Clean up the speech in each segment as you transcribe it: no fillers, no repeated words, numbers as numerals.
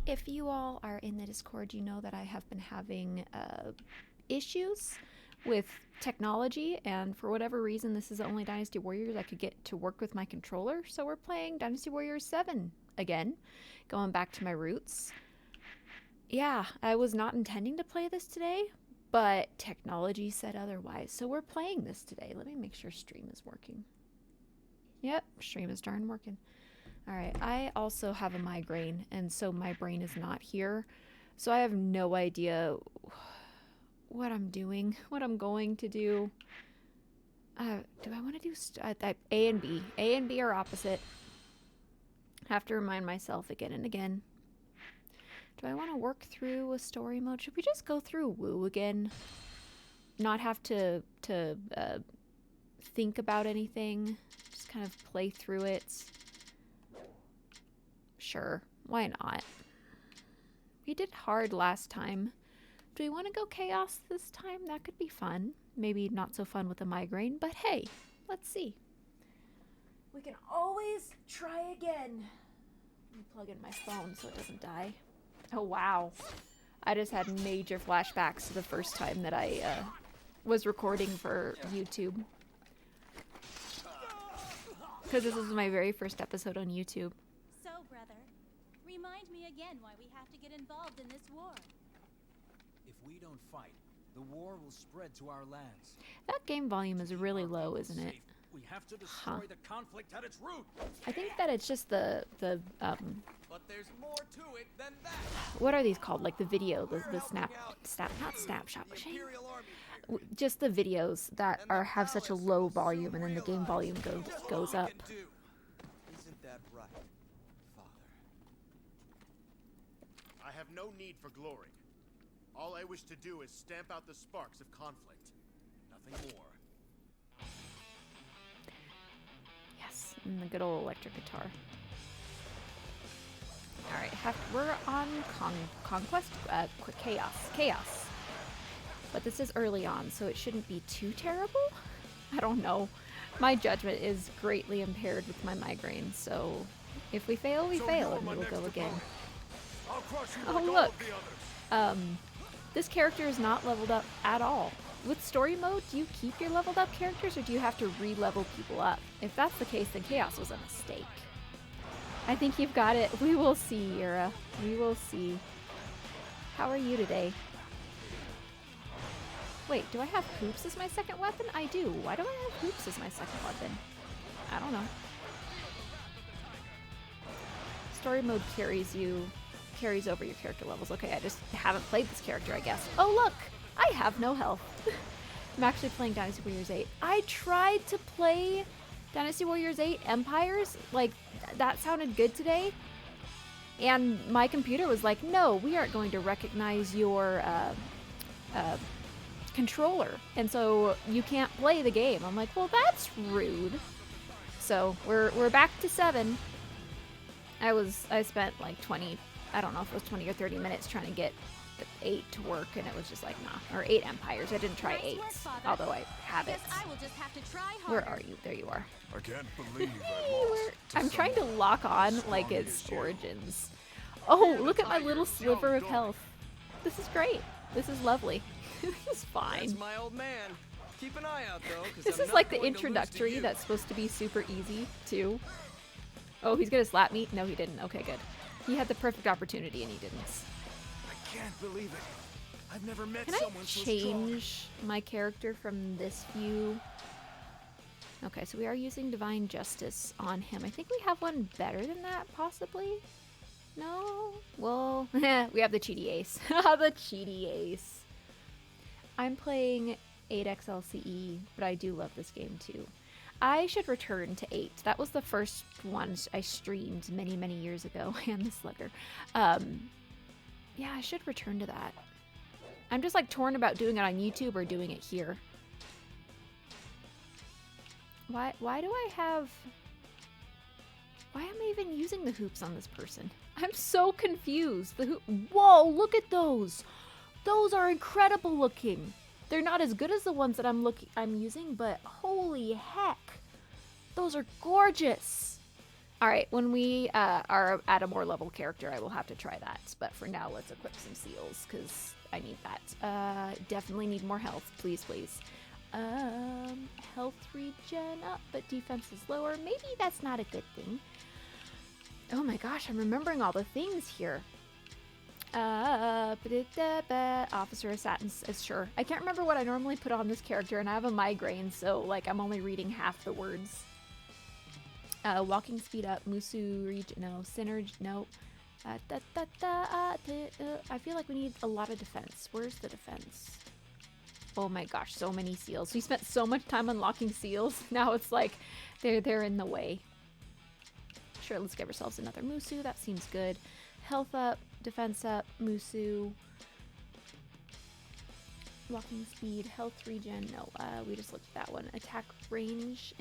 If you all are in the Discord, you know that I have been having issues with technology, and for whatever reason, this is the only Dynasty Warriors I could get to work with my controller, so we're playing Dynasty Warriors 7 again, going back to my roots. Yeah, I was not intending to play this today, but technology said otherwise, so we're playing this today. Let me make sure stream is working. Yep, stream is darn working. Alright, I also have a migraine, and so my brain is not here. So I have no idea what I'm doing, what I'm going to do. Do I want to do A and B? A and B are opposite. Have to remind myself again and again. Do I want to work through a story mode? Should we just go through Woo again? Not have to think about anything. Just kind of play through it. Sure, why not? We did hard last time. Do we want to go chaos this time? That could be fun. Maybe not so fun with a migraine, but hey, let's see. We can always try again. Let me plug in my phone so it doesn't die. Oh wow. I just had major flashbacks to the first time that I was recording for YouTube. Because this was my very first episode on YouTube. Remind me again why we have to get involved in this war. If we don't fight, the war will spread to our lands. That game volume is really low, isn't it? We have to destroy the conflict at its root. I think that it's just the But there's more to it than that. what are these called? Like the video, the not snapshot, just the videos that have such a low volume, and then the game volume goes up. Isn't that right, Father? I have no need for glory. All I wish to do is stamp out the sparks of conflict. Nothing more. Yes, and the good old electric guitar. Alright, we're on Conquest? Chaos. But this is early on, so it shouldn't be too terrible? I don't know. My judgment is greatly impaired with my migraine, so if we fail, we fail, and we'll go again. Oh, look! This character is not leveled up at all. With story mode, do you keep your leveled up characters, or do you have to re-level people up? If that's the case, then Chaos was a mistake. I think you've got it. We will see, Yura. We will see. How are you today? Wait, do I have hoops as my second weapon? I do. Why do I have hoops as my second weapon? I don't know. Story mode carries over your character levels. Okay, I just haven't played this character, I guess. Oh, look! I have no health. I'm actually playing Dynasty Warriors 8. I tried to play Dynasty Warriors 8 Empires. Like, that sounded good today. And my computer was like, no, we aren't going to recognize your controller. And so you can't play the game. I'm like, well, that's rude. So we're back to 7. I spent like 20, I don't know if it was 20 or 30 minutes trying to get 8 to work, and it was just like, nah. Or 8 Empires. I didn't try 8, although I have it. I will just have to try harder. Where are you? There you are. I can't believe I lost. I'm trying to lock on like its origins. Oh, look at my little sliver of health. This is great. This is lovely. This is fine. That's my old man. Keep an eye out though, because This is like the introductory that's supposed to be super easy too. Oh, he's gonna slap me? No, he didn't. Okay, good. He had the perfect opportunity and he didn't. I can't believe it. I've never met Can I someone so strong. change my character from this view? Okay, so we are using Divine Justice on him. I think we have one better than that, possibly? No? Well, we have the Cheaty Ace. The Cheaty Ace. I'm playing 8XLCE, but I do love this game too. I should return to 8. That was the first one I streamed many, many years ago. And the Slugger. Yeah, I should return to that. I'm just like torn about doing it on YouTube or doing it here. Why do I have... Why am I even using the hoops on this person? I'm so confused. Whoa, look at those. Those are incredible looking. They're not as good as the ones that I'm using, but holy heck. Those are gorgeous. Alright, when we are at a more level character, I will have to try that. But for now, let's equip some seals, because I need that. Definitely need more health. Please, please. Health regen up, but defense is lower. Maybe that's not a good thing. Oh my gosh, I'm remembering all the things here. Officer Assassins is sure. I can't remember what I normally put on this character, and I have a migraine, so like I'm only reading half the words. Walking speed up, Musu regen, no, Synergy, no. I feel like we need a lot of defense. Where's the defense? Oh my gosh, so many seals. We spent so much time unlocking seals. Now it's like they're in the way. Sure, let's give ourselves another Musu. That seems good. Health up, defense up, Musu. Walking speed, health regen. No, we just looked at that one. Attack range.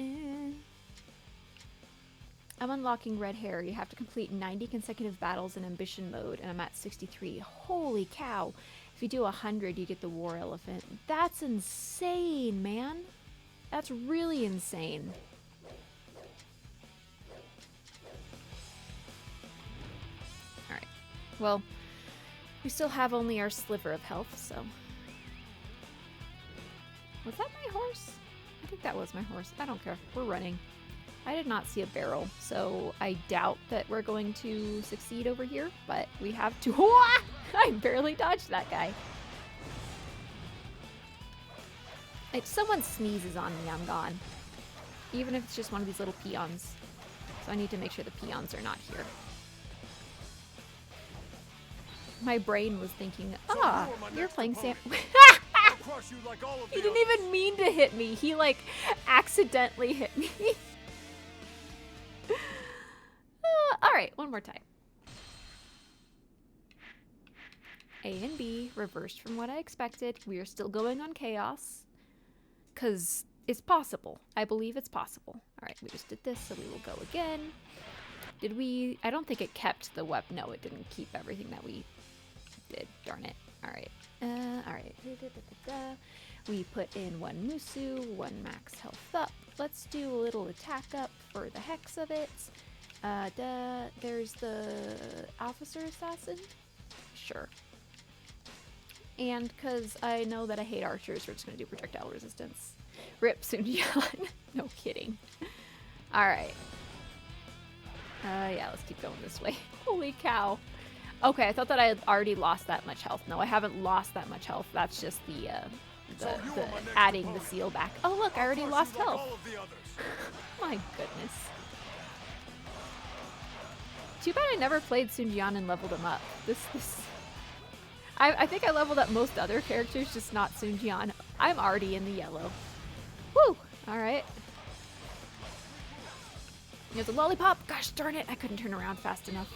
I'm unlocking red hair. You have to complete 90 consecutive battles in ambition mode, and I'm at 63. Holy cow. If you do 100, you get the war elephant. That's insane, man. That's really insane. Alright. Well, we still have only our sliver of health, so... Was that my horse? I think that was my horse. I don't care. We're running. I did not see a barrel, so I doubt that we're going to succeed over here, but we have to... I barely dodged that guy. If someone sneezes on me, I'm gone. Even if it's just one of these little peons. So I need to make sure the peons are not here. My brain was thinking, you're playing Sam... He didn't even mean to hit me. He, like, accidentally hit me. Alright, one more time. A and B, reversed from what I expected. We are still going on chaos. Because it's possible. I believe it's possible. Alright, we just did this, so we will go again. Did we... I don't think it kept the weapon. No, it didn't keep everything that we did. Darn it. Alright. Alright. We put in one Musu, one max health up. Let's do a little attack up for the hex of it. There's the officer assassin. Sure. And because I know that I hate archers, we're just going to do projectile resistance. Rip Sunjian. No kidding. Alright. Yeah, let's keep going this way. Holy cow. Okay, I thought that I had already lost that much health. No, I haven't lost that much health. That's just the adding the seal back. Oh, look, I already lost health. My goodness. Too bad I never played Sunjian and leveled him up. I think I leveled up most other characters, just not Sunjian. I'm already in the yellow. Woo! Alright. There's a lollipop! Gosh darn it, I couldn't turn around fast enough.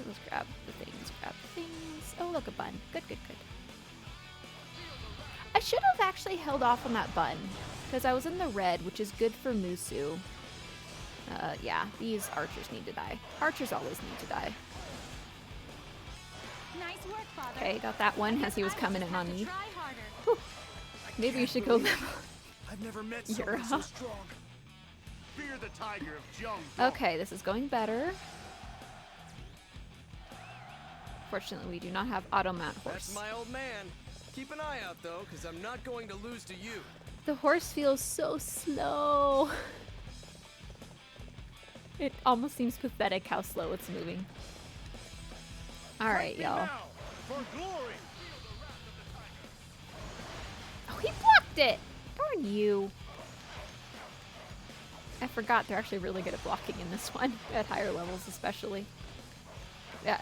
Let's grab the things, Oh, look, a bun. Good, good, good. I should have actually held off on that bun, because I was in the red, which is good for Musu. Yeah, these archers need to die. Archers always need to die. Nice work, Father. Okay, got that one as he was coming in on me. Whew. Maybe you should go level. I've never met someone so strong. Fear the tiger of Jung. Okay, this is going better. Fortunately, we do not have auto mount horse. That's my old man. Keep an eye out, though, because I'm not going to lose to you. The horse feels so slow. It almost seems pathetic how slow it's moving. Alright, y'all. For glory. Oh, he blocked it! Darn you. I forgot they're actually really good at blocking in this one, at higher levels especially. Yeah,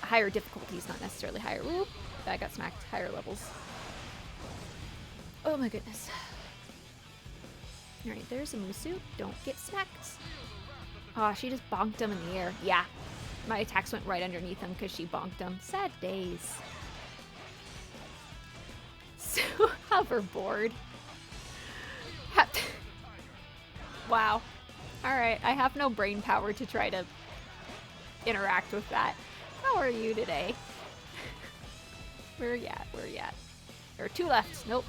higher difficulties, not necessarily higher. Ooh, I got smacked. Higher levels. Oh my goodness. Alright, there's a Musu. Don't get smacked. Oh, she just bonked him in the air. Yeah. My attacks went right underneath him because she bonked him. Sad days. So, hoverboard. Wow. Alright, I have no brain power to try to interact with that. How are you today? Where are you at? Where are you at? There are two left. Nope.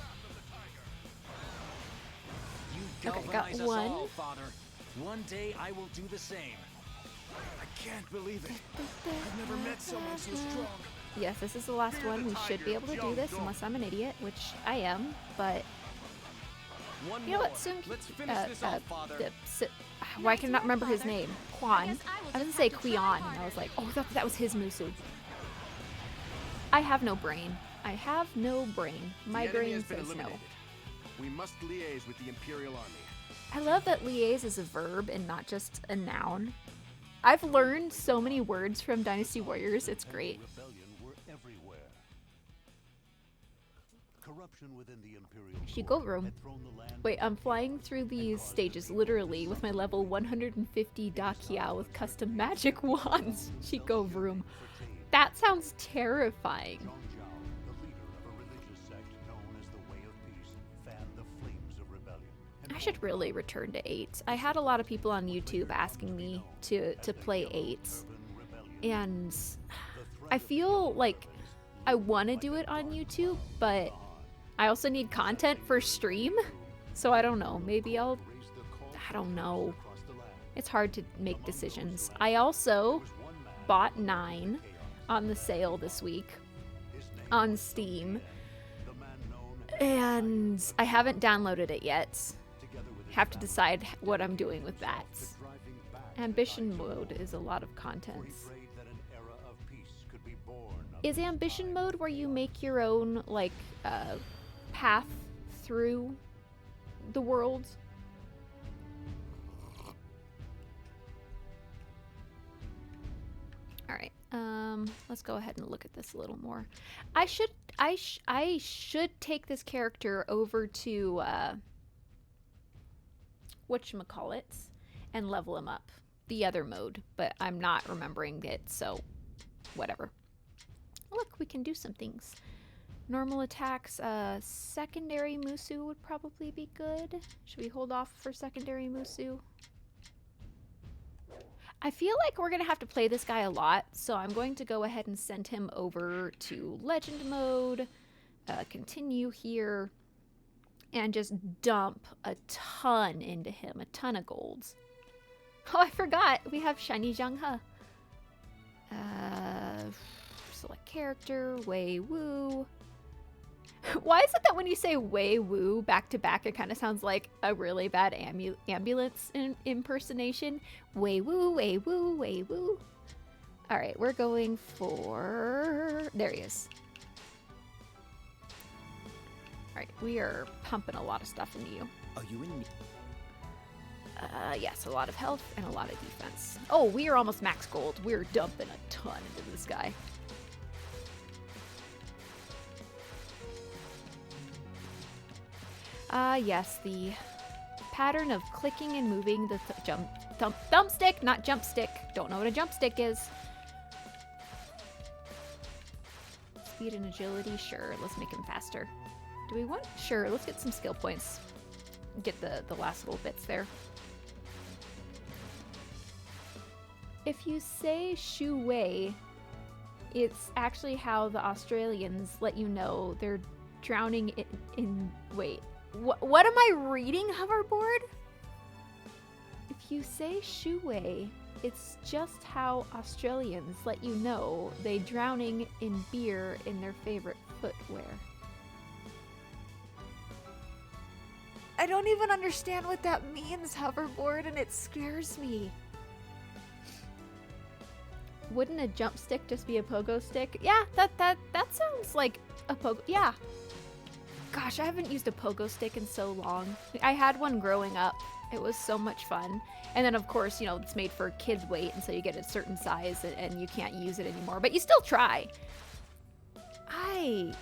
You Okay, galvanize got us one. all, Father. One day I will do the same. I can't believe it. I've never met someone so strong. Yes, this is the last Fear one. the We should be tiger, able to do young this dog. unless I'm an idiot, which I am, but One you know more. what, Soon Let's finish this off, Father. why can I not remember his Father. name? I Quan. guess I will I was gonna just say have to try Quion, and I harder. was like, oh, that was his Musu. I have no brain. I have no brain. My The enemy brain has been says no. eliminated. We must liaise with the Imperial Army. I love that liaise is a verb and not just a noun. I've learned so many words from Dynasty Warriors. It's great. Rebellion were everywhere. Corruption within the Imperial She Court go room. had thrown the land Wait, I'm flying through these stages literally with my level 150 Dakia with custom magic wands. Shiko room. That sounds terrifying. Zhang Zhao, the leader of a religious sect known as the Way of Peace, fanned the flames of rebellion. I should really return to 8. I had a lot of people on YouTube asking me to play 8, and I feel like I want to do it on YouTube, but I also need content for stream, so I don't know. Maybe I don't know. It's hard to make decisions. I also bought 9 on the sale this week on Steam, and I haven't downloaded it yet. Have to decide what I'm doing with that. Ambition mode is a lot of content. Is ambition mode where you make your own like path through the world? All right. Let's go ahead and look at this a little more. I should take this character over to whatchamacallit and level him up. The other mode, but I'm not remembering it, so whatever. Look, we can do some things. Normal attacks, secondary Musu would probably be good. Should we hold off for secondary Musu? I feel like we're gonna have to play this guy a lot, so I'm going to go ahead and send him over to legend mode, continue here, and just dump a ton into him, a ton of golds. Oh, I forgot, we have Shiny Zhang He. Select character, Wei Wu. Why is it that when you say Wei Wu back to back, it kind of sounds like a really bad ambulance impersonation? Wei Wu, Wei Wu, Wei Wu. All right, we're going for... There he is. All right, we are pumping a lot of stuff into you. Are you in? Yes, a lot of health and a lot of defense. Oh, we are almost max gold. We're dumping a ton into this guy. Yes, the pattern of clicking and moving the thumb stick, not jump stick. Don't know what a jump stick is. Speed and agility, sure. Let's make him faster. Do we want? Sure, let's get some skill points. Get the last little bits there. If you say Shu Wei, it's actually how the Australians let you know they're drowning in wait. What am I reading, hoverboard? If you say Shu Wei, it's just how Australians let you know they drowning in beer in their favorite footwear. I don't even understand what that means, hoverboard, and it scares me. Wouldn't a jump stick just be a pogo stick? Yeah, that sounds like a pogo. Yeah. Gosh, I haven't used a pogo stick in so long. I had one growing up. It was so much fun. And then, of course, you know, it's made for kids' weight, and so you get a certain size, and you can't use it anymore. But you still try. I'm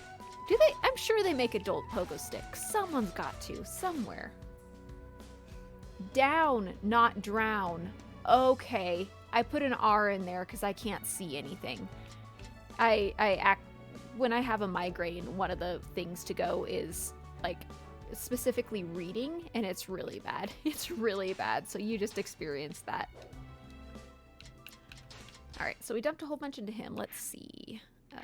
sure they make adult pogo sticks. Someone's got to, somewhere. Down, not drown. Okay. I put an R in there because I can't see anything. When I have a migraine, one of the things to go is like specifically reading, and it's really bad. It's really bad. So you just experienced that. All right, so we dumped a whole bunch into him. Let's see.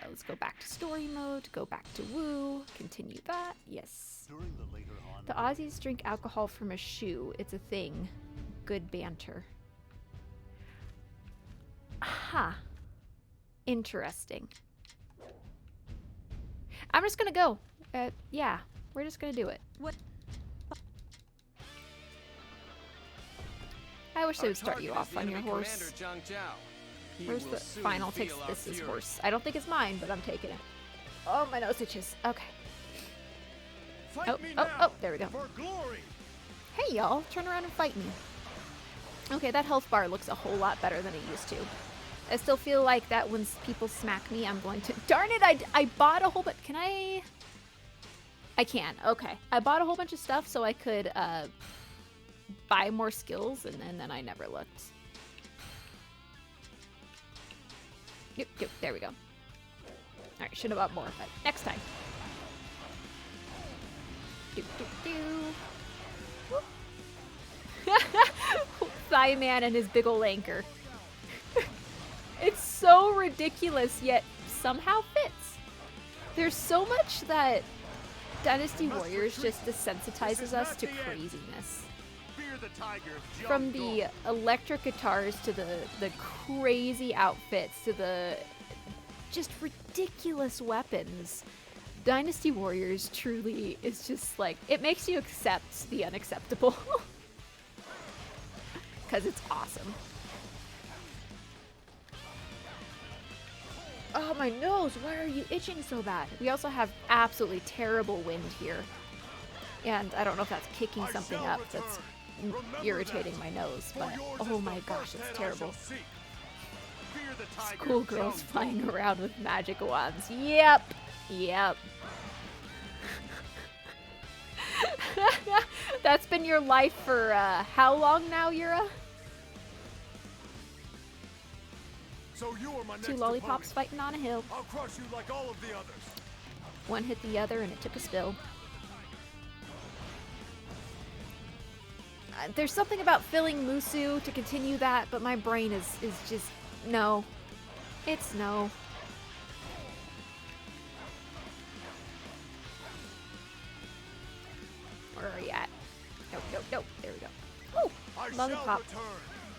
Let's go back to story mode, go back to woo, continue that. Yes. During the later on, The Aussies drink alcohol from a shoe. It's a thing. Good banter. Aha. Interesting. I'm just gonna go. Yeah, we're just gonna do it. What? I wish they Our would start you target is off the on your enemy horse. commander, Zhang Zhao. He Where's will the soon fine? I'll take feel our this as fury. horse. I don't think it's mine, but I'm taking it. Oh, my nose itches. Okay. Fight Oh, me oh, now oh, there we go. for glory. Hey, y'all. Turn around and fight me. Okay, that health bar looks a whole lot better than it used to. I still feel like that when people smack me, I'm going to... Darn it, I bought a whole bunch... Can I... I can. Okay. I bought a whole bunch of stuff so I could buy more skills, and then I never looked. Yep, there we go. Alright, should have bought more, but next time. Thigh Man and his big ol' anchor. It's so ridiculous, yet somehow fits. There's so much that Dynasty Warriors just desensitizes us to craziness. Fear the tiger of From Jiangdong. the electric guitars to the crazy outfits to the just ridiculous weapons. Dynasty Warriors truly is just like, it makes you accept the unacceptable. Because it's awesome. Oh, my nose, why are you itching so bad? We also have absolutely terrible wind here. And I don't know if that's kicking something up that's irritating my nose, but oh my gosh, it's terrible. Schoolgirls flying around with magic wands. Yep. Yep. That's been your life for how long now, Yura? So you are my next Two lollipops opponent. fighting on a hill. I'll crush you like all of the others. One hit the other and it took a spill. There's something about filling Musu to continue that, but my brain is just no. It's no. Where are you at? No, no, no. There we go. Oh, I shall lollipop return.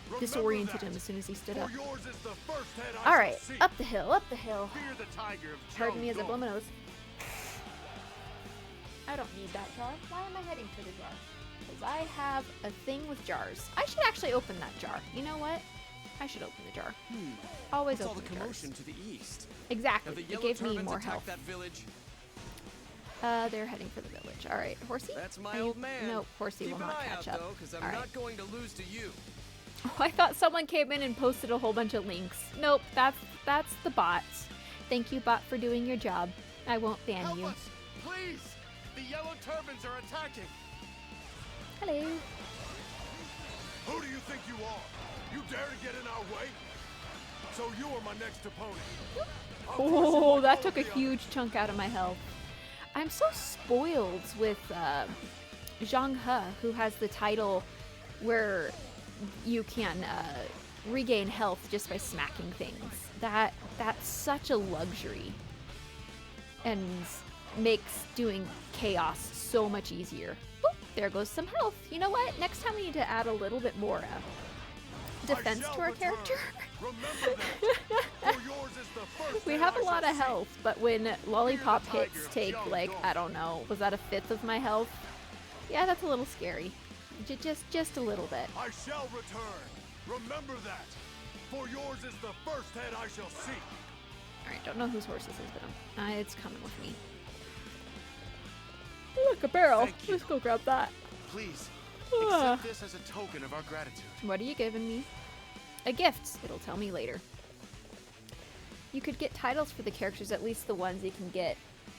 Remember disoriented that. him as soon as he stood For up. yours is the first head I All right, shall see. up the hill, up the hill. Fear the tiger of Pardon me as I blow Jiangdong. my nose. I don't need that jar. Why am I heading for the jar? Because I have a thing with jars. I should actually open that jar. You know what? I should open the jar. Always What's all open the the jars. commotion to the east? Exactly. Have the It yellow gave me turbans more attacked health. that village? They're heading for the village. All right, horsey. That's my Are you- old man. No, horsey Keep will an not eye catch out, up. though, because I'm All right. not going to lose to you. Oh, I thought someone came in and posted a whole bunch of links. Nope, that's the bots. Thank you, bot, for doing your job. I won't ban Help you. us, please! The yellow turbans are attacking. Hello. Who do you think you are? You dare to get in our way? So you are my next opponent. I'll crush you Oh, like that all took a of the huge chunk out of my health. I'm so spoiled with Zhang He, who has the title where you can regain health just by smacking things. That's such a luxury and makes doing chaos so much easier. Boop, there goes some health. You know what? Next time we need to add a little bit more defense shall to our return. character. Remember that. For yours is the first We head have I a lot shall of see. health, but when lollipop Fear the hits tiger of take like, Jiangdong. I don't know, was that a fifth of my health? Yeah, that's a little scary. Just a little bit. I shall return. Remember that. For yours is the first head I shall see. Alright, don't know whose horse this is, but it's coming with me. Look, a barrel. Thank you. Let's go grab that. Please, Ah. accept this as a token of our gratitude. What are you giving me? A gift. It'll tell me later. You could get titles for the characters, at least the ones you can get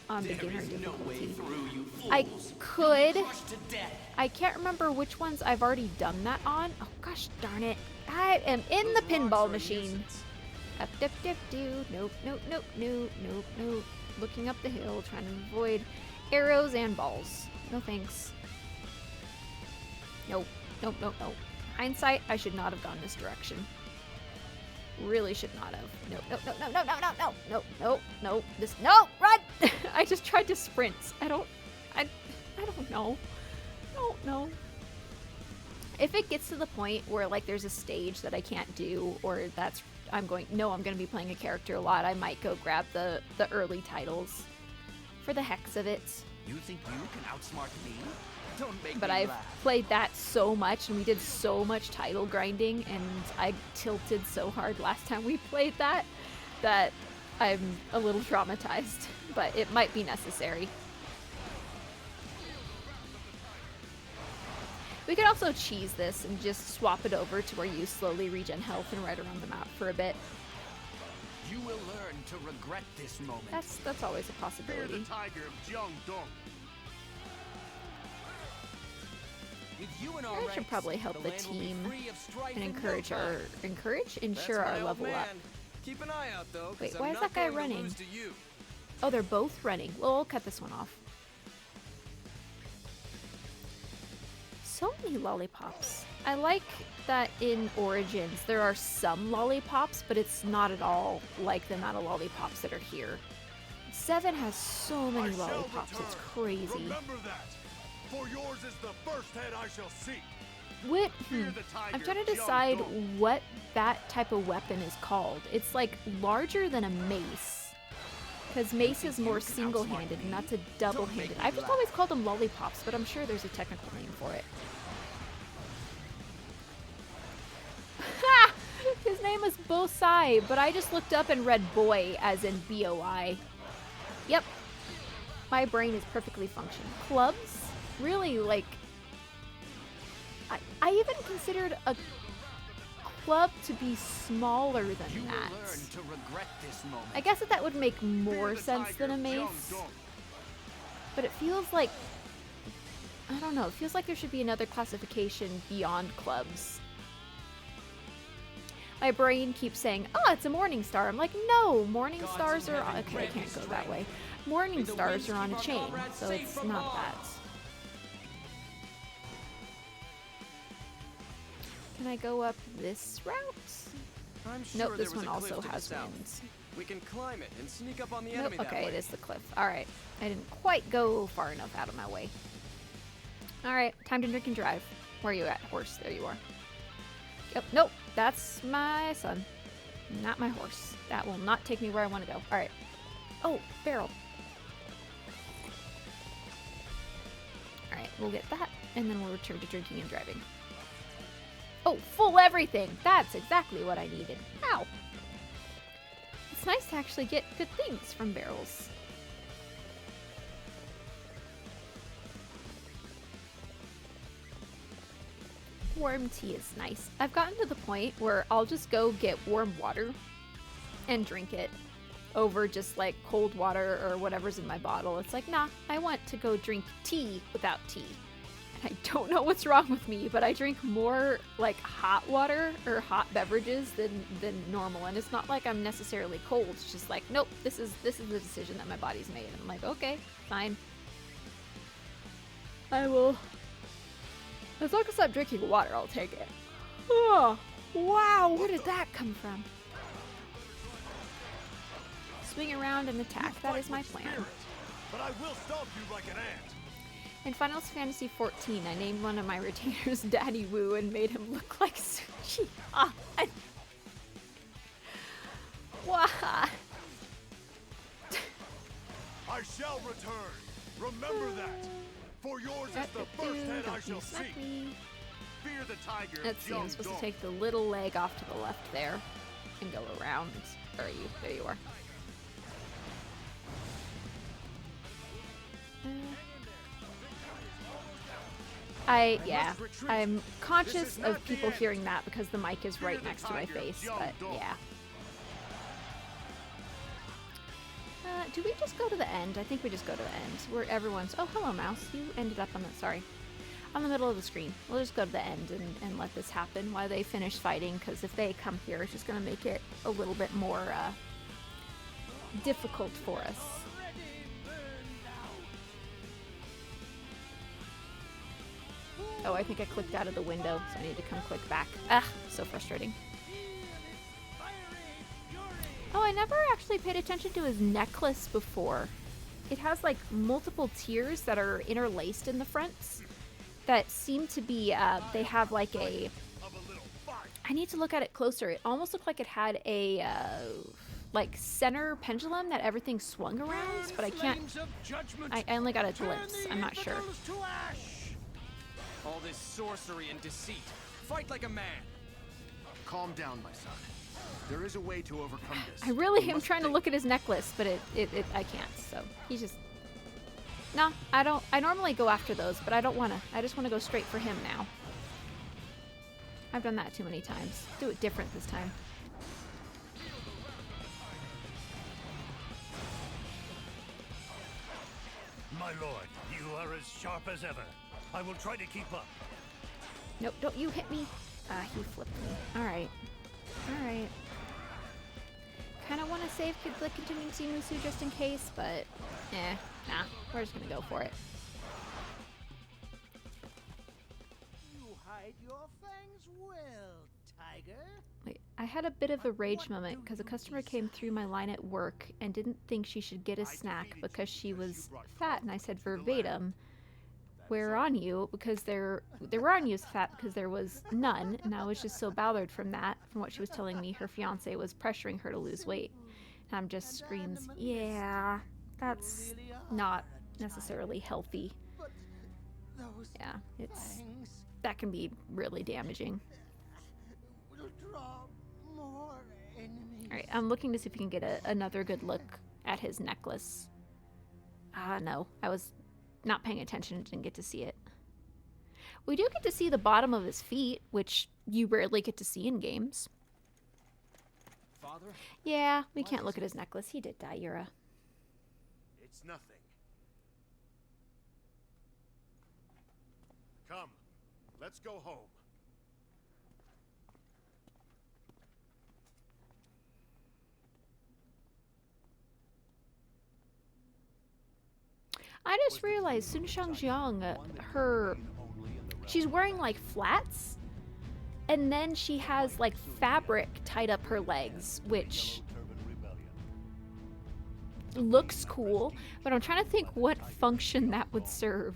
on beginner difficulty. I could. I can't remember which ones I've already done that on. Oh gosh darn it. I am in the pinball machine. Up, dip, dip, do. Nope, nope, nope, nope, nope, nope. Looking up the hill, trying to avoid arrows and balls. No thanks. Nope, nope, nope, nope. Hindsight, I should not have gone this direction. Really should not have. No, no, no, no, no, no, no, no, no, no, no. This, no, run! I just tried to sprint. I don't know. I don't know. If it gets to the point where like there's a stage that I can't do, or that's I'm going to be playing a character a lot, I might go grab the early titles for the hex of it. You think you can outsmart me? Don't make But me I've laugh. played that so much, and we did so much title grinding, and I tilted so hard last time we played that I'm a little traumatized, but it might be necessary. We could also cheese this and just swap it over to where you slowly regen health and ride around the map for a bit. You will learn to regret this moment. That's always a Fear possibility. the tiger of Jiangdong. With you in our I should ranks, probably help the land will be team free of strife and in no encourage time. ensure That's our my old level up. man. Keep an eye out though, 'cause Wait, I'm why is not that guy going to running? lose to you. Oh, they're both running. Well, we'll cut this one off. So many lollipops. I like that in Origins there are some lollipops, but it's not at all like the amount of lollipops that are here. 7 has so I many shall lollipops, it's return. crazy. Remember that. For yours is the first head I shall seek. What? Fear the tiger I'm trying of to decide Jiangdong. what that type of weapon is called. It's like larger than a mace. Because mace is more single-handed and that's a double-handed. I've just always called them lollipops, but I'm sure there's a technical name for it. Ha! His name is Bosai, but I just looked up and read boy as in B-O-I. Yep. My brain is perfectly functional. Clubs? Really, like... I even considered a club to be smaller than You will that. learn to regret this moment. I guess that would make more Fear the sense tiger than a of mace, Jiangdong. but it feels like... I don't know, it feels like there should be another classification beyond clubs. My brain keeps saying, oh, it's a morning star. I'm like, no, morning Gods stars in are... heaven Okay, I grant can't me go that strength. way. Morning May the stars winds are on keep a our chain, comrades so safe it's from not harm. that. Can I go up this route? I'm sure Nope, there this was one a cliff also to the has south. winds. We can climb it and sneak up on the Nope, enemy that okay, way. it is the cliff. Alright, I didn't quite go far enough out of my way. Alright, time to drink and drive. Where are you at, horse? There you are. Yep, nope, that's my son. Not my horse. That will not take me where I want to go. Alright. Oh, barrel. Alright, we'll get that, and then we'll return to drinking and driving. Oh, full everything! That's exactly what I needed. Ow! It's nice to actually get good things from barrels. Warm tea is nice. I've gotten to the point where I'll just go get warm water and drink it over just like cold water or whatever's in my bottle. It's like, nah, I want to go drink tea without tea. And I don't know what's wrong with me, but I drink more like hot water or hot beverages than normal. And it's not like I'm necessarily cold. It's just like, nope, this is the decision that my body's made. And I'm like, okay, fine. I will. As long as I'm drinking water, I'll take it. Oh, wow, where did that come from? Swing around and attack. That is my plan. Spirit, but I will stomp you like an ant. In Final Fantasy XIV, I named one of my retainers Daddy Woo and made him look like Sushi. Why? I shall return. Remember that. For yours is the first head I shall seek. Fear the tiger Let's of see, I'm supposed to Jiangdong. take the little leg off to the left there and go around. Where are you? There you are. Yeah, I'm conscious of people hearing that because the mic is right next to my face, but yeah. Do we just go to the end? I think we just go to the end, where everyone's... Oh, hello, mouse. You ended up on the... Sorry. On the middle of the screen. We'll just go to the end and let this happen while they finish fighting, because if they come here, it's just going to make it a little bit more difficult for us. Oh, I think I clicked out of the window, so I need to come click back. Ah, so frustrating. Oh, I never actually paid attention to his necklace before. It has like multiple tiers that are interlaced in the fronts that seem to be, they have like a, I need to look at it closer. It almost looked like it had a, like center pendulum that everything swung around, but I can't, I only got a glimpse. I'm not sure. All this sorcery and deceit. Fight like a man. Calm down, my son. There is a way to overcome this. I really You am must trying to think. look at his necklace, but I can't, so he's just... No, I don't. I normally go after those, but I don't want to. I just want to go straight for him now. I've done that too many times. Do it different this time. My lord, you are as sharp as ever. I will try to keep up. Nope, don't you hit me. Ah, he flipped me. Alright. Alright. Kind of want to save the contingency Musu just in case, but... nah. We're just gonna go for it. You hide your fangs well, tiger. Wait, I had a bit of a rage moment because a customer came through my line at work and didn't think she should get a snack because she was fat, and I said verbatim, "Where on you?" Because there were on you as fat because there was none, and I was just so bothered from what she was telling me her fiance was pressuring her to lose weight. And I'm just screams, yeah, that's not necessarily healthy. Yeah, that can be really damaging. Alright, I'm looking to see if we can get another good look at his necklace. No, I was not paying attention and didn't get to see it. We do get to see the bottom of his feet, which you rarely get to see in games. Father? Yeah, we can't look at his necklace. He did die, Yura. It's nothing. Come, let's go home. I just realized Sun Shangjiang, she's wearing like flats, and then she has like fabric tied up her legs, which looks cool, but I'm trying to think what function that would serve.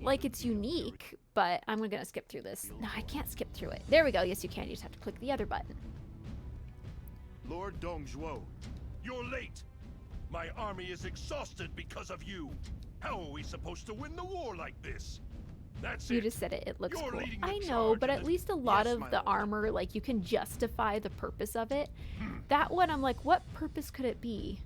Like, it's unique, but I'm gonna skip through this. No, I can't skip through it. There we go. Yes, you can. You just have to click the other button. Lord Dongzhuo, you're late. My army is exhausted because of you. How are we supposed to win the war like this? That's You it. just said it. It looks You're cool. leading the I know, charge but in at this- least a lot Yes, of my the lord. armor, like, you can justify the purpose of it. That one, I'm like, what purpose could it be?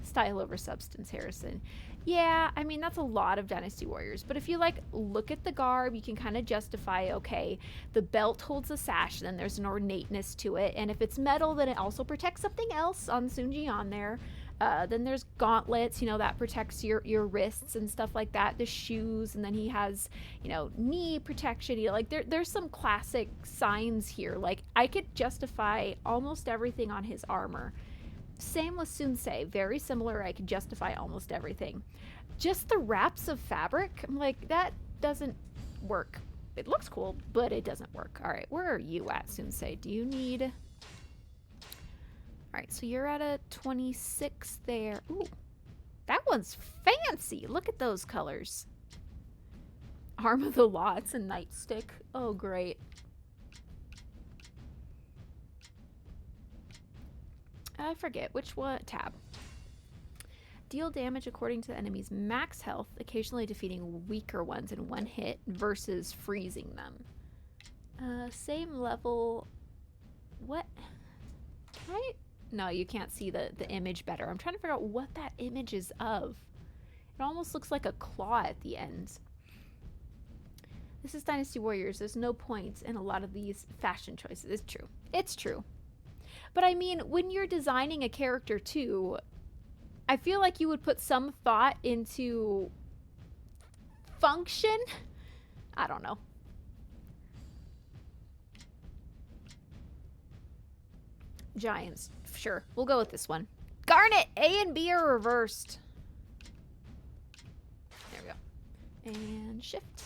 Style over substance, Harrison. Yeah, I mean, that's a lot of Dynasty Warriors. But if you, like, look at the garb, you can kind of justify, okay, the belt holds a sash, then there's an ornateness to it. And if it's metal, then it also protects something else on Sunji on there. Then there's gauntlets, you know, that protects your wrists and stuff like that. The shoes, and then he has, you know, knee protection. You know, like, there's some classic signs here. Like, I could justify almost everything on his armor. Same with Sunsei, very similar. I could justify almost everything. Just the wraps of fabric, I'm like, that doesn't work. It looks cool, but it doesn't work. All right, where are you at, Sunsei? Do you need... All right, so you're at a 26 there. Ooh, that one's fancy. Look at those colors. Arm of the Law, it's a nightstick. Oh, great. I forget which one. Tab. Deal damage according to the enemy's max health, occasionally defeating weaker ones in one hit versus freezing them. Same level. What? Can I? No, you can't see the image better. I'm trying to figure out what that image is of. It almost looks like a claw at the end. This is Dynasty Warriors. There's no points in a lot of these fashion choices. It's true. It's true. But I mean, when you're designing a character too, I feel like you would put some thought into function. I don't know. Giants. Sure. We'll go with this one. Garnet! A and B are reversed. There we go. And shift.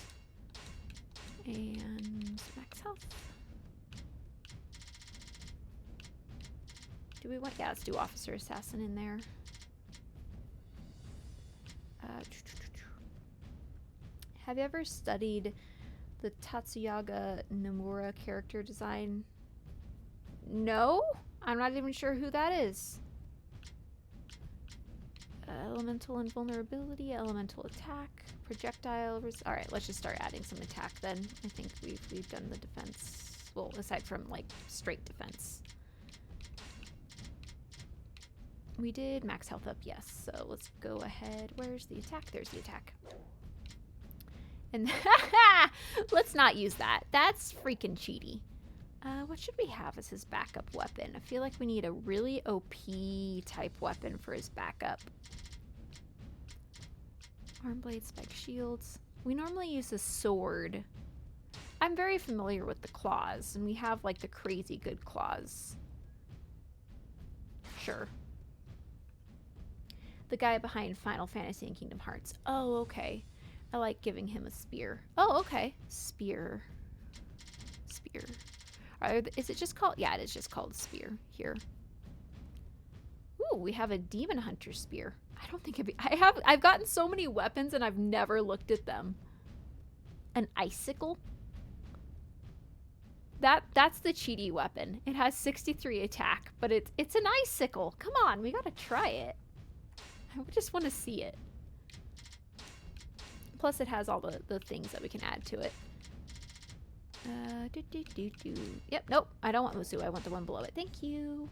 And max health. Do we want... Yeah, let's do Officer Assassin in there. Have you ever studied the Tatsuyaga Nomura character design? No? I'm not even sure who that is. Elemental invulnerability, elemental attack, projectile... Alright, let's just start adding some attack then. I think we've done the defense. Well, aside from, like, straight defense. We did max health up, yes. So let's go ahead. Where's the attack? There's the attack. And let's not use that. That's freaking cheaty. What should we have as his backup weapon? I feel like we need a really OP type weapon for his backup. Arm blade, spike shields. We normally use a sword. I'm very familiar with the claws, and we have like the crazy good claws. Sure. The guy behind Final Fantasy and Kingdom Hearts. Oh, okay. I like giving him a spear. Oh, okay. Spear. Spear. Is it just called? Yeah, it is just called spear here. Ooh, we have a demon hunter spear. I don't think I've gotten so many weapons and I've never looked at them. An icicle? That's the cheaty weapon. It has 63 attack, but it's an icicle. Come on, we gotta try it. I just want to see it. Plus, it has all the things that we can add to it. Yep, nope. I don't want Musu. I want the one below it. Thank you.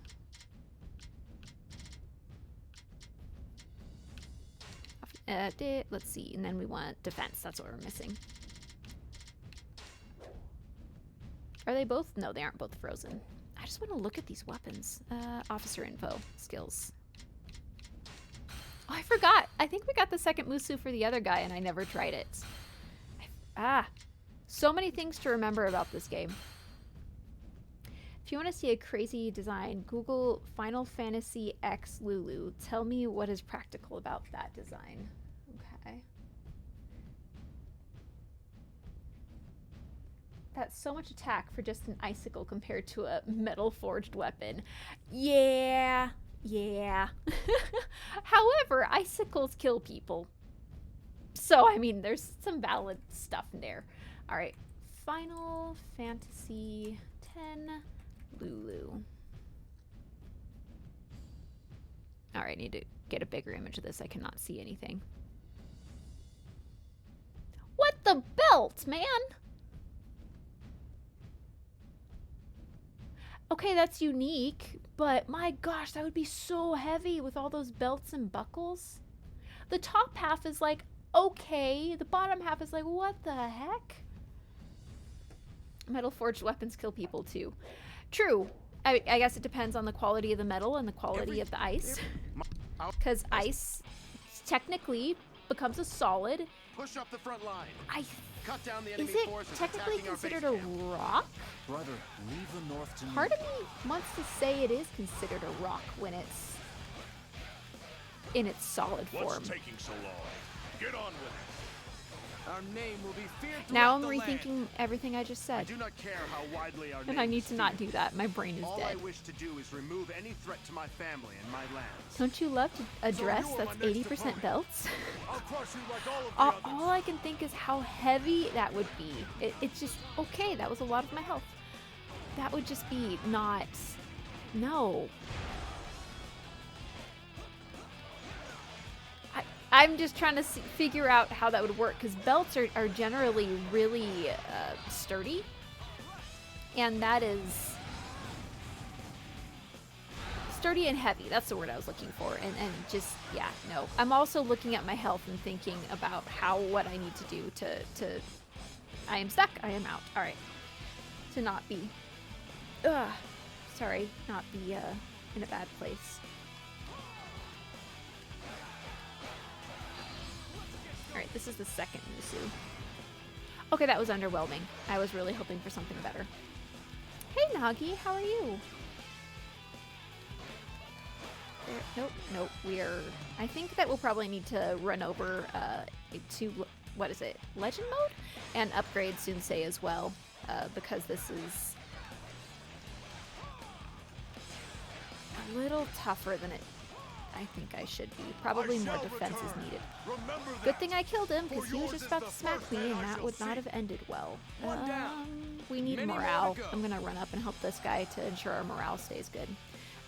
Let's see. And then we want defense. That's what we're missing. Are they both? No, they aren't both frozen. I just want to look at these weapons. Officer info. Skills. Oh, I forgot. I think we got the second Musu for the other guy, and I never tried it. So many things to remember about this game. If you want to see a crazy design, Google Final Fantasy X Lulu. Tell me what is practical about that design. Okay. That's so much attack for just an icicle compared to a metal forged weapon. Yeah. Yeah. However, icicles kill people. So, I mean, there's some valid stuff in there. Alright. Final Fantasy X Lulu. Alright, I need to get a bigger image of this. I cannot see anything. What the belt, man? Okay, that's unique, but my gosh, that would be so heavy with all those belts and buckles. The top half is like, okay. The bottom half is like, what the heck? Metal forged weapons kill people too. True. I guess it depends on the quality of the metal and the quality of the ice. Because ice technically becomes a solid. Push up the front line. Cut down the enemy Is it forces technically attacking our base considered a camp. rock? Brother, leave the north to me. Part of me wants to say it is considered a rock when it's in its solid form. What's taking so long? Get on with it. Our name will be feared Now I'm throughout the land. rethinking everything I just I said. do not care how widely our And name I need is to not feared. do that. My brain is All dead. I wish to do is remove any threat to my family and my lands. Don't you love to a So dress you are that's my next 80% opponent. belts? I'll crush you like all of the others. All I can think is how heavy that would be. It's just, okay, that was a lot of my health. That would just be not... No. I'm just trying to figure out how that would work, because belts are generally really sturdy. And that is... sturdy and heavy. That's the word I was looking for. And just, yeah, no. I'm also looking at my health and thinking about what I need to do to I am stuck. I am out. All right. To not be... sorry. Not be in a bad place. Alright, this is the second Musu. Okay, that was underwhelming. I was really hoping for something better. Hey, Nagi, how are you? Nope, we're... I think that we'll probably need to run over to, what is it, Legend mode? And upgrade Sunsei as well, because this is... little tougher than I think I should be. Probably more defense is needed. Good thing I killed him, because he was just about to smack me, and that would not have ended well. We need morale. I'm gonna run up and help this guy to ensure our morale stays good.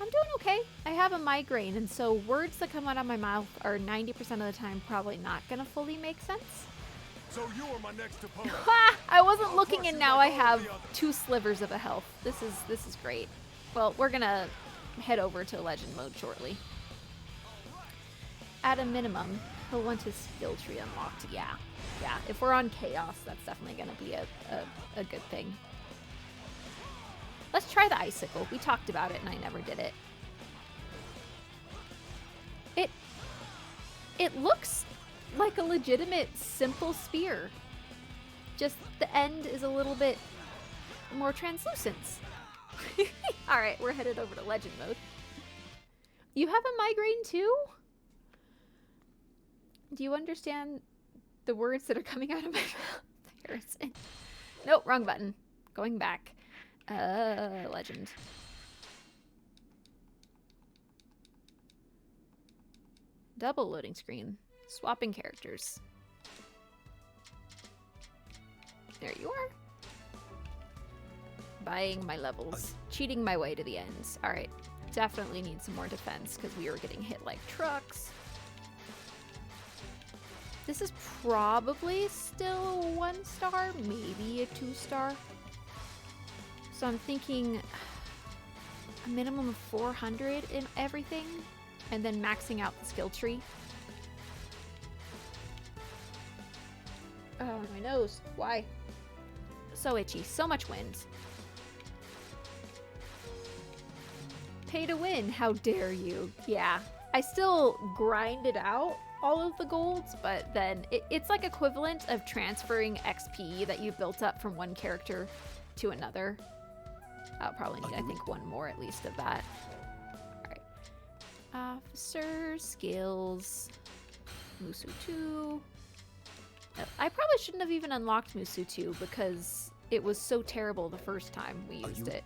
I'm doing okay. I have a migraine, and so words that come out of my mouth are 90% of the time probably not gonna fully make sense. So you are my next opponent. Ha! I wasn't looking, and now I have 2 slivers of a health. This is great. Well, we're gonna head over to legend mode shortly. At a minimum, he'll want his skill tree unlocked. Yeah. If we're on chaos, that's definitely gonna be a good thing. Let's try the icicle. We talked about it, and I never did it. It looks like a legitimate simple spear. Just the end is a little bit more translucent. Alright, we're headed over to legend mode. You have a migraine too? Do you understand the words that are coming out of my mouth? Harrison. Nope, wrong button. Going back. Legend. Double loading screen. Swapping characters. There you are. Buying my levels. Cheating my way to the ends. Alright. Definitely need some more defense because we were getting hit like trucks. This is probably still a 1-star, maybe a 2-star. So I'm thinking a minimum of 400 in everything, and then maxing out the skill tree. Oh, my nose. Why? So itchy. So much wind. Pay to win. How dare you? Yeah. I still grind it out, all of the golds, but then it's like equivalent of transferring XP that you built up from one character to another. I'll probably need, I think, one more at least of that. Alright. Officer, skills, Musu 2. I probably shouldn't have even unlocked Musu 2 because it was so terrible the first time we used it.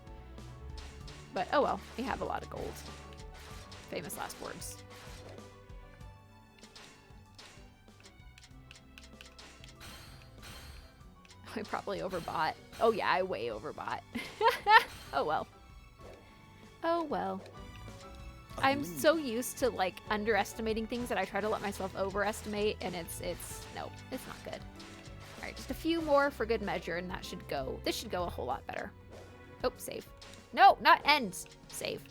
But oh well, we have a lot of gold. Famous last words. I probably overbought. Oh yeah, I way overbought. Oh well. Oh well. I'm so used to like underestimating things that I try to let myself overestimate, and it's no, it's not good. All right, just a few more for good measure, and that should go. This should go a whole lot better. Oh, save. No, not ends. Save.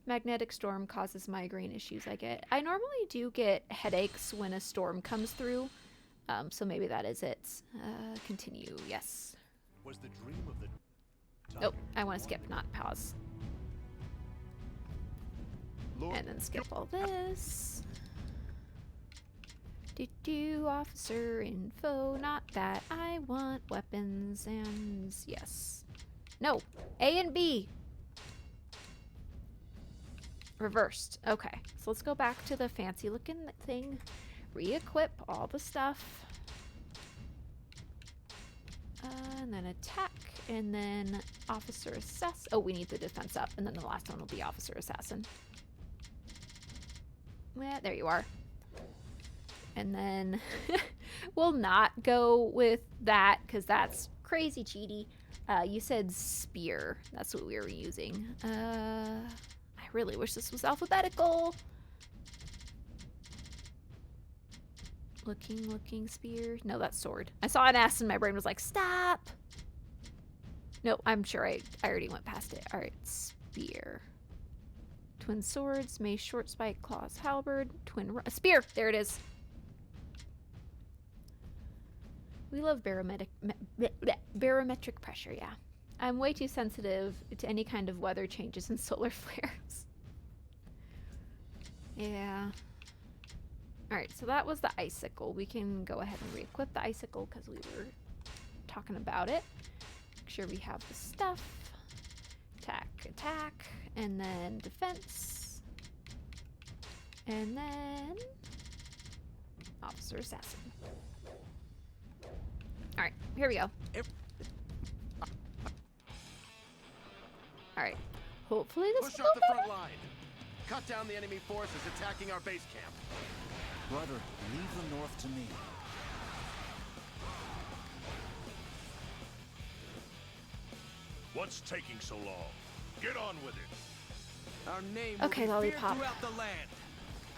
Magnetic storm causes migraine issues I get. I normally do get headaches when a storm comes through, so maybe that is it. Continue, yes. Was the dream of the Nope, I want to skip, not pause. And then skip all this. Officer info, not that. I want weapons and yes. No, A and B. Reversed. Okay, so let's go back to the fancy looking thing. Re-equip all the stuff. And then attack, and then officer assess. Oh, we need the defense up, and then the last one will be officer assassin. Yeah, there you are. And then we'll not go with that because that's crazy cheaty. You said spear. That's what we were using. I really wish this was alphabetical. Looking, spear. No, that's sword. I saw an S and my brain was like, stop. No, I'm sure I already went past it. All right, spear. Twin swords, mace, short spike, claws, halberd, spear. There it is. We love barometric pressure, yeah. I'm way too sensitive to any kind of weather changes and solar flares. Yeah. Alright, so that was the icicle. We can go ahead and re-equip the icicle because we were talking about it. Make sure we have the stuff. Attack, and then defense. And then officer assassin. Alright, here we go. Alright. Hopefully this Push will up go the better. front line. Cut down the enemy forces attacking our base camp. Brother, leave the north to me. What's taking so long? Get on with it. Our name Okay, will be feared Lollipop. throughout the land.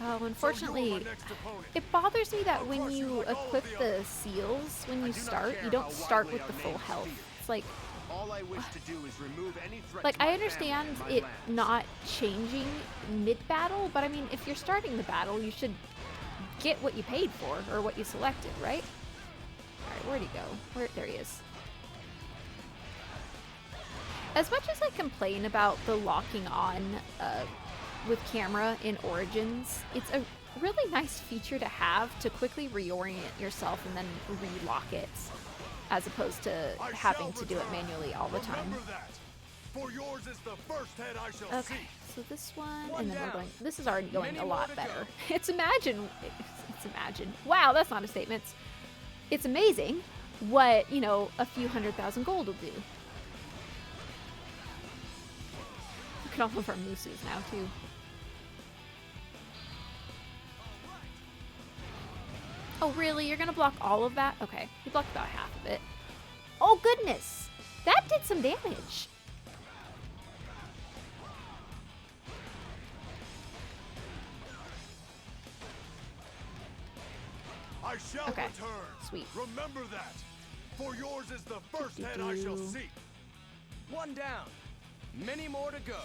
Oh, unfortunately, my next opponent. it bothers me that I'll when crush you you like all of equip the the seals, when you do not start, care you don't how start widely with the our full name is health. feared. It's like, All I wish to do is remove any threat like to I my understand family and it my lands. not changing mid-battle, but I mean, if you're starting the battle, you should get what you paid for, or what you selected, right? Alright, where'd he go? There he is. As much as I complain about the locking on with camera in Origins, it's a really nice feature to have to quickly reorient yourself and then relock it, as opposed to I having shall to do it return. manually all the time. Remember that. For yours is the first head I shall Okay, see. so this one, One and then we're down. going. This is already going Many a more lot to better. go. It's imagine. Wow, that's not a statement. It's amazing what, you know, a few 100,000 gold will do. Look at all of our mooses now too. Oh really? You're gonna block all of that? Okay, you blocked about half of it. Oh goodness, that did some damage. I shall Okay, return. sweet. Remember that. For yours is the first head I shall Do-do-do. seek. One down. Many more to go.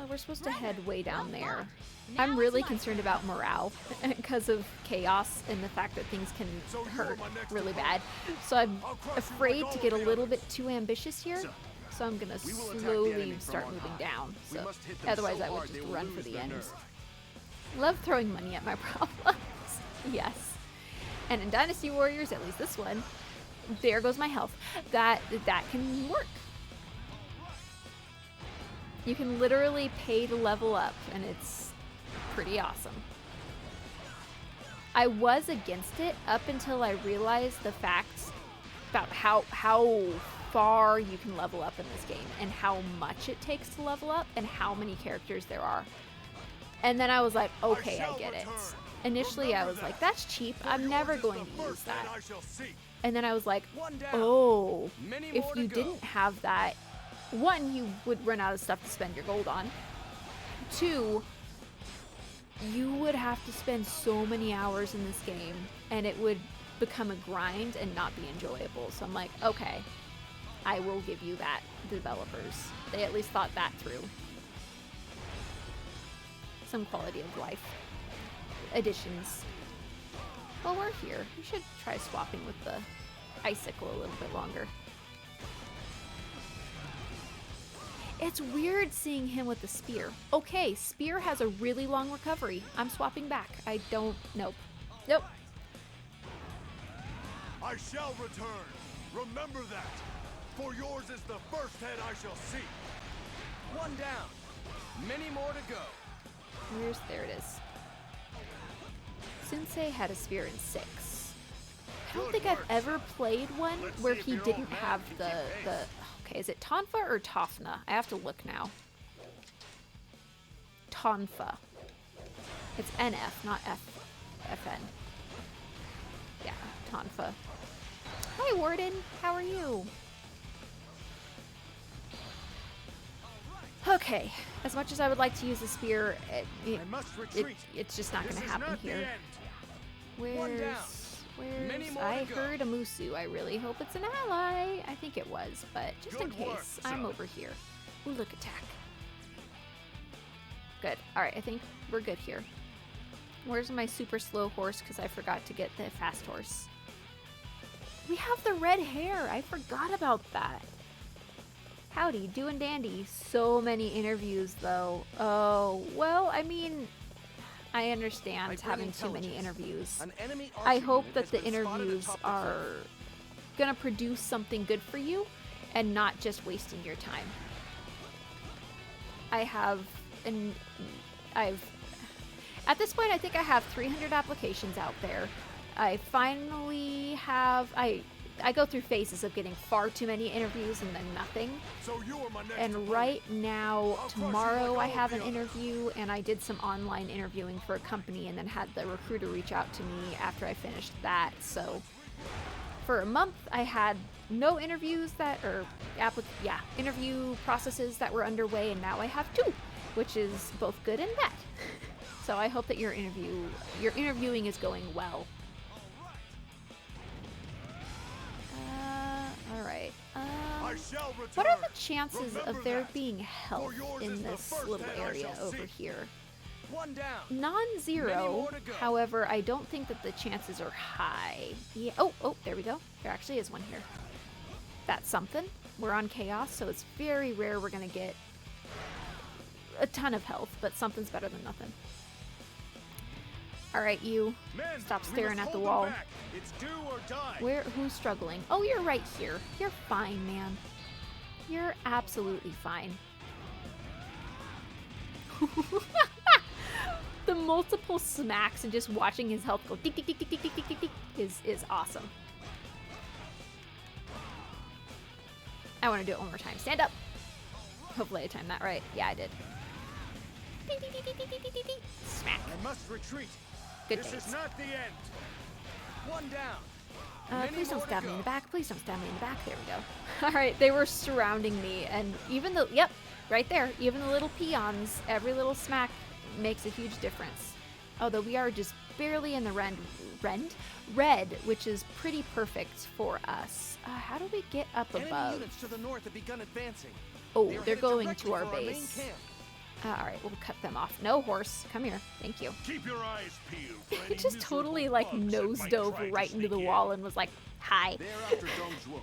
We're supposed to head way down well there. fought. Now I'm it's really my concerned turn. about morale because of chaos and the fact that things can So you're hurt my next really opponent. bad. So I'm I'll crush you afraid like to all get a of the little others. bit too ambitious here. So I'm gonna We will attack the slowly enemy from start on moving high. down. We So must hit them otherwise so I would hard they just will run for lose the their ends. nerve. Love throwing money at my problems. Yes. And in Dynasty Warriors, at least this one, there goes my health. That can work. You can literally pay to level up, and it's pretty awesome. I was against it up until I realized the facts about how far you can level up in this game, and how much it takes to level up, and how many characters there are. And then I was like, okay, I get it. Initially, I was like, that's cheap. I'm never going to use that. I shall seek. And then I was like, One down. oh, Many if more to you go. didn't have that, one, you would run out of stuff to spend your gold on. Two, you would have to spend so many hours in this game, and it would become a grind and not be enjoyable. So I'm like, okay, I will give you that, developers. They at least thought that through. Some quality of life additions. Well, we're here. We should try swapping with the icicle a little bit longer. It's weird seeing him with the spear. Okay, spear has a really long recovery. I'm swapping back. I don't... Nope. Nope. I shall return. Remember that. For yours is the first head I shall seek. One down. Many more to go. There it is. Sensei had a spear in 6. I don't Good think I've work. ever played one Let's where see if he your old didn't man have can the keep pace. okay, is it Tonfa or Tofna? I have to look now. Tonfa. It's NF, not FN. Yeah, Tonfa. Hi Warden, how are you? Okay, as much as I would like to use a spear, I must retreat. it's just not This going to is happen not the here. end. One down. Many Where's more I to go. heard a Musu. I really hope it's an ally. I think it was, but just in Good work, case, I'm son. over here. Ooh, look, attack. Good. All right, I think we're good here. Where's my super slow horse? Because I forgot to get the fast horse. We have the red hair. I forgot about that. Howdy, doing dandy. So many interviews, though. Oh, well, I mean, I understand I bring having too many intelligence. interviews. An enemy I archer hope unit that has the been spotted interviews atop the are gonna produce something good for you and not just wasting your time. At this point, I think I have 300 applications out there. I finally have, I go through phases of getting far too many interviews and then nothing. So you are my next And opponent. right now, I'll crush you tomorrow, like I all have the an others. interview, and I did some online interviewing for a company, and then had the recruiter reach out to me after I finished that. So for a month, I had no interviews interview processes that were underway, and now I have 2, which is both good and bad. So I hope that your interviewing is going well. All right. I shall return. What are the chances Remember of there that. being health yours in is the this first little head I area shall over see. here? 1 down. Many Non-zero. more to go. However, I don't think that the chances are high. Yeah. Oh, there we go. There actually is one here. That's something. We're on chaos, so it's very rare we're gonna get a ton of health, but something's better than nothing. All right, you. Men, Stop we staring must at the hold them wall. back. It's do or die. Who's struggling? Oh, you're right here. You're fine, man. You're absolutely fine. The multiple smacks and just watching his health go tick tick tick tick tick tick tick tick tick is awesome. I want to do it one more time. Stand up. Hopefully I timed that right. Yeah, I did. Tick, tick, tick, tick, tick, tick, tick, tick. Smack. I must retreat. Good This days. is not the end. 1 down. Please don't more to stab me go. in the back. Please don't stab me in the back. There we go. All right, they were surrounding me, and even the right there, even the little peons, every little smack makes a huge difference. Although we are just barely in the red, which is pretty perfect for us. How do we get up Enemy above? units to the north have begun advancing. Oh, They are they're headed going directly to our for main base. camp. All right, we'll cut them off. No, horse, come here. Thank you. Keep your eyes peeled. for It any just miserable totally like bugs that nose might dove try to right into sneak the in. wall and was like, "Hi." They are after Dong Zhuo.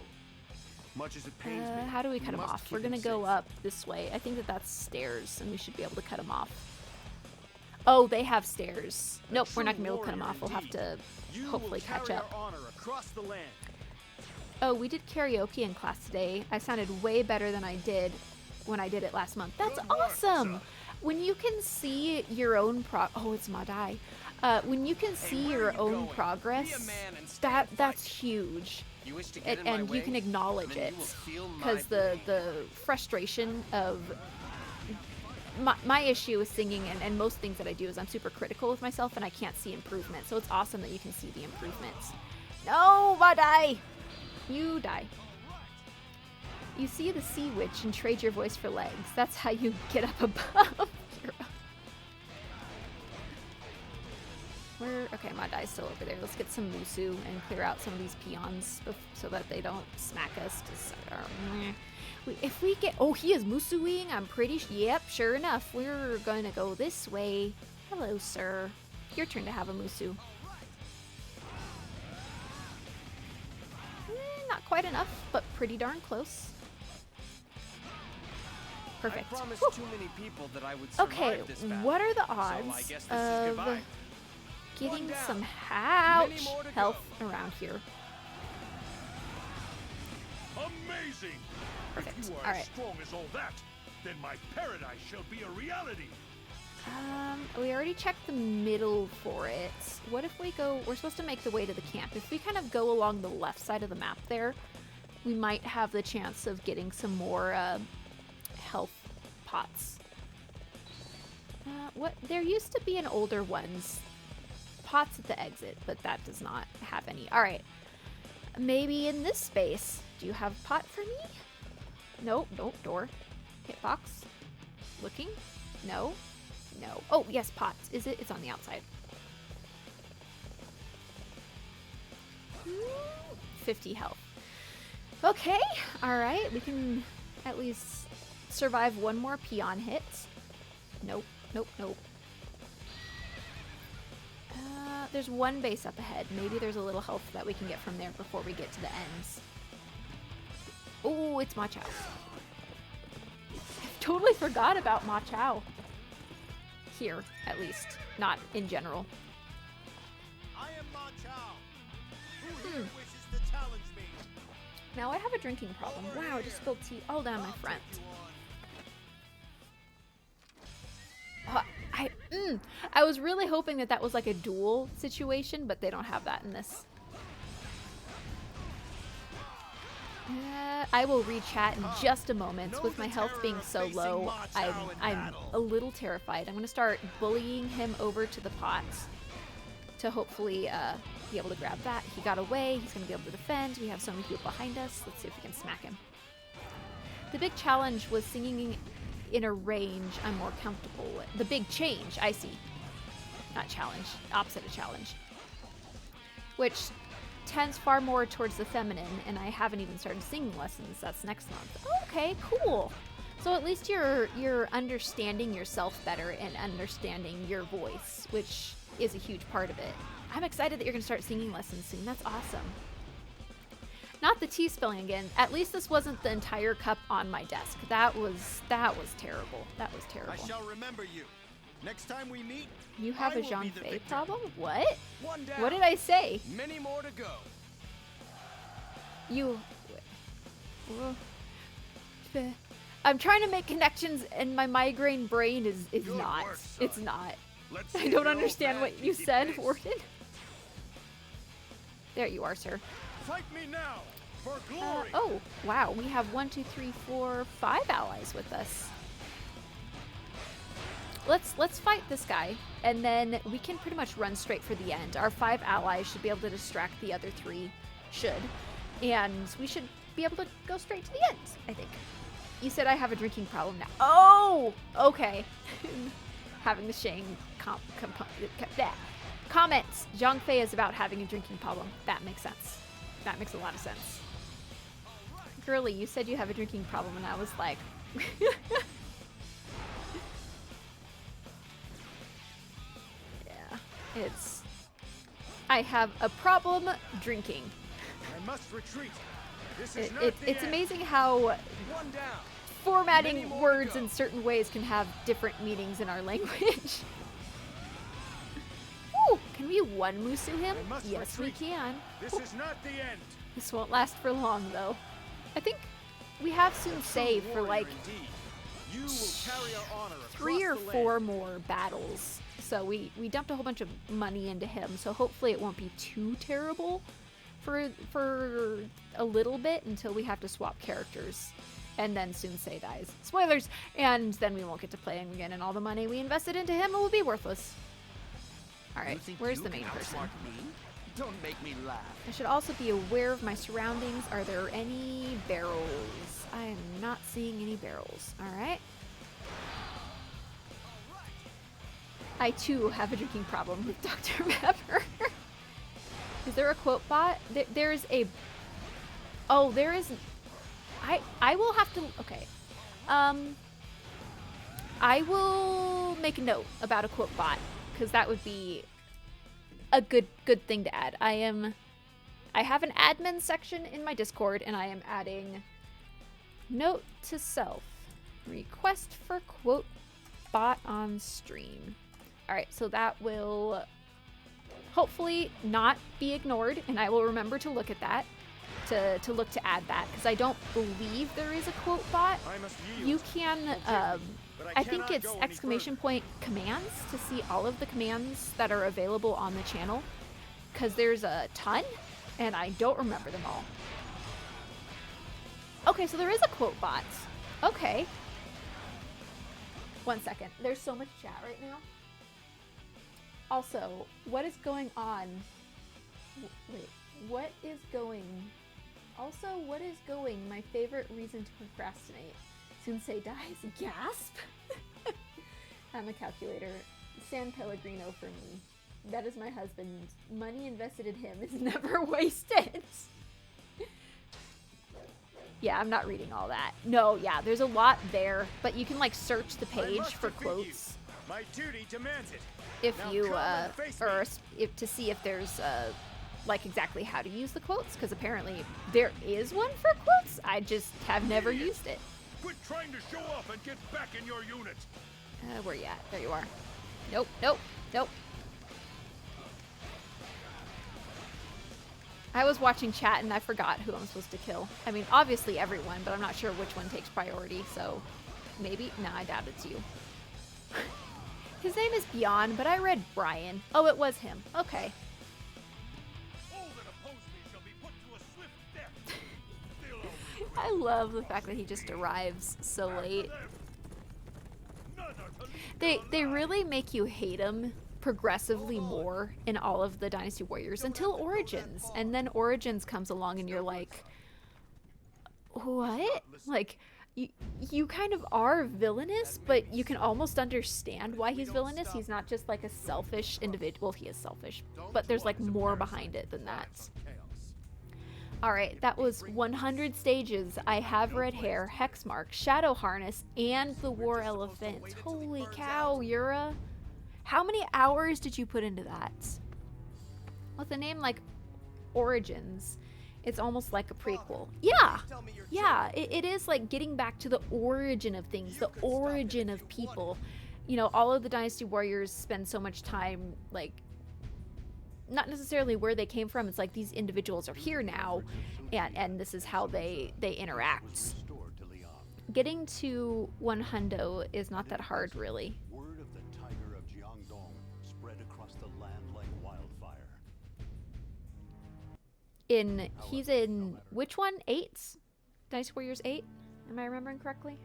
Much as it pains me. How do we we cut him must off? keep We're him gonna go safe. up this way. I think that that's stairs, and we should be able to cut him off. Oh, they have stairs. Nope, we're not gonna be able to cut him off. We'll have to You hopefully will catch carry up. our honor across the land. Oh, we did karaoke in class today. I sounded way better than I did when I did it last month. That's Good work, awesome! son. When you can see your own oh, it's Madai. When you can see where are your you own going? Be a progress, man and stay and that's fight. huge. You wish to get in And my you way? can acknowledge Then it you will feel my because blade. the frustration of my issue with singing and most things that I do is I'm super critical with myself and I can't see improvement. So it's awesome that you can see the improvements. No, Madai! You die. You see the sea witch and trade your voice for legs. That's how you get up above. Okay, Madai's still over there. Let's get some Musu and clear out some of these peons so that they don't smack us. If we get... Oh, he is Musuing. I'm pretty... Yep, sure enough. We're going to go this way. Hello, sir. Your turn to have a Musu. Not quite enough, but pretty darn close. Perfect. I promised Whew. too many people that I would survive Okay, this battle. what are the So I odds guess this is of goodbye. getting down. some Many more to health around here? Amazing! Perfect. If you are All right. as strong as all that, then my paradise shall be a reality. We already checked the middle for it. What if we go... We're supposed to make the way to the camp. If we kind of go along the left side of the map there, we might have the chance of getting some more health pots. What? There used to be an older ones. Pots at the exit, but that does not have any. All right. Maybe in this space. Do you have pot for me? Nope. Nope. Door. Hitbox. Looking? No. No. Oh, yes, pots. Is it? It's on the outside. 50 health. Okay. All right. We can at least survive one more peon hit. Nope. Nope. Nope. There's one base up ahead. Maybe there's a little health that we can get from there before we get to the ends. Oh, it's Ma Chao. Totally forgot about Ma Chao. Here, at least. Not in general. I am Ma Chao. Who here wishes to challenge me? Now I have a drinking problem. Wow, I just spilled tea all down my front. I was really hoping that that was like a duel situation, but they don't have that in this. I will re-chat in just a moment. With my health being so low, I'm a little terrified. I'm going to start bullying him over to the pots to hopefully be able to grab that. He got away. He's going to be able to defend. We have so many people behind us. Let's see if we can smack him. The big challenge was singing in a range I'm more comfortable with. The big change, I see. Not challenge. Opposite of challenge. Which tends far more towards the feminine, and I haven't even started singing lessons. That's next month. Okay, cool. So at least you're understanding yourself better and understanding your voice, which is a huge part of it. I'm excited that you're gonna start singing lessons soon. That's awesome. Not the tea spilling again. At least this wasn't the entire cup on my desk. That was terrible. That was terrible. I shall remember you. Next time we meet, You have I a will be the Zhang Fei victor. problem? What? One down. What did I say? Many more to go. You. I'm trying to make connections, and my migraine brain is Good not. work, son. It's not. Let's I see don't if your understand old man what you can keep said, pace. Warden. There you are, sir. Fight me now for glory. Oh, wow. We have 1, 2, 3, 4, 5 allies with us. Let's fight this guy, and then we can pretty much run straight for the end. Our 5 allies should be able to distract the other 3, and we should be able to go straight to the end, I think. You said I have a drinking problem now. Oh, okay. Having the Shang comments. Zhang Fei is about having a drinking problem. That makes sense. That makes a lot of sense. Girly, you said you have a drinking problem, and I was like... yeah, it's... I have a problem drinking. I must retreat. This is not the It's end. amazing how One down. formatting Many more to words go. in certain ways can have different meanings in our language. Ooh, can we one Musu him? I must Yes, we retreat. can. This is not the end. This won't last for long, though. I think we have Soon Say for Warrior like indeed. You will carry our honor 3 or across the 4 land. more battles. So we dumped a whole bunch of money into him. So hopefully it won't be too terrible for a little bit until we have to swap characters. And then Soon Say dies. Spoilers! And then we won't get to play him again, and all the money we invested into him will be worthless. Alright, You think where's you the can main person? outsmart me? Don't make me laugh. I should also be aware of my surroundings. Are there any barrels? I am not seeing any barrels. Alright. I too have a drinking problem with Dr. Pepper. Is there a quote bot? There's a... Oh, there is... I will have to... Okay. I will make a note about a quote bot, because that would be a good thing to add. I have an admin section in my Discord, and I am adding note to self. Request for quote bot on stream. Alright, so that will hopefully not be ignored, and I will remember to look at that, to look to add that, because I don't believe there is a quote bot. I must yield. You can, but I think cannot it's go any exclamation point commands to see all of the commands that are available on the channel, because there's a ton, and I don't remember them all. Okay, so there is a quote bot. Okay. 1 second. There's so much chat right now. Also, what is going on? Wait, what is going? Also, what is going? My favorite reason to procrastinate. Sensei dies. Gasp. I'm a calculator. San Pellegrino for me. That is my husband. Money invested in him is never wasted. Yeah, I'm not reading all that. No, yeah, there's a lot there, but you can like search the I page must for defeat you. quotes My duty demands it. if Now you come and face me. or if to see if there's like exactly how to use the quotes, because apparently there is one for quotes. I just have never Idiot. used it. Quit trying to show off and get back in your unit. Where you at? There you are. Nope, nope, nope. I was watching chat and I forgot who I'm supposed to kill. I mean, obviously everyone, but I'm not sure which one takes priority, so maybe? Nah, I doubt it's you. His name is Beyond, but I read Brian. Oh, it was him. Okay. All that oppose me shall be put to a swift death. Still, I'll I love the fact that he just arrives so late. They really make you hate him progressively more in all of the Dynasty Warriors until Origins. And then Origins comes along and you're like, what? Like, you kind of are villainous, but you can almost understand why he's villainous. He's not just like a selfish individual. He is selfish, but there's like more behind it than that. Alright, that was 100 stages. I have red hair, Hexmark, Shadow Harness, and the War Elephant. Holy cow, Yura. How many hours did you put into that? With a name like Origins, it's almost like a prequel. Yeah, yeah, it is like getting back to the origin of things, the origin of people. You know, all of the Dynasty Warriors spend so much time, like, not necessarily where they came from. It's like these individuals are here now, and this is how they interact. Getting to 100 is not that hard, really. Word of the Tiger of Jiangdong spread across the land like wildfire. He's in which one? 8? Dynasty Warriors 8? Am I remembering correctly?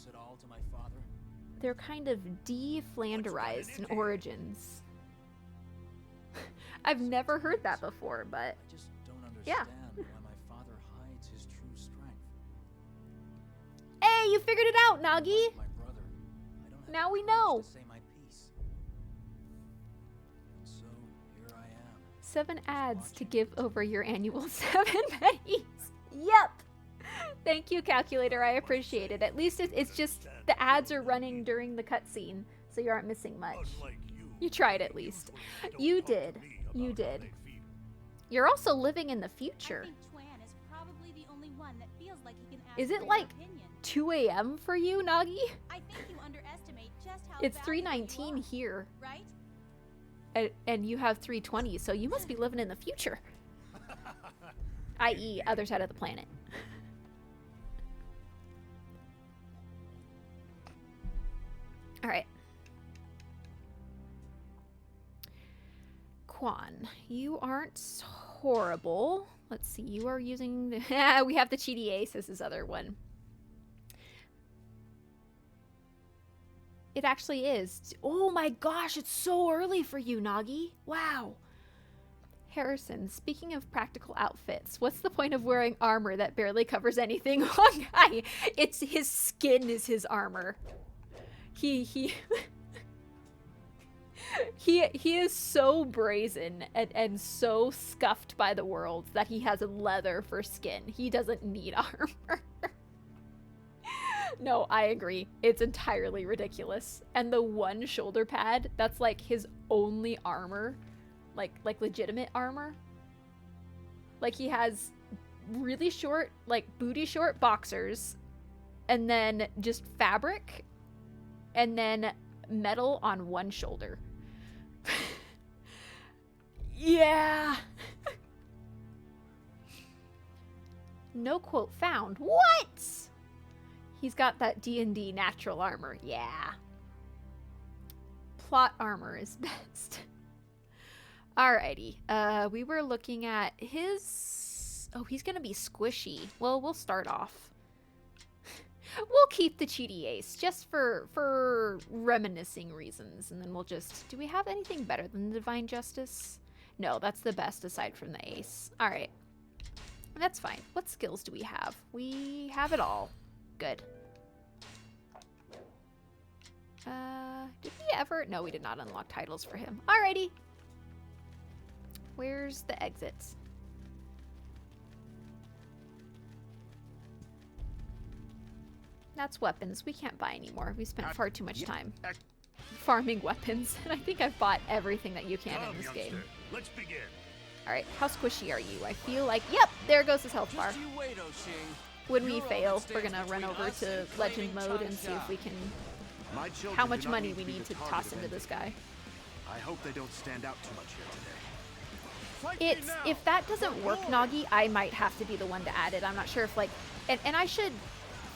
At all to my father? They're kind of de-Flanderized in Origins. I've never heard that before, but I just don't understand why my father hides his true strength. Hey, you figured it out, Nagi! My brother, I don't have Now we the know. courage to say my piece. And so here I am. 7 ads to give over your annual 7 pennies. Yep. Thank you, calculator. I appreciate it. At least it's just the ads are running during the cutscene, so you aren't missing much. You tried at least. You did. You did. You're also living in the future. I think Twan is probably the only one that feels like he can ask Is it their like opinion. 2 a.m. for you, Nagi? I think you underestimate just how It's valuable you 3:19 are, here, right? and you have 3:20, so you must be living in the future. I.e., other side of the planet. All right. Quan, you aren't horrible. Let's see, you are using the... we have the cheaty ace as his other one. It actually is. Oh my gosh, it's so early for you, Nagi. Wow. Harrison, speaking of practical outfits, what's the point of wearing armor that barely covers anything on guy? It's his skin is his armor. He is so brazen and so scuffed by the world that he has leather for skin. He doesn't need armor. No, I agree. It's entirely ridiculous. And the one shoulder pad, that's like his only armor. Like legitimate armor. Like he has really short, like booty short boxers. And then just fabric. And then metal on one shoulder. Yeah. No quote found. What? He's got that D&D natural armor. Yeah. Plot armor is best. Alrighty. We were looking at his... Oh, he's gonna be squishy. Well, we'll start off. We'll keep the cheaty ace just for reminiscing reasons, and then we'll just... Do we have anything better than the Divine Justice? No, that's the best aside from the ace. Alright. That's fine. What skills do we have? We have it all. Good. Did we ever... No, we did not unlock titles for him. Alrighty. Where's the exits? That's weapons. We can't buy anymore. We spent far too much time farming weapons, and I think I've bought everything that you can in this game. Let's begin. Alright, how squishy are you? I feel like... Yep, there goes his health bar. Just you wait, O'Shing. When we You're all fail, that we're stands gonna run between over us to and legend claiming mode and see if Changsha. we can... My children How do much not money need we to be need the to target toss of into this envy. guy. I hope they don't stand out too much here today. It's, if that doesn't work, Noggy, I might have to be the one to add it. I'm not sure if like, and I should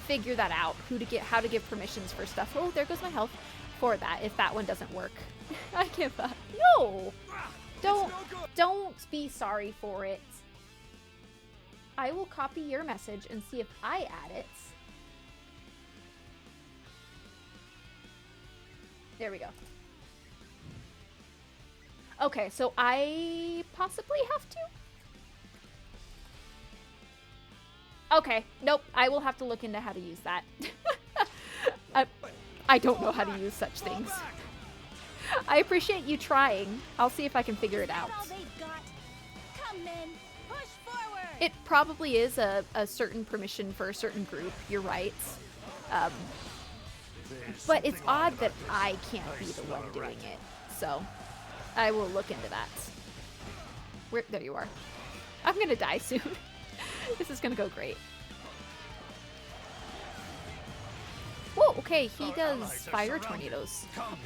figure that out, how to give permissions for stuff. Oh, there goes my health for that, if that one doesn't work. I give up. No! Don't be sorry for it. I will copy your message and see if I add it. There we go. Okay, so I possibly have to? Okay, nope, I will have to look into how to use that. I don't know how to use such things. I appreciate you trying. I'll see if I can figure it out. All they've got. Come men, push forward. It probably is a certain permission for a certain group, you're right. But it's odd that I can't be the one doing it. So, I will look into that. There you are. I'm gonna die soon. This is gonna go great. Whoa, okay, he does fire tornadoes.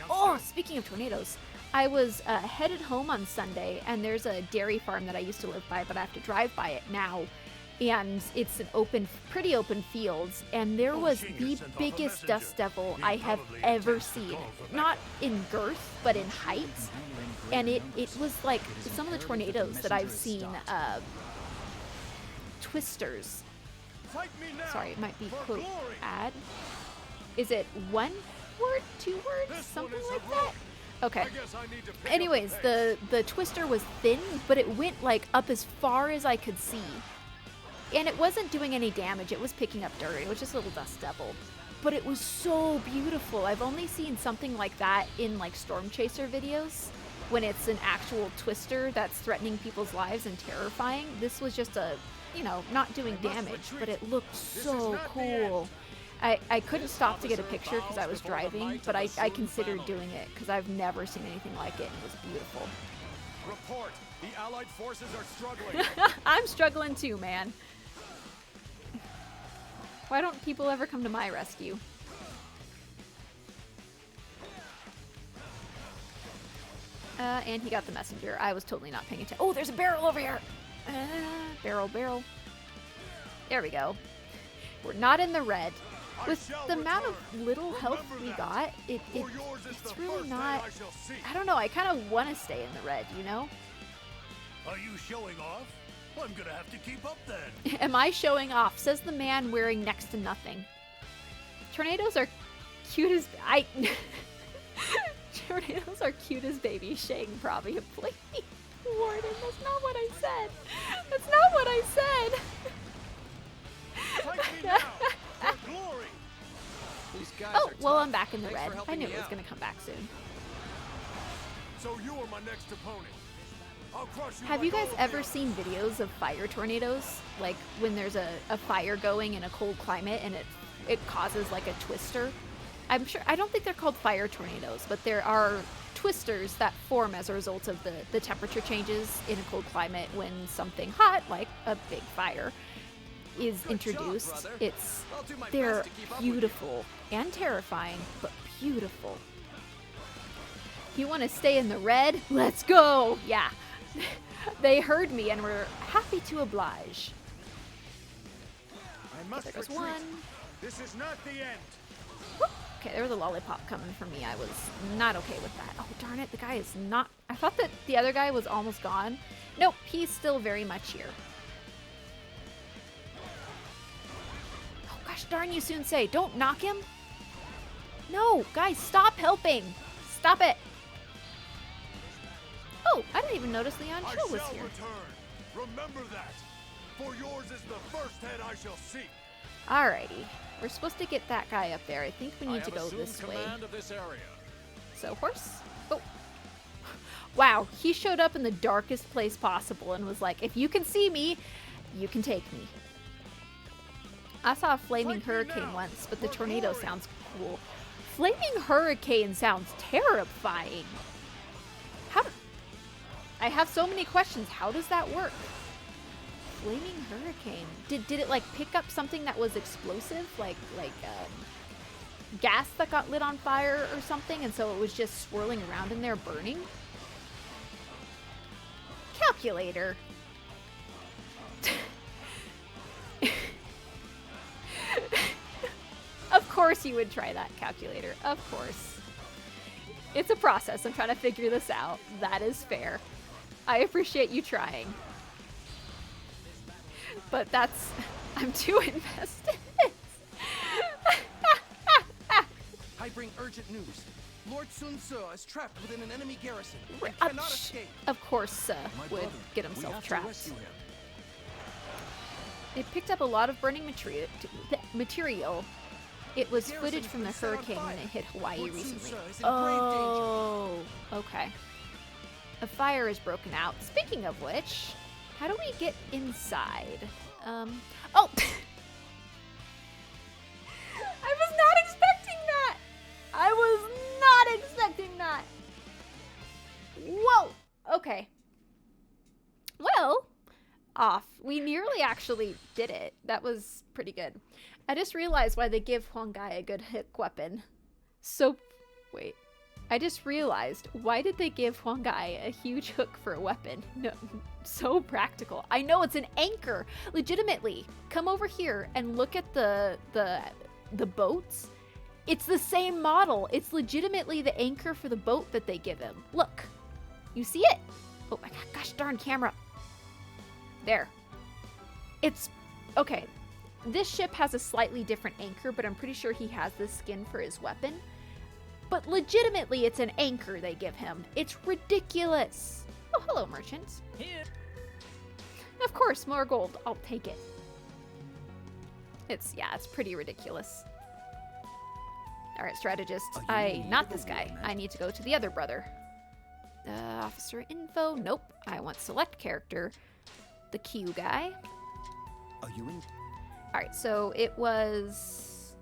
Oh, speaking of tornadoes, I was headed home on Sunday, and there's a dairy farm that I used to live by, but I have to drive by it now. And it's an pretty open fields, and there was the biggest dust devil I have ever seen. Not in girth, but in height. And it was like some of the tornadoes that I've seen, twisters. Sorry, it might be quote add. Is it 1 word, 2 words, something like that? Okay. Anyways, the twister was thin, but it went like up as far as I could see. And it wasn't doing any damage. It was picking up dirt. It was just a little dust devil. But it was so beautiful. I've only seen something like that in like Storm Chaser videos, when it's an actual twister that's threatening people's lives and terrifying. This was just a, you know, not doing damage, but it looked so cool. I couldn't stop to get a picture because I was driving, but I considered doing it because I've never seen anything like it, and it was beautiful. Report. The Allied forces are struggling. I'm struggling too, man. Why don't people ever come to my rescue? And he got the messenger. I was totally not paying attention. Oh, there's a barrel over here! Barrel. There we go. We're not in the red. With the amount of little health we got, it's really not... I don't know, I kind of want to stay in the red, you know? Are you showing off? I'm gonna have to keep up then. Am I showing off? Says the man wearing next to nothing. Tornadoes are cute as... Tornadoes are cute as baby Shang, probably. Warden, that's not what I said. That's not what I said. Fight me now, for glory. These guys Oh, are well, tough. I'm back in the Thanks red. for I helping knew me it was out. going to come back soon. So you are my next opponent. I'll crush you. Have you like guys all of ever you. seen videos of fire tornadoes? Like when there's a fire going in a cold climate and it causes like a twister? I'm sure, I don't think they're called fire tornadoes, but there are twisters that form as a result of the temperature changes in a cold climate when something hot, like a big fire, is Good introduced. job, brother. It's I'll do my they're best to keep up with you. beautiful and terrifying, but beautiful. You want to stay in the red? Let's go! Yeah. They heard me and were happy to oblige. I must There goes retreat. one. This is not the end. Whoop. Okay, there was a lollipop coming for me. I was not okay with that. Oh, darn it. The guy is not... I thought that the other guy was almost gone. Nope, he's still very much here. Oh, gosh darn you, Sunsei. Don't knock him. No, guys, stop helping. Stop it. Oh, I didn't even notice Leon I Chill was shall here. return. Remember that. For yours is the first head I shall seek. Alrighty. We're supposed to get that guy up there. I think we I need to have go assumed this way. command of this area. So, horse? Oh. Wow, he showed up in the darkest place possible and was like, if you can see me, you can take me. I saw a flaming Fight me hurricane now, once, but the for tornado glory. sounds cool. Flaming hurricane sounds terrifying. How... I have so many questions. How does that work? Flaming hurricane. Did it like pick up something that was explosive, like gas that got lit on fire or something, and so it was just swirling around in there burning? calculator. Of course you would try that, calculator. Of course. It's a process. I'm trying to figure this out. That is fair. I appreciate you trying. But that's... I'm too invested. I bring urgent news. Lord Sun Ce is trapped within an enemy garrison and cannot escape. Of course, My would brother, get we himself have to trapped. rescue him. It picked up a lot of burning material. It was Garrison footage has from the been set on hurricane when fire. it hit Hawaii Lord Sun recently. Ce is in grave danger. Oh, okay. A fire is broken out. Speaking of which, how do we get inside? Oh! I was not expecting that! I was not expecting that! Whoa! Okay. Well, off. We nearly actually did it. That was pretty good. I just realized why they give Huangai a good hook weapon. So, wait. I just realized, why did they give Huangai a huge hook for a weapon? No, so practical. I know, it's an anchor. Legitimately, come over here and look at the boats. It's the same model. It's legitimately the anchor for the boat that they give him. Look. You see it? Oh my god, gosh darn camera. There. It's... Okay. This ship has a slightly different anchor, but I'm pretty sure he has this skin for his weapon. But legitimately, it's an anchor they give him. It's ridiculous. Oh, hello, merchants. Here. Of course, more gold. I'll take it. It's pretty ridiculous. Alright, strategist. Not this guy. I need to go to the other brother. Officer info. Nope. I want select character. The Q guy. Are you in? Alright, so it was...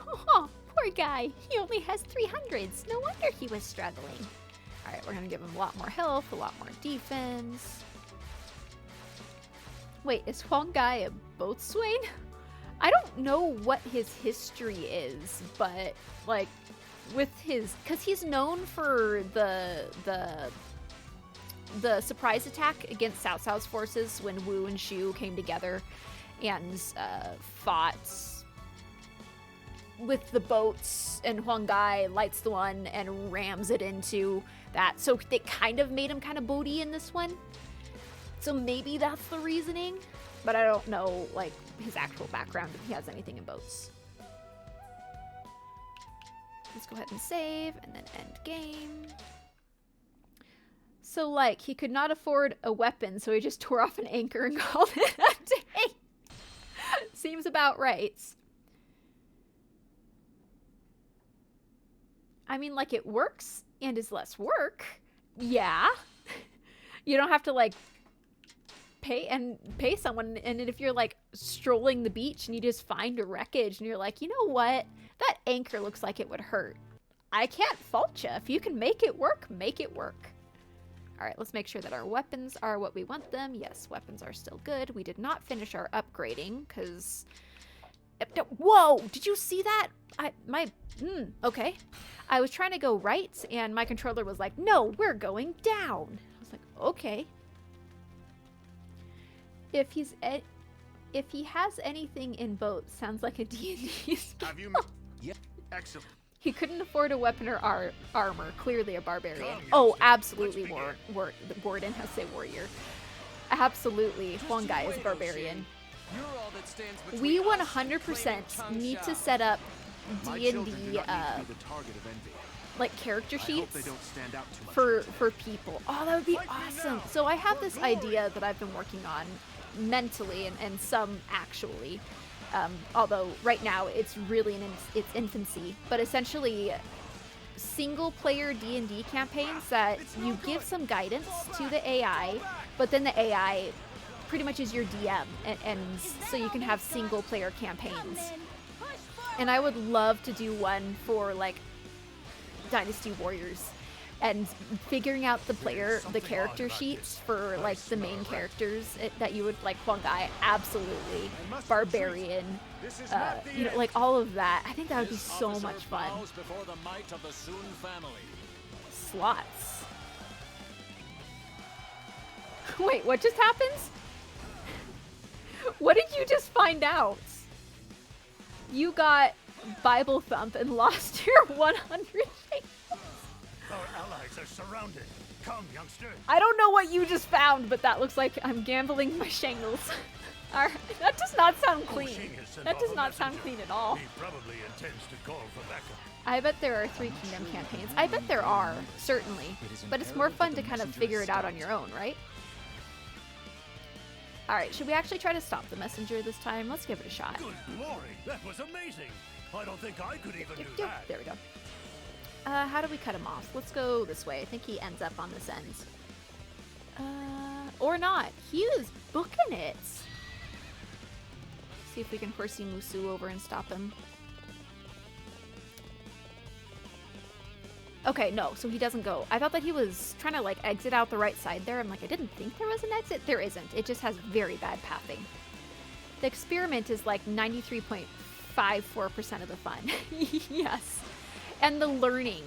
Oh, poor guy. He only has 300s. No wonder he was struggling. Alright, we're gonna give him a lot more health, a lot more defense. Wait, is Huangai a boatswain? I don't know what his history is, but, like, with his... Because he's known for the surprise attack against Cao Cao's forces when Wu and Shu came together and fought with the boats, and Huangai lights the one and rams it into that. So they kind of made him kind of boaty in this one. So maybe that's the reasoning, but I don't know, like, his actual background, if he has anything in boats. Let's go ahead and save, and then end game. So, like, he could not afford a weapon, so he just tore off an anchor and called it a day. Seems about right. I mean, like, it works and is less work. Yeah. You don't have to, like, pay someone, and if you're, like, strolling the beach and you just find a wreckage and you're like, you know what? That anchor looks like it would hurt. I can't fault you. If you can make it work, make it work. Alright, let's make sure that our weapons are what we want them. Yes, weapons are still good. We did not finish our upgrading, because... Whoa! Did you see that? Okay. I was trying to go right, and my controller was like, no, we're going down. I was like, okay. If he has anything in both, sounds like a D&D skin. Have you... Yeah. Excellent. He couldn't afford a weapon or armor. Clearly a barbarian. Come, Oh, youngster. absolutely Let's Warden has to say warrior. Absolutely. Huangai is a barbarian. You're all that stands between We us and 100% claiming need to Tang set up My D&D children do not need to be the target of envy. like character I hope sheets they don't stand out too much. for people. Oh, that would be Fight me awesome. now, So I have for this glory. idea that I've been working on mentally and some actually. Although right now it's really in its infancy, but essentially single player D&D campaigns that you give some guidance to the AI, but then the AI pretty much is your DM, and so you can have single player campaigns. And I would love to do one for, like, Dynasty Warriors, and figuring out the character sheets for, like, the main characters that you would, like, Huangai, absolutely, barbarian, This is not the you know, end. like, all of that. I think that would be This so officer much fun. bows before the might of the Sun family. Slots. Wait, what just happens? What did you just find out? You got Bible thump and lost your 100 shekels. Our allies are surrounded. Come, youngster. I don't know what you just found, but that looks like I'm gambling my shingles. Alright, that does not sound clean. Oshing has sent That off does a not sound messenger. clean at all. He probably intends to call for backup. I bet there are 3 kingdom campaigns. I bet there are, certainly. But it's more fun to kind of figure it out on your own, right? Alright, should we actually try to stop the messenger this time? Let's give it a shot. Good glory, that was amazing. I don't think I could even do that. There we go. How do we cut him off? Let's go this way. I think he ends up on this end. Or not. He is booking it. See if we can horsey Musu over and stop him. Okay, no, so he doesn't go. I thought that he was trying to like exit out the right side there. I'm like, I didn't think there was an exit. There isn't. It just has very bad pathing. The experiment is like 93.54% of the fun. Yes. And the learning.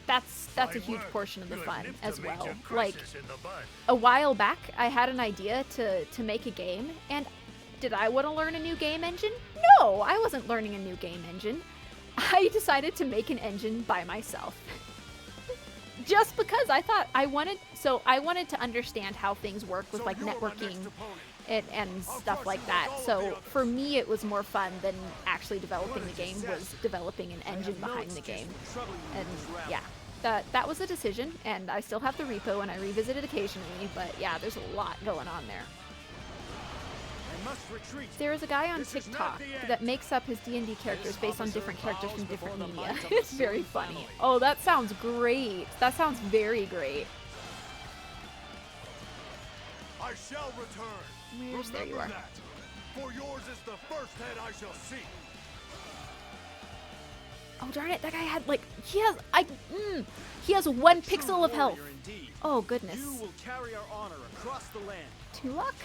That's a huge portion of the fun as well. Like a while back I had an idea to make a game, and did I want to learn a new game engine? No, I wasn't learning a new game engine. I decided to make an engine by myself. Just because I thought I wanted to understand how things work with like networking and stuff like that. So for me it was more fun than actually developing the game, was developing an engine behind the game. And yeah, that was a decision, and I still have the repo and I revisit it occasionally, but yeah, there's a lot going on there. There is a guy on TikTok that makes up his D&D characters based on different characters from different media. It's very funny. Oh, that sounds great. That sounds very great. I shall return. Where's there you are. That, for yours is the first head I shall see. Oh darn it! That guy had like he has 1 pixel of health. Oh goodness. You will carry our honor across the land. 2 luck.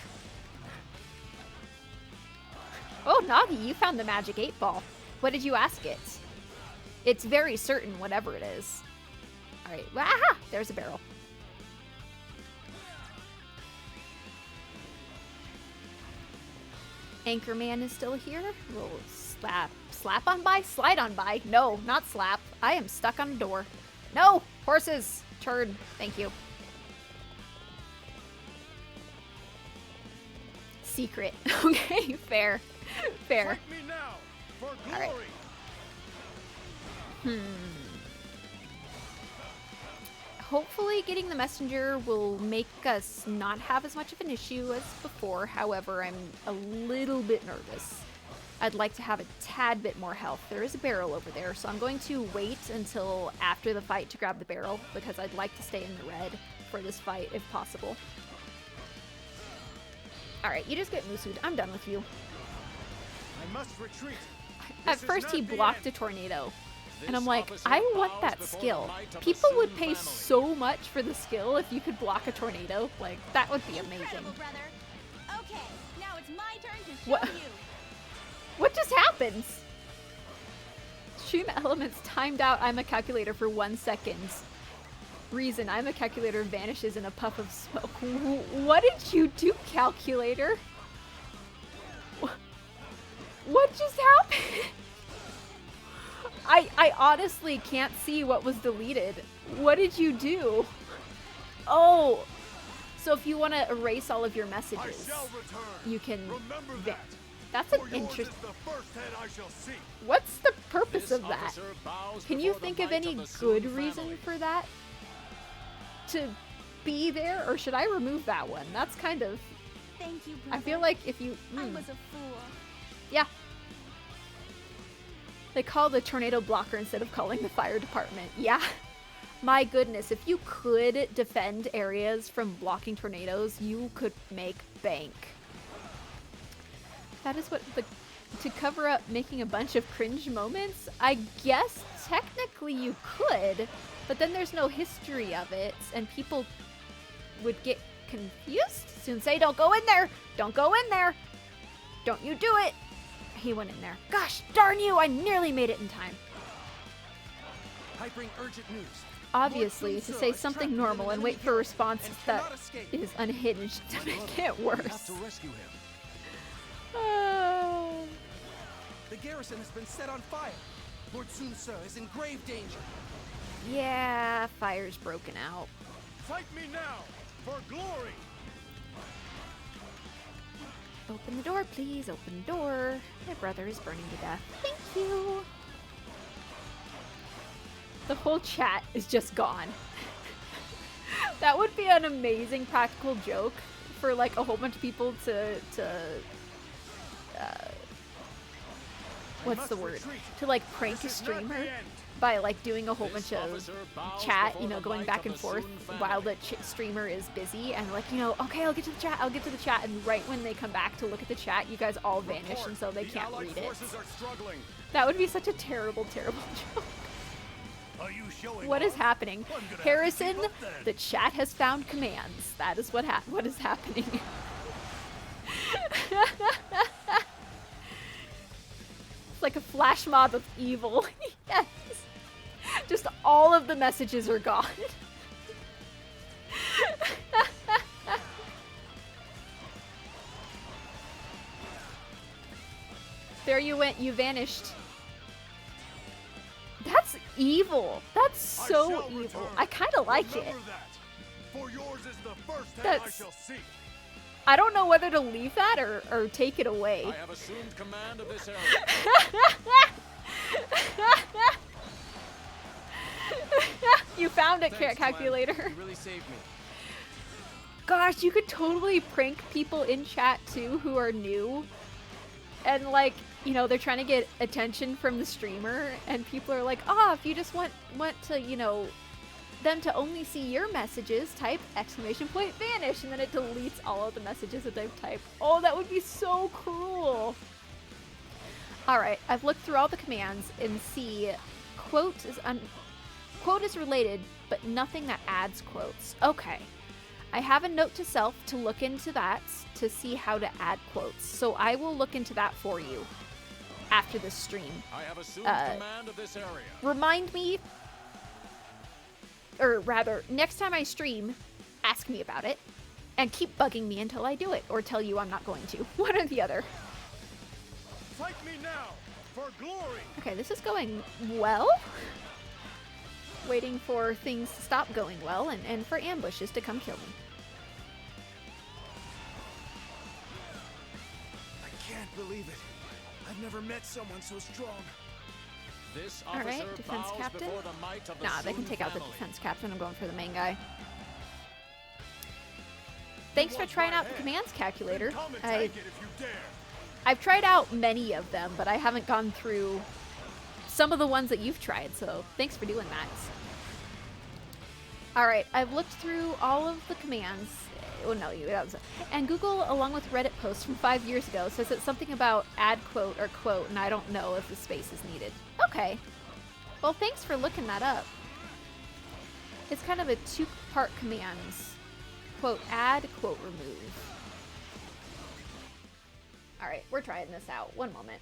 Oh, Nagi, you found the magic 8-ball. What did you ask it? It's very certain, whatever it is. Alright, aha! There's a barrel. Anchorman is still here. We'll slap on by? Slide on by. No, not slap. I am stuck on a door. No! Horses! Turn. Thank you. Secret. Okay, fair. Fair. Fight me now for glory. All right. Hopefully getting the messenger will make us not have as much of an issue as before. However, I'm a little bit nervous. I'd like to have a tad bit more health. There is a barrel over there, so I'm going to wait until after the fight to grab the barrel, because I'd like to stay in the red for this fight if possible. Alright, you just get Musu'd. I'm done with you. I must retreat. At first he blocked a tornado. And I'm like, I want that skill. People would pay so much for the skill if you could block a tornado. Like, that would be amazing. Incredible, brother. Okay, now it's my turn to show What? you. What just happened? Stream elements timed out. I'm a calculator for 1 second. Reason I'm a calculator vanishes in a puff of smoke. What did you do, calculator? What just happened? I honestly can't see what was deleted. What did you do? Oh, so if you want to erase all of your messages, you can. That's an interesting. What's the purpose of that? Can you think of any good reason for that to be there, or should I remove that one? That's kind of. Thank you, brother. I feel like if you. I was a fool. Yeah. They call the tornado blocker instead of calling the fire department. Yeah. My goodness, if you could defend areas from blocking tornadoes, you could make bank. That is what to cover up making a bunch of cringe moments? I guess technically you could, but then there's no history of it, and people would get confused. Sensei, don't go in there! Don't go in there! Don't you do it! He went in there. Gosh darn you, I nearly made it in time. I bring urgent news. obviously, to say something normal and wait for a response that is unhinged to make it We have worse. to rescue him. Oh. The garrison has been set on fire. Lord Sun Ce is in grave danger. Yeah, fire's broken out. Fight me now for glory. Open the door, please. Open the door. My brother is burning to death. Thank you. The whole chat is just gone. That would be an amazing practical joke for like a whole bunch of people to what's the word? To like prank a streamer by like doing a whole bunch of chat, you know, going back and forth while the streamer is busy and like, you know, okay, I'll get to the chat, and right when they come back to look at the chat, you guys all vanish and so they can't read it. That would be such a terrible, terrible joke. Are you showing What is off? happening? I'm gonna have to Harrison, keep up then. the chat has found commands. That is what is happening. It's like a flash mob of evil. Yes. Just all of the messages are gone. There you went, you vanished. That's evil. That's so shall evil. return. I kind of like it. Remember that. For yours is the first hand I That's- shall seek. I don't know whether to leave that or take it away. I have assumed command of this area. You found it, Thanks, calculator. Glenn. You really saved me. Gosh, you could totally prank people in chat too who are new. And like, you know, they're trying to get attention from the streamer and people are like, if you just want to, you know, them to only see your messages, type ! Vanish, and then it deletes all of the messages that they've typed. Oh, that would be so cruel. Alright, I've looked through all the commands and see quote is related, but nothing that adds quotes. Okay. I have a note to self to look into that to see how to add quotes. So I will look into that for you after this stream. I have assumed command of this area. Remind me, or rather, next time I stream, ask me about it and keep bugging me until I do it or tell you I'm not going to. One or the other. Fight me now for glory. Okay, this is going well. Waiting for things to stop going well and for ambushes to come kill me. I can't believe it. I've never met someone so strong. This All right, officer defense bows captain. before the might of the Nah, they can Sun take out the family. defense captain. I'm going for the main guy. Thanks for trying out the commands calculator. Come and take it if you dare. I've tried out many of them, but I haven't gone through some of the ones that you've tried, so thanks for doing that. Alright, I've looked through all of the commands. Oh no, and Google, along with Reddit posts from 5 years ago, says it's something about add quote or quote, and I don't know if the space is needed. Okay. Well, thanks for looking that up. It's kind of a two-part commands. Quote add, quote remove. Alright, we're trying this out. One moment.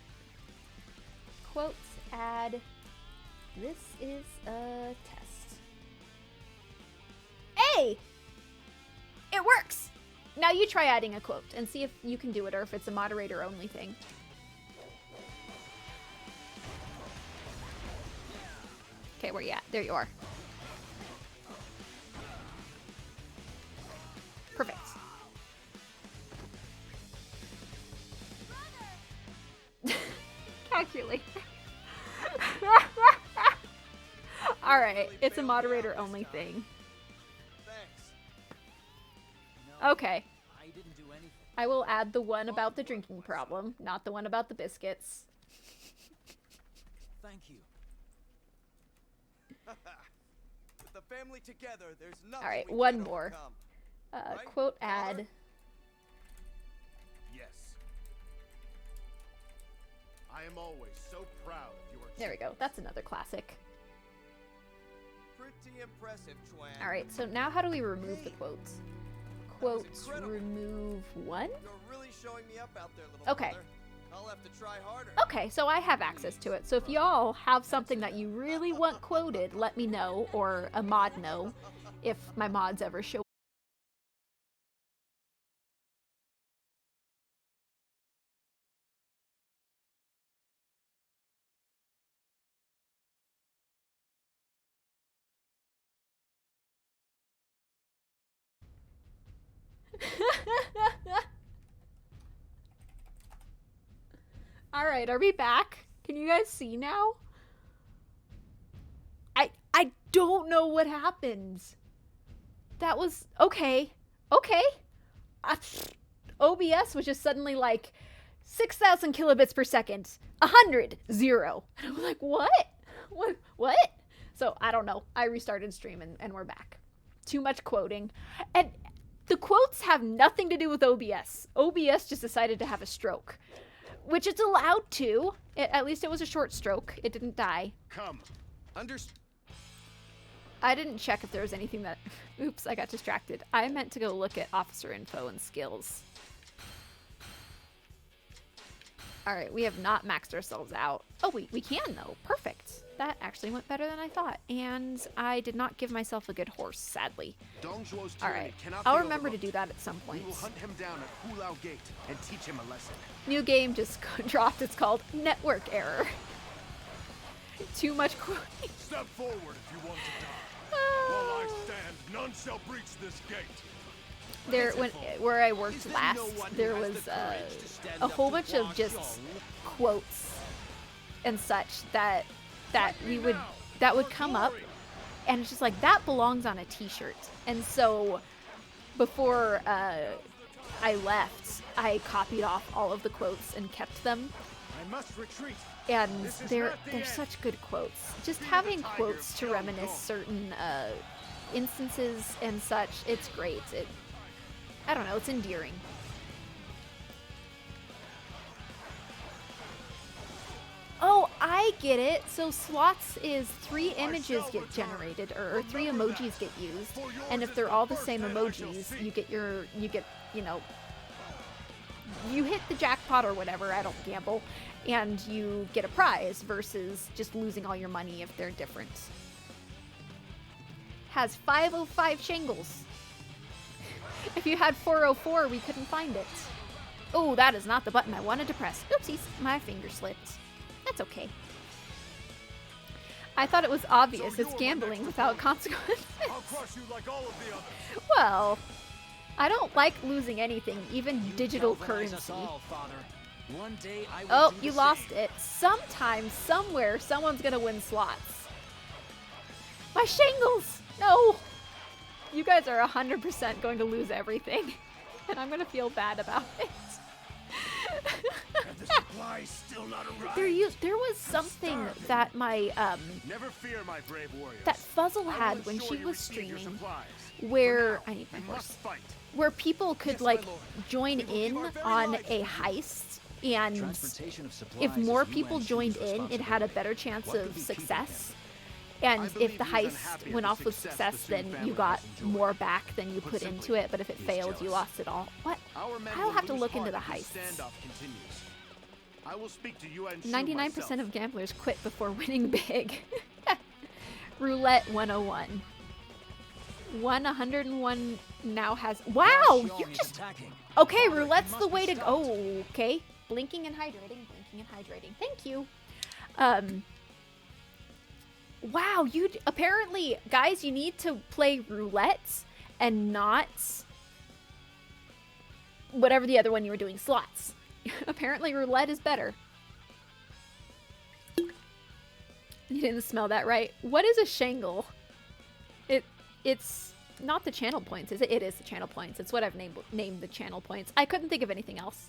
Quotes add. This is a test. Hey! It works! Now you try adding a quote and see if you can do it or if it's a moderator only thing. Okay, where you at? There you are. Perfect. Calculate. Alright, it's a moderator only thing. Okay. I didn't do anything. I will add the one about the drinking problem, not the one about the biscuits. Thank you. With the family together, there's nothing. Alright, we one can't more. overcome. Right, Quote Father? add. Yes. I am always so proud of your There we go. That's another classic. Pretty impressive, Chuan. Alright, so now how do we remove the quotes? Quotes incredible. remove one? You're really showing me up out there, little Okay. brother. I'll have to try harder. Okay, so I have access to it. So if y'all have something that you really want quoted, let me know, or a mod know, if my mods ever show. Alright, are we back? Can you guys see now? I don't know what happened. That was... Okay. Okay. OBS was just suddenly like 6,000 kilobits per second. 100. 0. And I'm like, what? What? So, I don't know. I restarted stream and we're back. Too much quoting. And the quotes have nothing to do with OBS. OBS just decided to have a stroke. Which it's allowed to. At least it was a short stroke. It didn't die. Come. I didn't check if there was anything that... Oops, I got distracted. I meant to go look at officer info and skills. Alright, we have not maxed ourselves out. Oh, we can though. Perfect. That actually went better than I thought. And I did not give myself a good horse, sadly. Alright, I'll remember to do that at some point. We will hunt him down at Hulao Gate and teach him a lesson. New game just dropped. It's called Network Error. Too much quoting. Step forward if you want to die. While I stand, none shall breach this gate. There, where I worked last, there was a whole bunch of just quotes and such that would come up, and it's just like, that belongs on a t-shirt. And so before I left, I copied off all of the quotes and kept them. I must retreat. And they're such good quotes. Just having quotes to reminisce certain instances and such, it's great. I don't know, it's endearing. Oh, I get it. So slots is 3 images get generated, or 3 emojis get used, and if they're all the same emojis, you get, you know, you hit the jackpot or whatever, I don't gamble, and you get a prize versus just losing all your money if they're different. Has 505 shingles. If you had 404, we couldn't find it. Oh, that is not the button I wanted to press. Oopsies, my finger slipped. That's okay. I thought it was obvious. It's gambling without consequences. I'll crush you like all of the others. Well, I don't like losing anything, even digital currency. One day I will Oh, you lost it. Sometime, somewhere, someone's gonna win slots. My shingles! No! You guys are 100% going to lose everything. And I'm gonna feel bad about it. And the supply still not arrived. There was something that my, Never fear, my brave warriors. that Fuzzle had when she was streaming, where, I need my horse, where people could, like, join in on a heist, and if more people joined in, it had a better chance of success. And if the heist went off with success, then you got more back than you put into it, but if it failed, you lost it all. What? I'll have to look into the heists. I will speak to you and 99% of gamblers quit before winning big. Roulette 101. 101 now has... Wow! You just... Okay, roulette's the way to go. Oh, okay. Blinking and hydrating, blinking and hydrating. Thank you. Wow, you... Apparently, guys, you need to play roulette and not... whatever the other one you were doing, slots. Apparently, roulette is better. You didn't smell that right. What is a shangle? It's not the channel points, is it? It is the channel points. It's what I've named the channel points. I couldn't think of anything else.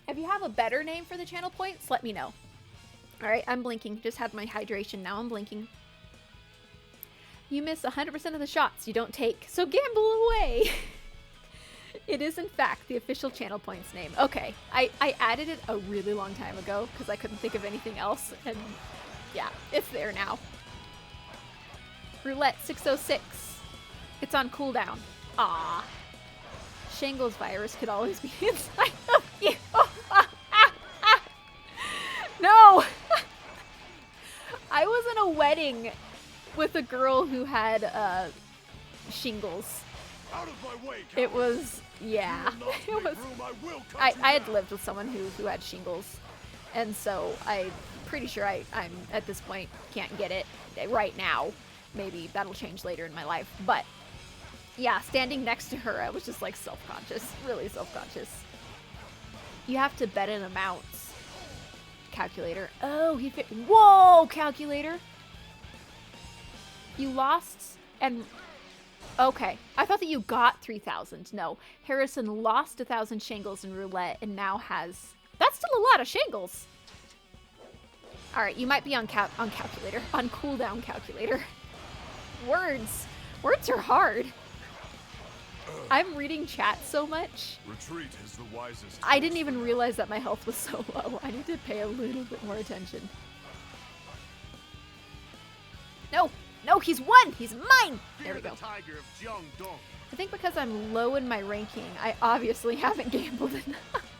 If you have a better name for the channel points, let me know. Alright, I'm blinking. Just had my hydration. Now I'm blinking. You miss 100% of the shots you don't take, so gamble away! It is, in fact, the official channel points name. Okay, I added it a really long time ago because I couldn't think of anything else, and yeah, it's there now. Roulette 606. It's on cooldown. Ah. shingles virus could always be inside of you. No! I was in a wedding with a girl who had shingles. Out of my way, It was, yeah. It was. I had lived with someone who had shingles, and so I'm pretty sure I'm at this point can't get it right now. Maybe that'll change later in my life, but yeah, standing next to her, I was just like self-conscious, really self-conscious. You have to bet an amount. Calculator. Oh, he fit. Whoa, calculator. You lost and okay. I thought that you got 3,000. No, Harrison lost 1,000 shingles in roulette and now has. That's still a lot of shingles. All right, you might be on calculator, on cooldown calculator. Words are hard. I'm reading chat so much. Retreat is the wisest. I didn't even realize that my health was so low. I need to pay a little bit more attention. No, he's won. He's mine. There we go. I think because I'm low in my ranking, I obviously haven't gambled enough.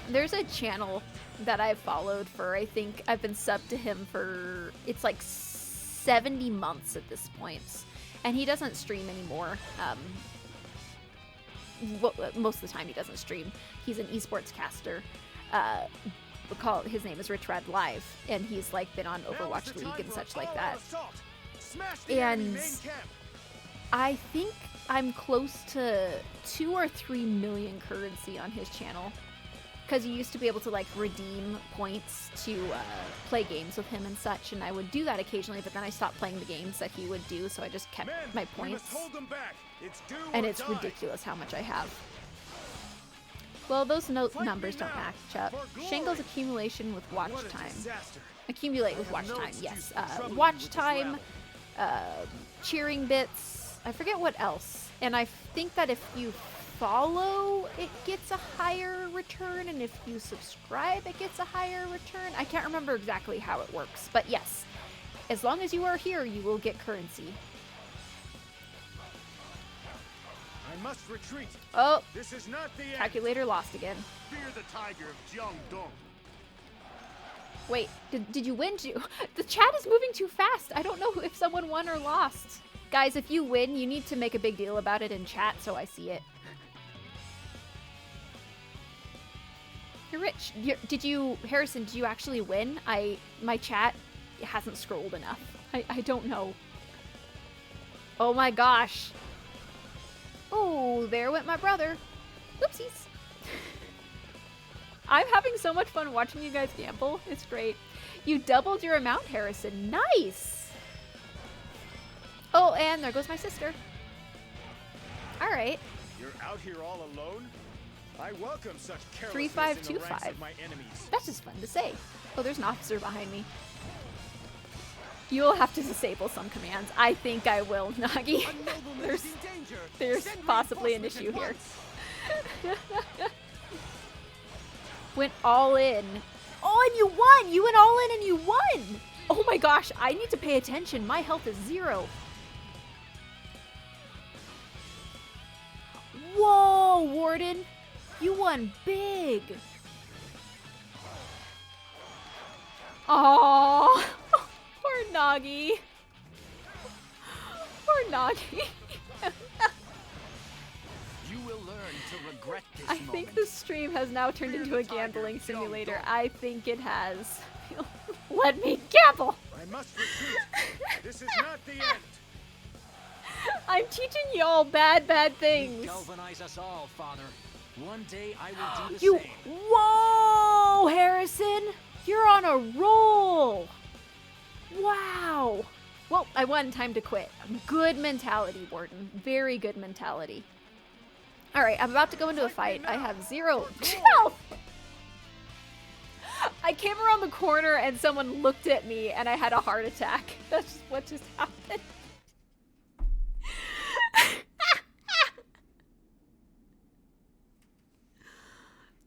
There's a channel that I've followed for, I think I've been subbed to him for, it's like 70 months at this point. And he doesn't stream anymore. Most of the time he doesn't stream. He's an esports caster. His name is Rich Red Live, and he's like been on Overwatch League and such like that. And I think I'm close to 2 or 3 million currency on his channel. Because you used to be able to like redeem points to play games with him and such, and I would do that occasionally, but then I stopped playing the games that he would do, so I just kept my points. And it's ridiculous how much I have. Well, those numbers don't match up. Shingles accumulation with watch time. Accumulate with watch time, yes. Watch time, cheering bits, I forget what else. And I think that if you follow, it gets a higher return, and if you subscribe, it gets a higher return. I can't remember exactly how it works, but yes, as long as you are here, you will get currency. I must retreat. Oh, This is not the end. calculator lost again. Fear the tiger of Jiangdong. Wait, did you win? The chat is moving too fast. I don't know if someone won or lost. Guys, if you win, you need to make a big deal about it in chat so I see it. You're rich. Harrison, did you actually win? My chat hasn't scrolled enough. I don't know. Oh my gosh. Oh, there went my brother. Oopsies. I'm having so much fun watching you guys gamble. It's great. You doubled your amount, Harrison. Nice. Oh, and there goes my sister. All right. You're out here all alone? I welcome such carelessness in the ranks 3525. of my enemies. That's just fun to say. Oh, there's an officer behind me. You will have to disable some commands. I think I will, Nagi. There's possibly an issue here. Went all in. Oh, and you won! You went all in and you won! Oh my gosh, I need to pay attention. My health is 0. Whoa, Warden! You won big! Aww! Poor Nagi. Poor Nagi. You will learn to regret this I think this stream has now turned into a gambling simulator. I think it has. Let me gamble! I must retreat. This is not the end. I'm teaching y'all bad things. Galvanize us all, Father. One day I will do the You. same. Whoa, Harrison! You're on a roll! Wow! Well, I won. Time to quit. Good mentality, Warden. Very good mentality. Alright, I'm about to go into a fight. I have 0 health! I came around the corner and someone looked at me and I had a heart attack. That's just what just happened.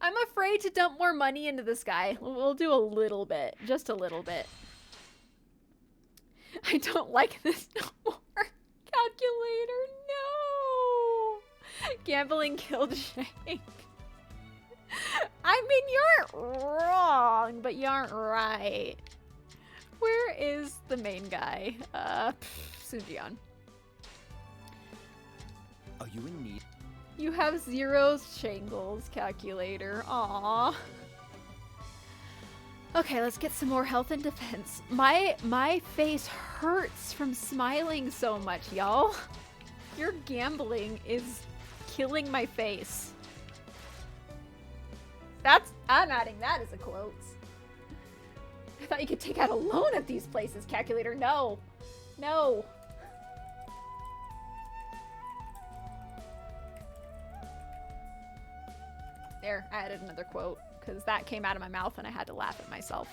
I'm afraid to dump more money into this guy. We'll do a little bit. Just a little bit. I don't like this no more. Calculator, no! Gambling killed Shank. I mean, you're wrong, but you aren't right. Where is the main guy? Sunjian. Are you in need? You have 0 shingles, calculator. Aww. Okay, let's get some more health and defense. My face hurts from smiling so much, y'all. Your gambling is killing my face. I'm adding that as a quote. I thought you could take out a loan at these places, calculator. No. No. There, I added another quote, because that came out of my mouth and I had to laugh at myself.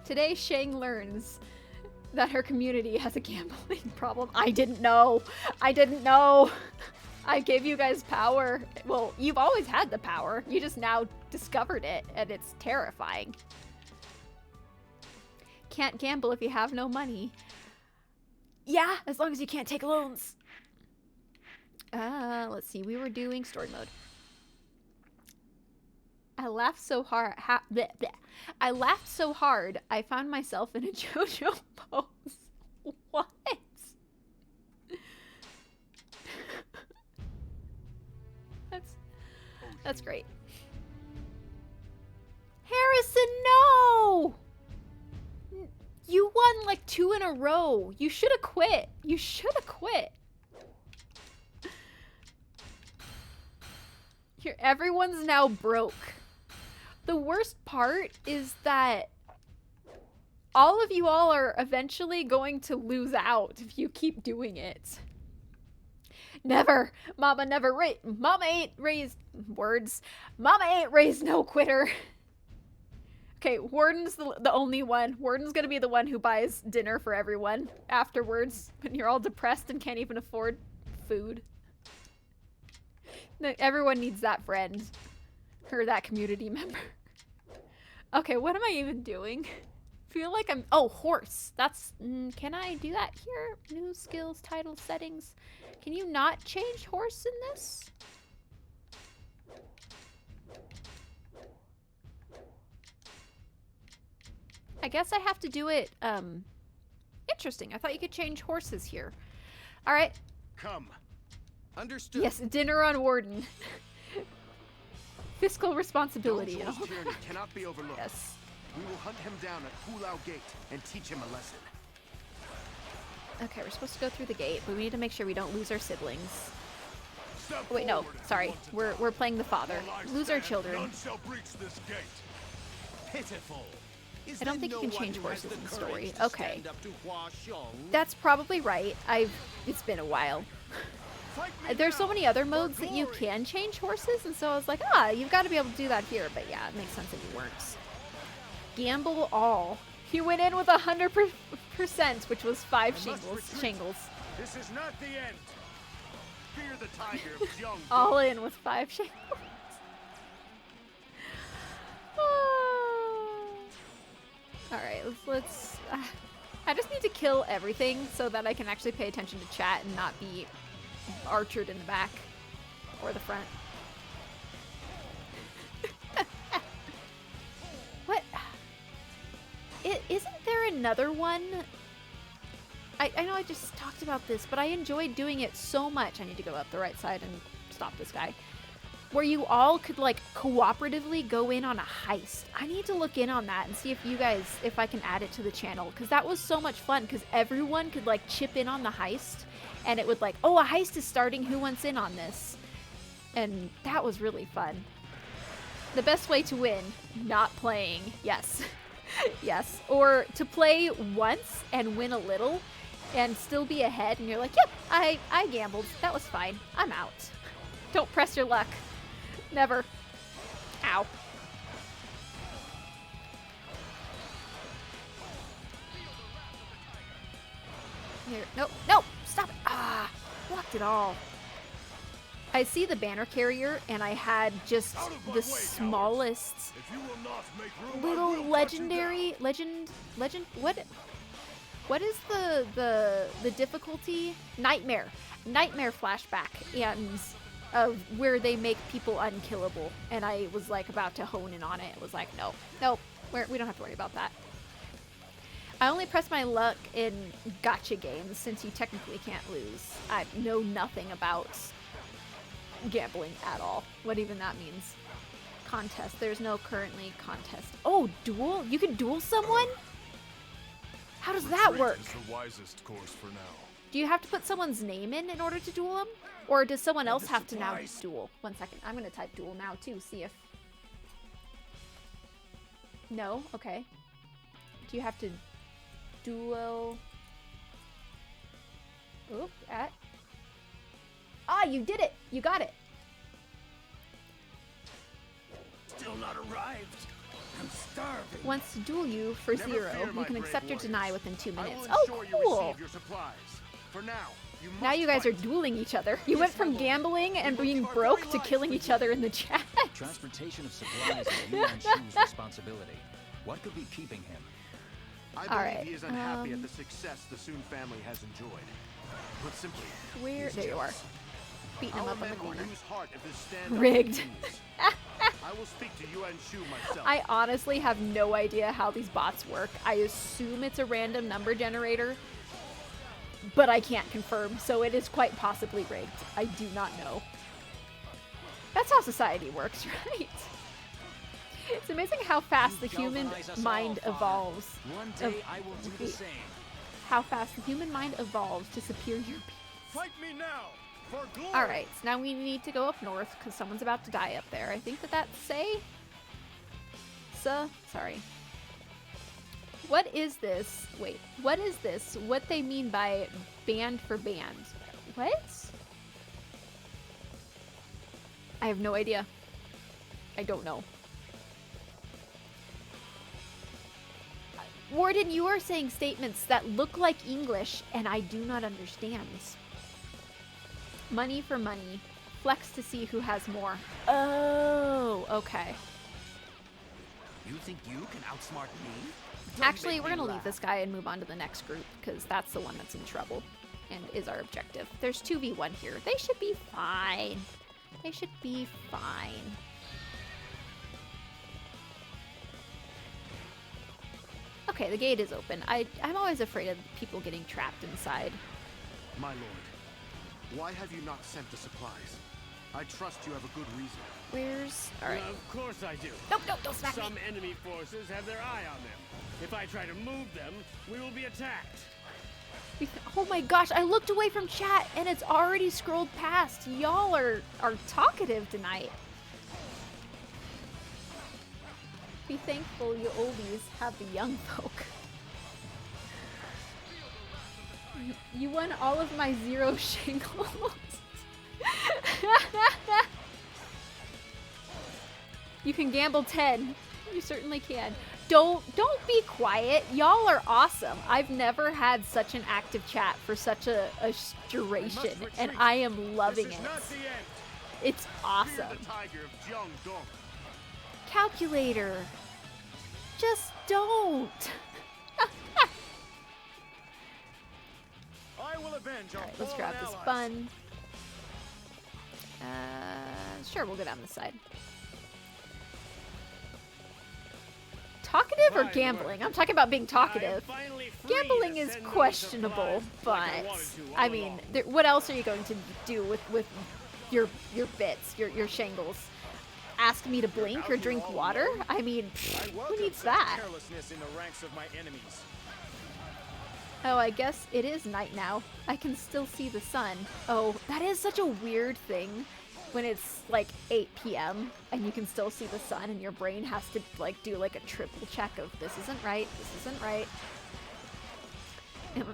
Today, Shang learns that her community has a gambling problem. I didn't know. I didn't know. I gave you guys power. Well, you've always had the power. You just now discovered it, and it's terrifying. Can't gamble if you have no money. Yeah, as long as you can't take loans. Let's see. We were doing story mode. I laughed so hard. Bleh, bleh. I laughed so hard, I found myself in a JoJo pose. What? That's great. Harrison, no! You won like 2 in a row. You should have quit. You should have quit. Here, everyone's now broke. The worst part is that all of you all are eventually going to lose out if you keep doing it. Never. Mama never Mama ain't raised words. Mama ain't raised no quitter. Okay, Warden's the only one. Warden's gonna be the one who buys dinner for everyone afterwards when you're all depressed and can't even afford food. Everyone needs that friend. Or that community member. Okay, what am I even doing? Feel like I'm... Oh, horse. That's... can I do that here? New skills, title, settings. Can you not change horse in this? I guess I have to do it, interesting. I thought you could change horses here. Alright. Come. Understood. Yes, dinner on Warden. Fiscal responsibility. Dong Zhuo's journey cannot be overlooked. Yes. We will hunt him down at Hulao Gate and teach him a lesson. Okay, we're supposed to go through the gate, but we need to make sure we don't lose our siblings. Step Wait, no, forward if you sorry. want to We're playing the father. While I Lose our stand, children. None shall breach this gate. Pitiful. Is I don't there think you no can change one who has horses the in story. courage to Okay. stand up to Hua Xiong? That's probably right. It's been a while. Fight me There's so now many other for modes that you glory. can change horses, and so I was like, you've got to be able to do that here. But yeah, it makes sense that you weren't. Gamble all. He went in with 100%, which was 5 shingles. This is not the end. Fear the tiger of Jiang. All in with 5 shingles. Alright, let's I just need to kill everything so that I can actually pay attention to chat and not be archered in the back or the front. What? Isn't there another one? I know I just talked about this, but I enjoyed doing it so much. I need to go up the right side and stop this guy. Where you all could, like, cooperatively go in on a heist. I need to look in on that and see if I can add it to the channel. Because that was so much fun, because everyone could, like, chip in on the heist. And it would, like, oh, a heist is starting, who wants in on this? And that was really fun. The best way to win, not playing. Yes. Yes. Or to play once and win a little and still be ahead, and you're like, yep, I gambled. That was fine. I'm out. Don't press your luck. Never. Ow. Here. Nope. Nope. Stop it. Ah. Blocked it all. I see the banner carrier, and I had just the smallest If you will not make room, I little will cut you legendary... down. Legend... What? What is the difficulty? Nightmare flashback, and of where they make people unkillable. And I was like about to hone in on it. It was like, nope, we don't have to worry about that. I only press my luck in gacha games since you technically can't lose. I know nothing about gambling at all. What even that means. Contest. There's no currently contest. Oh, duel? You can duel someone? How does that work? Is the wisest course for now. Do you have to put someone's name in order to duel them? Or does someone else have to now duel? 1 second. I'm going to type duel now too. See if... No? Okay. Do you have to duel... Oop, at... Ah, you did it! You got it! Still not arrived. I'm starving. Wants to duel you for Never 0. fear, You my can brave accept or warriors. deny within 2 I minutes. will Oh, ensure you cool! receive your supplies. For now, you Now must you guys are fight. dueling each other. You went from gambling and being broke to killing each other in the chat. Transportation of supplies is Yuan Shu's responsibility. What could be keeping him? I All believe right, he is unhappy at the success the Soon family has enjoyed. Put simply, Where? There you are. Beating him our up on the men will corner. lose heart if this stand Rigged. I will speak to Yuan Shu myself. I honestly have no idea how these bots work. I assume it's a random number generator, but I can't confirm, so it is quite possibly rigged. I do not know. That's how society works, right? It's amazing how fast the human Galvanize us mind all, Father. evolves. One day I will do the same. How fast the human mind evolves to superior beings. Fight me now for glory. Alright, so now we need to go up north because someone's about to die up there. I think that's Say? Sorry. What is this? Wait, what is this? What they mean by band for band? What? I have no idea. I don't know. Warden, you are saying statements that look like English, and I do not understand. Money for money. Flex to see who has more. Oh, okay. You think you can outsmart me? Actually, we're gonna leave this guy and move on to the next group, because that's the one that's in trouble, and is our objective. There's 2v1 here. They should be fine. They should be fine. Okay, the gate is open. I'm always afraid of people getting trapped inside. My lord, why have you not sent the supplies? I trust you have a good reason. Where's... Alright. Of course I do. Nope, don't smack me. Some enemy forces have their eye on them. If I try to move them, we will be attacked. Oh my gosh, I looked away from chat and it's already scrolled past. Y'all are talkative tonight. Be thankful you oldies have the young folk. You won all of my 0 shingles. You can gamble 10. You certainly can. Don't be quiet. Y'all are awesome. I've never had such an active chat for such a duration, and I am loving This it. is not the end. It's awesome. Fear the tiger of Jiangdong. Calculator. Just don't. I will avenge our Alright, let's fallen grab this allies. bun. Sure, we'll go down this side. Talkative or Fine gambling? work. I'm talking about being I am talkative. finally free Gambling to is send those questionable, supplies but like I wanted to all I mean, along. what else are you going to do with your bits, your shingles? Ask me to blink out or here drink all water? alone? I mean, I who welcome needs such that? carelessness in the ranks of my enemies. Oh, I guess it is night now. I can still see the sun. Oh, that is such a weird thing when it's like 8 p.m. and you can still see the sun and your brain has to like do like a triple check of this isn't right, this isn't right.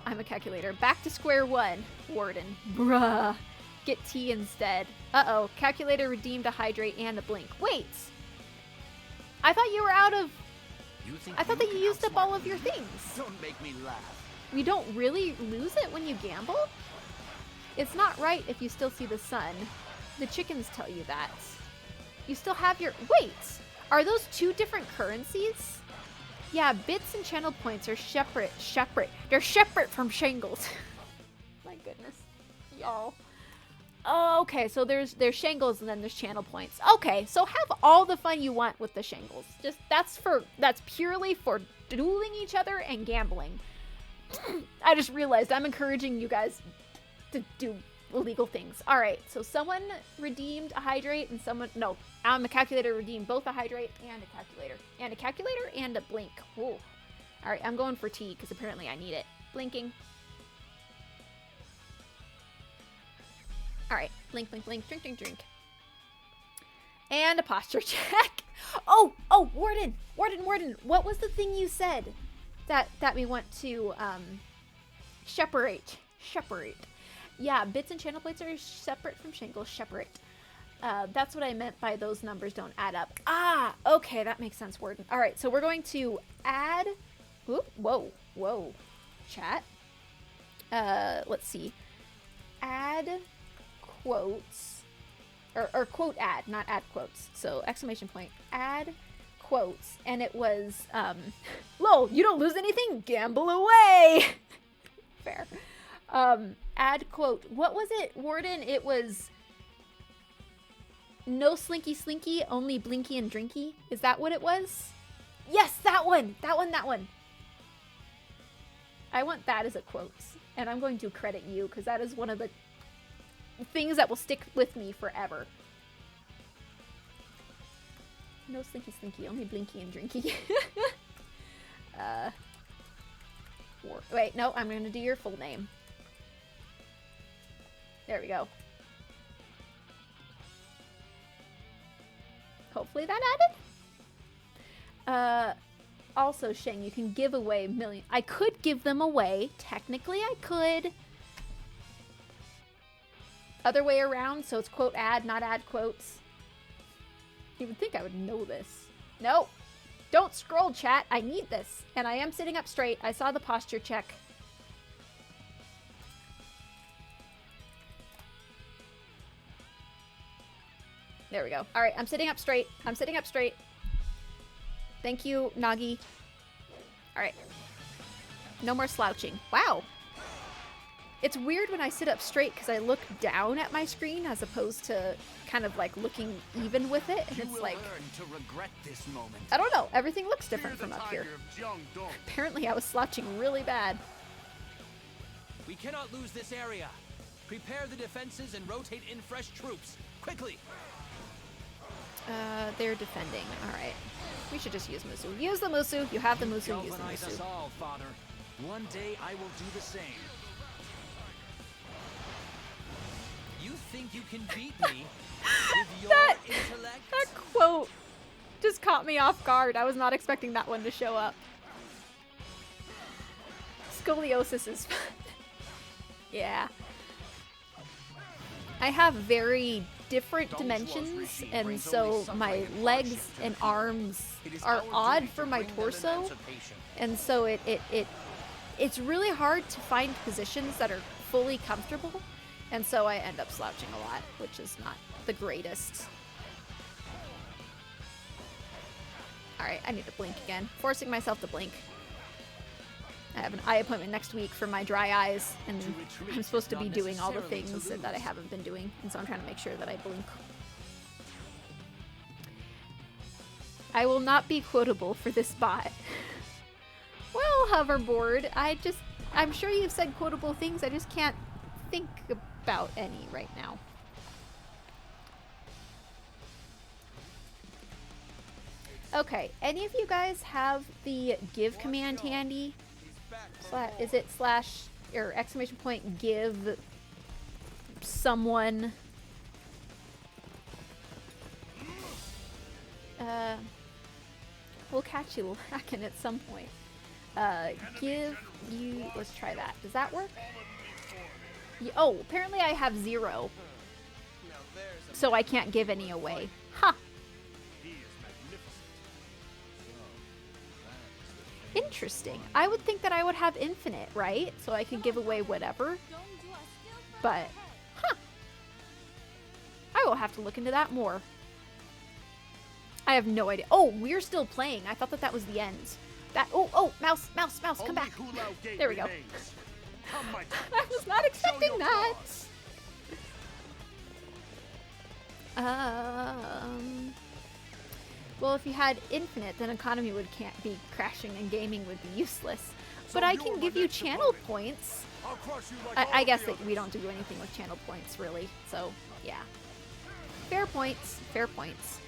I'm a calculator. Back to square one, Warden. Bruh. Get tea instead. Uh-oh, calculator redeemed a hydrate and a blink. Wait! I thought you were out of... You think I thought that you can used up outsmart all of me? your things. Don't make me laugh. We don't really lose it when you gamble? It's not right if you still see the sun. The chickens tell you that. You still have your... Wait! Are those 2 different currencies? Yeah, bits and channel points are separate. They're separate from shingles. My goodness. Y'all. Okay, so there's shingles and then there's channel points. Okay, so have all the fun you want with the shingles. Just that's purely for dueling each other and gambling. I just realized I'm encouraging you guys to do illegal things. All right, so someone redeemed a hydrate and a calculator redeemed both a hydrate and a calculator and a blink. Whoa. All right, I'm going for tea because apparently I need it. Blinking. All right, blink, blink, blink, drink, drink, drink. And a posture check. Oh, Warden. What was the thing you said that we want to separate? Yeah, bits and channel plates are separate from shingles. Separate. That's what I meant by those numbers don't add up. Ah, okay, that makes sense, Warden. All right, so we're going to add. Whoop, whoa, chat. Let's see. Add quotes, or quote add, not add quotes. So exclamation point, add quotes, and it was, lol, you don't lose anything, gamble away. Fair. Add quote. What was it, Warden? It was no slinky slinky, only blinky and drinky. Is that what it was? Yes, that one. I want that as a quote, and I'm going to credit you because that is one of the things that will stick with me forever. No slinky slinky, only blinky and drinky. Wait, no, I'm gonna do your full name. There we go. Hopefully that added. Also, Sheng, you can give away million. I could give them away. Technically, I could. Other way around, so it's quote add, not add quotes. You would think I would know this. No. Don't scroll, chat. I need this. And I am sitting up straight. I saw the posture check. There we go. All right, I'm sitting up straight. Thank you, Nagi. All right. No more slouching. Wow. It's weird when I sit up straight because I look down at my screen as opposed to kind of like looking even with it. And it's like, to regret this moment. I don't know. Everything looks different from up here. Apparently I was slouching really bad. We cannot lose this area. Prepare the defenses and rotate in fresh troops. Quickly. They're defending. All right. We should just use Musu. Use the Musu. You have the Musu. Use the Galvanize us Musu. all, Father. One day I will do the same. You think you can beat me with your intellect? That quote just caught me off guard. I was not expecting that one to show up. Scoliosis is fun. Yeah. I have very different dimensions, and so my legs and arms are odd for my torso, and so it's really hard to find positions that are fully comfortable, and so I end up slouching a lot, which is not the greatest. Alright, I need to blink again. Forcing myself to blink. I have an eye appointment next week for my dry eyes, and I'm supposed to be doing all the things that I haven't been doing, and so I'm trying to make sure that I blink. I will not be quotable for this bot. Well, hoverboard, I'm sure you've said quotable things, I just can't think about any right now. Okay, any of you guys have the give command handy? Is it slash or exclamation point give someone? We'll catch you lacking at some point. Give you. Let's try that. Does that work? Oh, apparently I have 0, so I can't give any away. Ha! Interesting. I would think that I would have infinite, right? So I could give away whatever. But, huh. I will have to look into that more. I have no idea. Oh, we're still playing. I thought that was the end. That. Oh, mouse, come Only back. Hulao Gate There we go. remains. Come, my I was not expecting your that. claws. Well, if you had infinite, then economy can't be crashing and gaming would be useless. But So I you're can my give you next channel opponent. points. I'll crush you like all I of guess the that we others. don't do anything with channel points, really. So, yeah. Fair points. Fair points.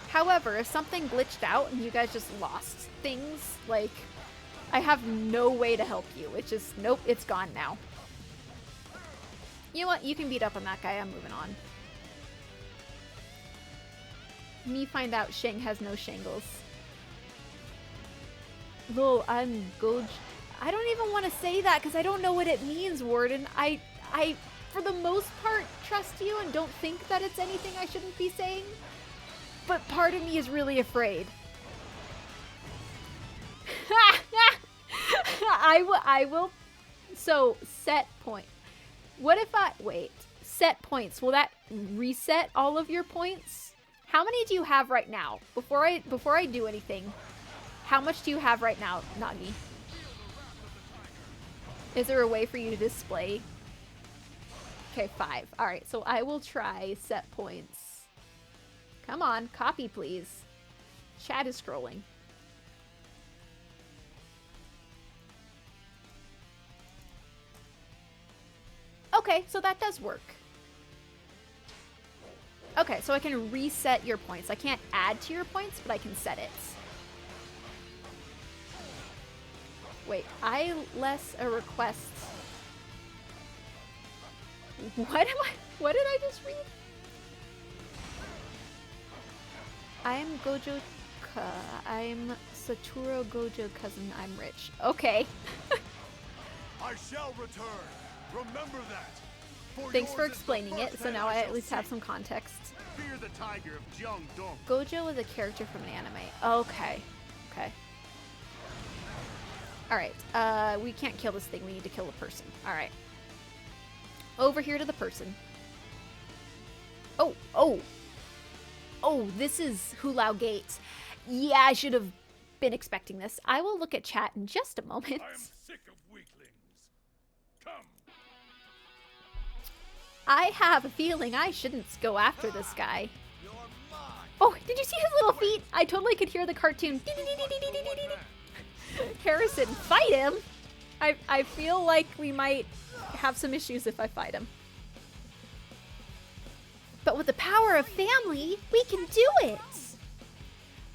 However, if something glitched out and you guys just lost things, like, I have no way to help you. It's just, nope, it's gone now. You know what? You can beat up on that guy. I'm moving on. Me find out Shang has no shingles. Lol, I'm Goj. I don't even want to say that because I don't know what it means, Warden. I, for the most part, trust you and don't think that it's anything I shouldn't be saying. But part of me is really afraid. I will. So, set point. What if wait, set points. Will that reset all of your points? How many do you have right now? Before I do anything, how much do you have right now, Nagi? Is there a way for you to display? Okay, 5. All right, so I will try set points. Come on, copy, please. Chat is scrolling. Okay, so that does work. Okay, so I can reset your points. I can't add to your points, but I can set it. Wait, I less a request. What did I just read? I'm Gojo I'm Satoru Gojo cousin, I'm rich. Okay. I shall return. Remember that. Thanks for yours is the explaining it, first so man now I at shall least have see. some context. Fear the tiger of Jeongdong. Gojo is a character from an anime. Okay. Okay. Alright, we can't kill this thing, we need to kill the person. Alright. Over here to the person. Oh, this is Hulao Gate. Yeah, I should have been expecting this. I will look at chat in just a moment. I am sick of weaklings. Come. I have a feeling I shouldn't go after this guy. Oh, did you see his little feet? I totally could hear the cartoon. Harrison, fight him! I feel like we might have some issues if I fight him. But with the power of family, we can do it!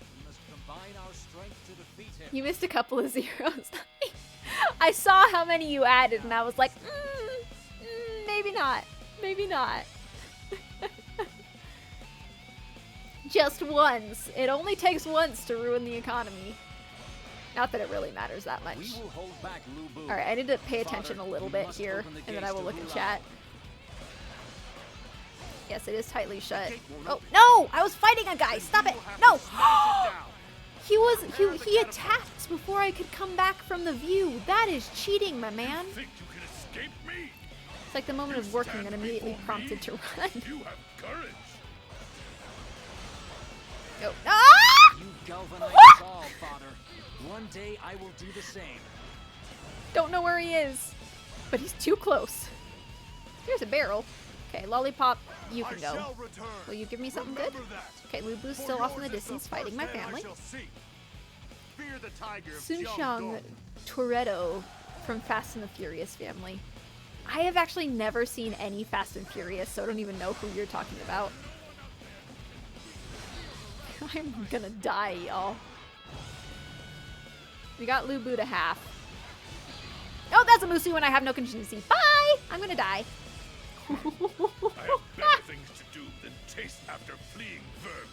We must combine our strength to defeat him. You missed a couple of zeros. I saw how many you added and I was like, maybe not. Maybe not. Just once. It only takes once to ruin the economy. Not that it really matters that much. We will hold back Lu Bu. Alright, I need to pay attention Father, a little we bit must here, open the and then I gates will to look at Hulao. chat. Yes, it is tightly shut. gate will Oh, not- no! I was fighting a guy! Stop You it! will have No! to smash it down. He attacked before I could come back from the view. That is cheating, my man. Think you can escape me? It's like the moment of working that immediately prompted to run. You have courage. No. Ah! You galvanize us all, Father. One day I will do the same. Don't know where he is, but he's too close. Here's a barrel. Okay, Lollipop, you can I go. shall return. Will you give me something good? Remember that. Okay, Lubu's For still off in the yours is distance first fighting my man I family. shall seek. Fear the tiger of Sunshang Jeongdong. Toretto from Fast and the Furious family. I have actually never seen any Fast and Furious, so I don't even know who you're talking about. I'm gonna die, y'all. We got Lubu to half. Oh, that's a Musu and I have no contingency. Bye! I'm gonna die. I have better things to do than chase after fleeing vermin.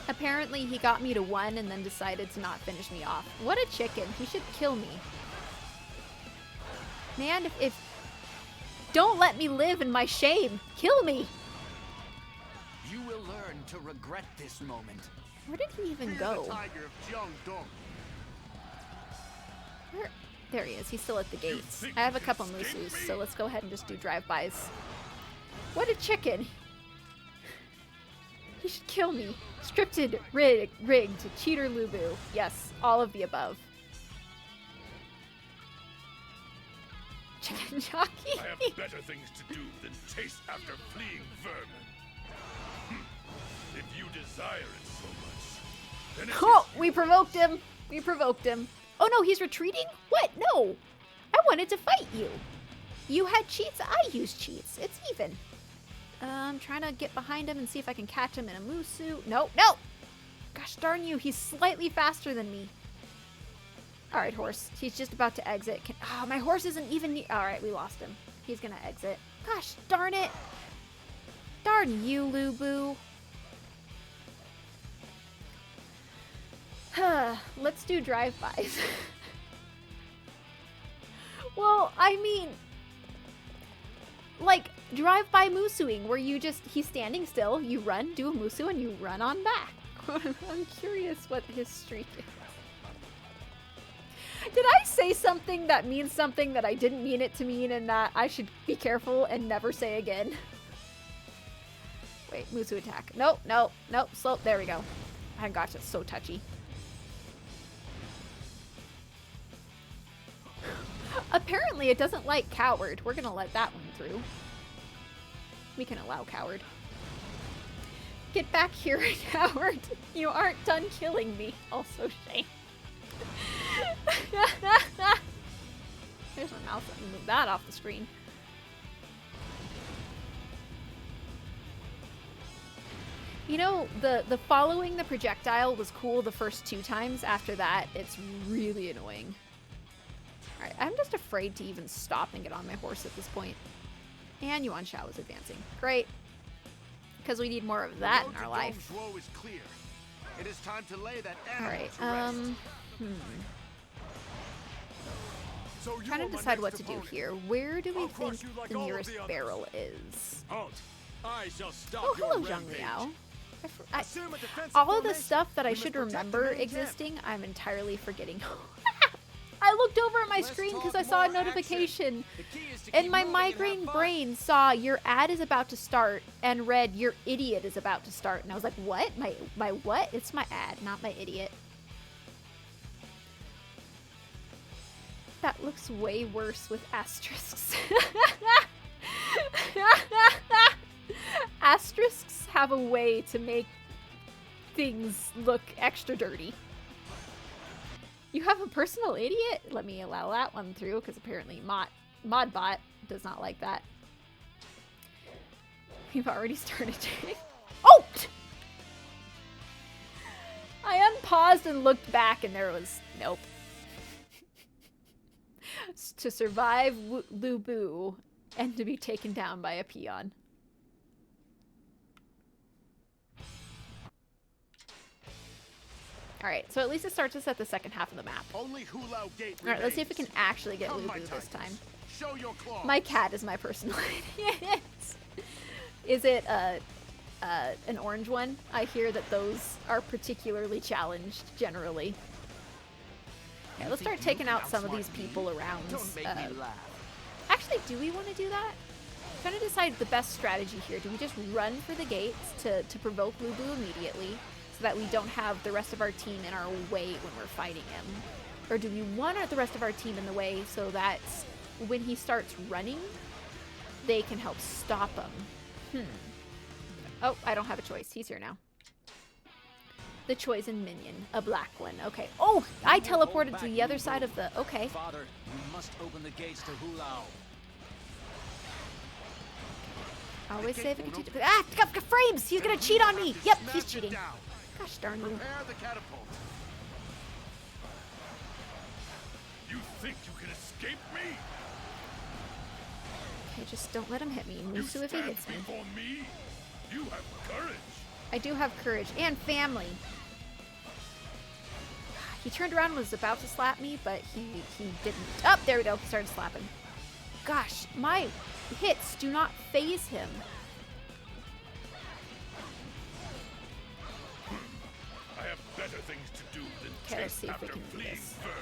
Apparently he got me to 1 and then decided to not finish me off. What a chicken. He should kill me. Man, if don't let me live in my shame. Kill me. You will learn to regret this moment. Where did he even Fear go? the tiger of Jeongdong. There he is. He's still at the gates. think I have a you can couple escape Musus, me? so let's go ahead and just do drive-bys. What a chicken. He should kill me. Scripted, rigged, cheater Lubu. Yes, all of the above. Chicken jockey. I have better things to do than chase after fleeing vermin. If you desire it so much, then it Oh, is we provoked him. We provoked him. Oh no, he's retreating? What? No. I wanted to fight you. You had cheats, I used cheats. It's even. I'm trying to get behind him and see if I can catch him in a Musu. No, no! Gosh darn you, he's slightly faster than me. Alright, horse. He's just about to exit. Oh, my horse isn't even near. Alright, we lost him. He's gonna exit. Gosh darn it. Darn you, Lubu. Let's do drive-bys. Well, I mean, like, drive-by Musuing, where you just, he's standing still, you run, do a Musu, and you run on back. I'm curious what his streak is. Did I say something that means something that I didn't mean it to mean and that I should be careful and never say again? Wait, Musu attack. Nope, nope, nope, slow. There we go. Oh gosh, it's so touchy. Apparently it doesn't like Coward. We're gonna let that one through. We can allow Coward. Get back here, Coward. You aren't done killing me. Also shame. There's my mouse. Let me move that off the screen. You know, the following the projectile was cool the first 2 times. After that, it's really annoying. Alright, I'm just afraid to even stop and get on my horse at this point. And Yuan Shao is advancing. Great. Because we need more of that in our life. Is clear. It is time to lay that Alright, trying to decide what to do here. Where do we think the nearest barrel is? Halt. I shall stop Oh, hello, your Zhang rampage. Liao. All of the stuff that I should remember existing, I'm entirely forgetting. I looked over at my screen because I saw a notification, and my migraine brain saw your ad is about to start and read your idiot is about to start, and I was like, what? My what? It's my ad, not my idiot. That looks way worse with asterisks. Asterisks have a way to make things look extra dirty. You have a personal idiot? Let me allow that one through, because apparently Modbot does not like that. We've already started. Oh! I unpaused and looked back, and there was nope. To survive Lubu and to be taken down by a peon. Alright, so at least it starts us at the second half of the map. Only Hulao Gate Alright, let's see if we can actually get Come, Lubu this time. Show your claws. My cat is my personal idiot. Is it an orange one? I hear that those are particularly challenged, generally. Okay, let's start taking out some of these people around. Don't make me laugh. Actually, do we want to do that? I'm trying to decide the best strategy here. Do we just run for the gates to provoke Lubu immediately so that we don't have the rest of our team in our way when we're fighting him? Or do we want the rest of our team in the way so that when he starts running, they can help stop him? Oh, I don't have a choice. He's here now. The Choisin Minion, a black one. Okay. Oh, I teleported to the other side of the... Okay. Father, you must open the gates to Hulao. Always save and continue. Ah, frames! He's gonna cheat on me! Yep, he's cheating. Gosh darn you. Prepare the catapult. You think you can escape me? Okay, just don't let him hit me. Musu if he hits me. Before me? You have courage. I do have courage and family. He turned around and was about to slap me, but he didn't. Oh, there we go. He started slapping. Gosh, my hits do not phase him. I have better things to do than Okay, let's chase see if we after can do fleeing this. vermin.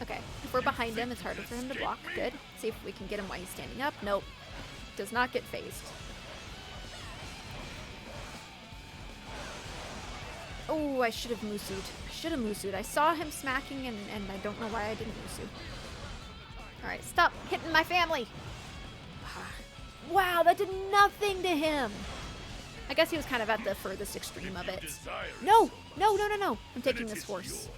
Okay, if we're behind him, it's harder for him to block. Good. See if we can get him while he's standing up. Nope. Does not get phased. Oh, I should have Musu'd. I should have Musu'd. I saw him smacking and I don't know why I didn't Musu. Alright, stop hitting my family. Wow, that did nothing to him. I guess he was kind of at the furthest extreme of it. No! No, no, no, no. I'm taking this horse.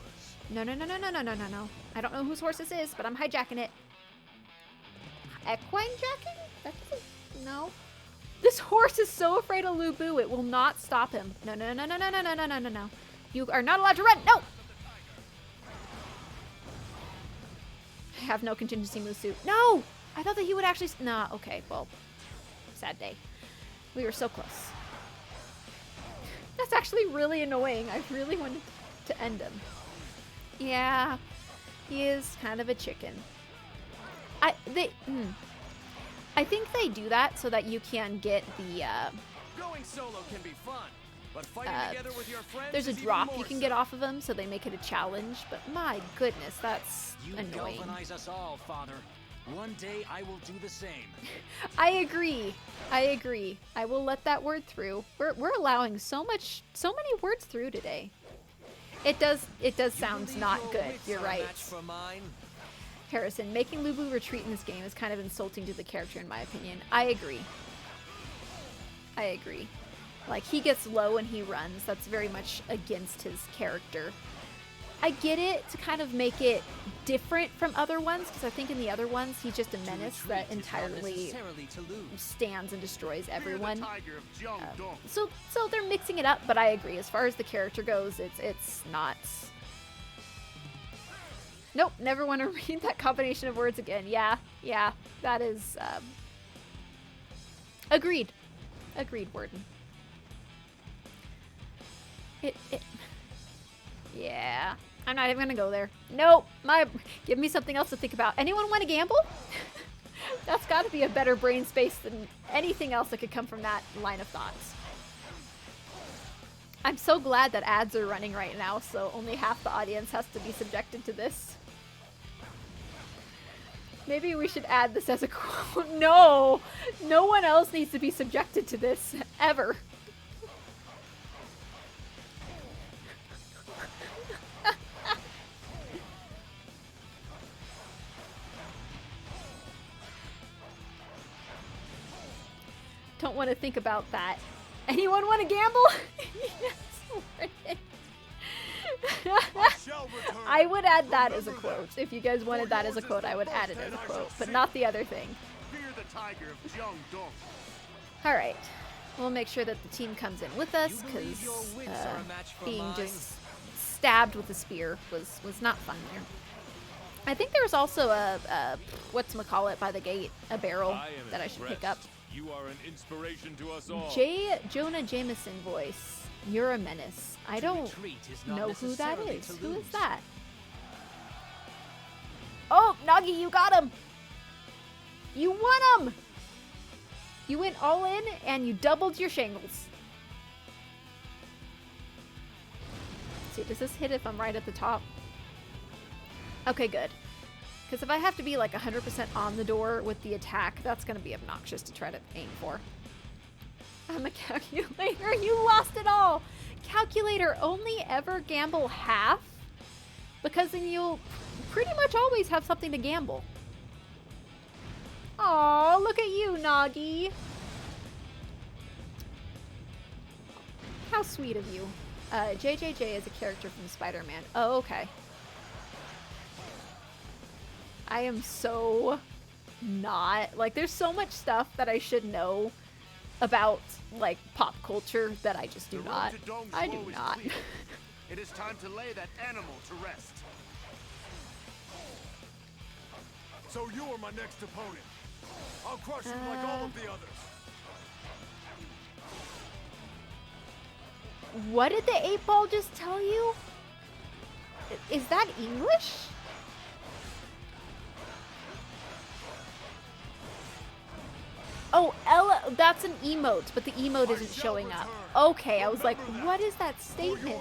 No, no, no, no, no, no, no, no, no. I don't know whose horse this is, but I'm hijacking it. Equine jacking? That doesn't... No. This horse is so afraid of Lu Bu, it will not stop him. No, no, no, no, no, no, no, no, no, no, no. You are not allowed to run. No! I have no contingency Musu. No! I thought that he would actually... Nah, okay, well. Sad day. We were so close. That's actually really annoying. I really wanted to end him. Yeah, he is kind of a chicken. I think they do that so that you can get the Going solo can be fun, but fighting together with your friends there's a is even drop more you can so. get off of them, so they make it a challenge. But my goodness, that's annoying. You galvanize us all, Father. One day I will do the same. I agree. I agree. I will let that word through. We're allowing so many words through today. It does sound not good. You're right. Harrison, making Lu Bu retreat in this game is kind of insulting to the character in my opinion. I agree. I agree. Like, he gets low and he runs. That's very much against his character. I get it to kind of make it different from other ones, because I think in the other ones he's just a menace that entirely stands and destroys everyone. So they're mixing it up, but I agree. As far as the character goes, it's not... Nope, never want to read that combination of words again. Yeah, that is... Agreed. Agreed, Warden. Yeah. I'm not even gonna go there. Nope. Give me something else to think about. Anyone want to gamble? That's got to be a better brain space than anything else that could come from that line of thoughts. I'm so glad that ads are running right now, so only half the audience has to be subjected to this. Maybe we should add this as a quote. No! No one else needs to be subjected to this, ever. Don't want to think about that. Anyone want to gamble? Yes, I would add that as a quote. If you guys wanted that as a quote, I would add it as a quote, but not the other thing. Alright. We'll make sure that the team comes in with us, because being just stabbed with a spear was not fun there. I think there was also a whatchamacallit by the gate, a barrel that I should pick up. You are an inspiration to us all. Jonah Jameson voice. You're a menace. I don't know who that is. Who is that? Oh, Nagi, you got him! You won him! You went all in and you doubled your shingles. Let's see, does this hit if I'm right at the top? Okay, good. Because if I have to be like 100% on the door with the attack, that's going to be obnoxious to try to aim for. I'm a calculator. You lost it all. Calculator, only ever gamble half? Because then you'll pretty much always have something to gamble. Aw, look at you, Nagi. How sweet of you. JJJ is a character from Spider-Man. Oh, okay. I am so not, like, there's so much stuff that I should know about, like, pop culture that I just do not. I do not. It is time to lay that animal to rest. So you are my next opponent. I'll crush you like all of the others. What did the 8-ball just tell you? Is that English? Oh, Ella, that's an emote, but the emote isn't showing up. Okay, I was like, what is that statement?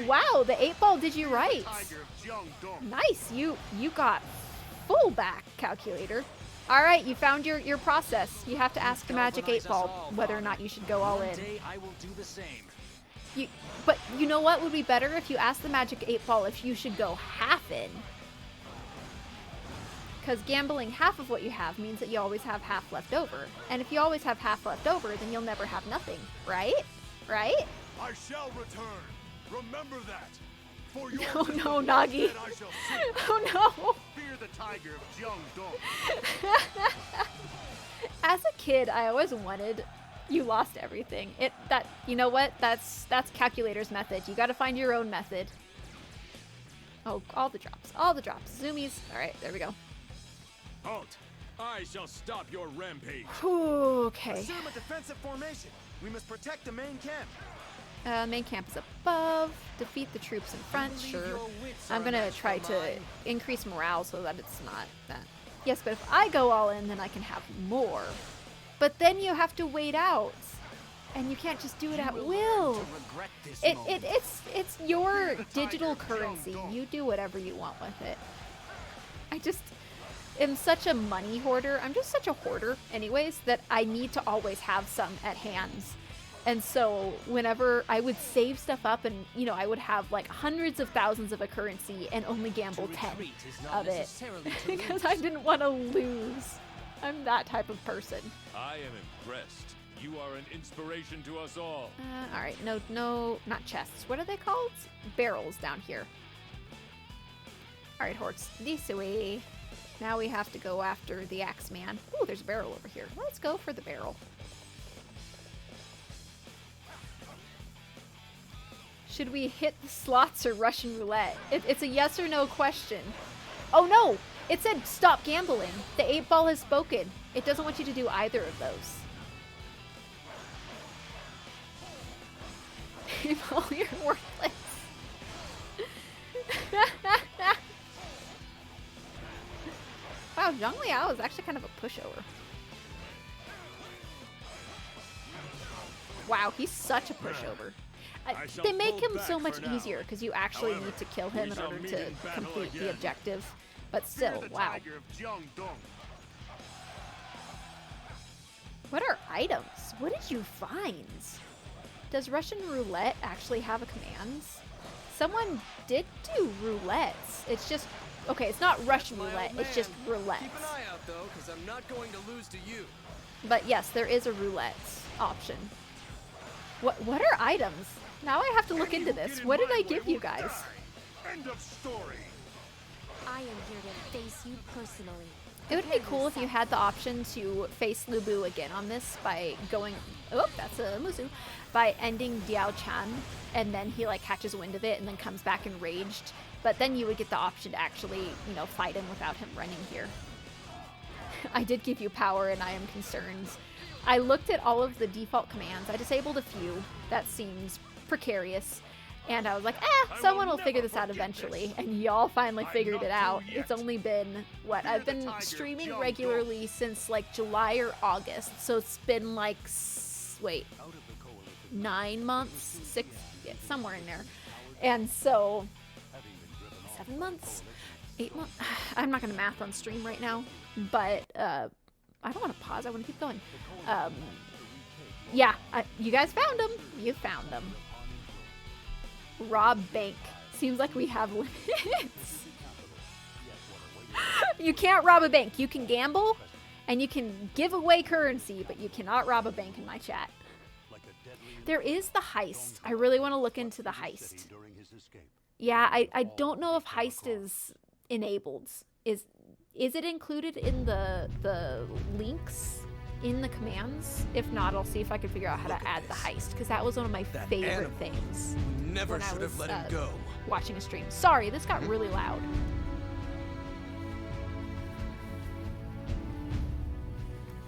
Wow, the 8-ball did you right. Nice, you got full back, calculator. All right, you found your process. You have to ask the magic 8-ball whether or not you should go all in. I will do the same. But you know what would be better if you asked the Magic 8 Ball if you should go half in. Because gambling half of what you have means that you always have half left over. And if you always have half left over, then you'll never have nothing, right? Right? I shall return. Remember that. For your No, Nagi. I shall see. Oh no. Fear the tiger of Jeongdong. As a kid, I always wanted you lost everything. You know what? That's calculator's method. You got to find your own method. Oh, all the drops. All the drops. Zoomies. All right, there we go. Halt! I shall stop your rampage. Okay. Assume a defensive formation. We must protect the main camp. Main camp is above. Defeat the troops in front. Sure. I'm gonna try to increase morale so that it's not that. Yes, but if I go all in, then I can have more. But then you have to wait out, and you can't just do it at will. It's your digital currency. You do whatever you want with it. I just am such a money hoarder. I'm just such a hoarder, anyways, that I need to always have some at hands. And so whenever I would save stuff up and, you know, I would have like hundreds of thousands of a currency and only gamble 10 of it because I didn't want to lose. I'm that type of person. I am impressed. You are an inspiration to us all. All right. No, not chests. What are they called? Barrels down here. All right, Horts. This way. Now we have to go after the Axeman. Ooh, there's a barrel over here. Let's go for the barrel. Should we hit the slots or Russian roulette? It's a yes or no question. Oh no! It said stop gambling. The 8 Ball has spoken. It doesn't want you to do either of those. 8 Ball, you're worthless. Wow, Zhang Liao is actually kind of a pushover. Wow, he's such a pushover. They make him so much easier because you actually need to kill him in order to complete the objective. But still, wow. What are items? What did you find? Does Russian roulette actually have a commands? Someone did do roulettes. It's just, okay, it's not Russian roulette, it's just roulettes. Keep an eye out though, because I'm not going to lose to you. But yes, there is a roulette option. What are items? Now I have to look into this. What did I give you guys? End of story. I am here to face you personally. It would be cool if you had the option to face Lu Bu again on this by going, oh, that's a Musu, by ending Diao Chan, and then he like catches wind of it and then comes back enraged. But then you would get the option to actually, you know, fight him without him running here. I did give you power and I am concerned. I looked at all of the default commands. I disabled a few. That seems precarious. And I was like, someone will figure this out eventually. And y'all finally figured it out. It's only been, what? I've been streaming regularly since like July or August. So it's been like, 9 months? 6, yeah, somewhere in there. And so, 7 months? 8 months? I'm not going to math on stream right now. But, I don't want to pause. I want to keep going. Yeah, you guys found them. You found them. Rob bank. Seems like we have limits. You can't rob a bank. You can gamble, and you can give away currency, but you cannot rob a bank in my chat. There is the heist. I really want to look into the heist. Yeah, I don't know if heist is enabled. Is it included in the links in the commands? If not, I'll see if I can figure out how to add the heist, because that was one of my favorite things. Never should have let him go. Watching a stream. Sorry, this got really loud.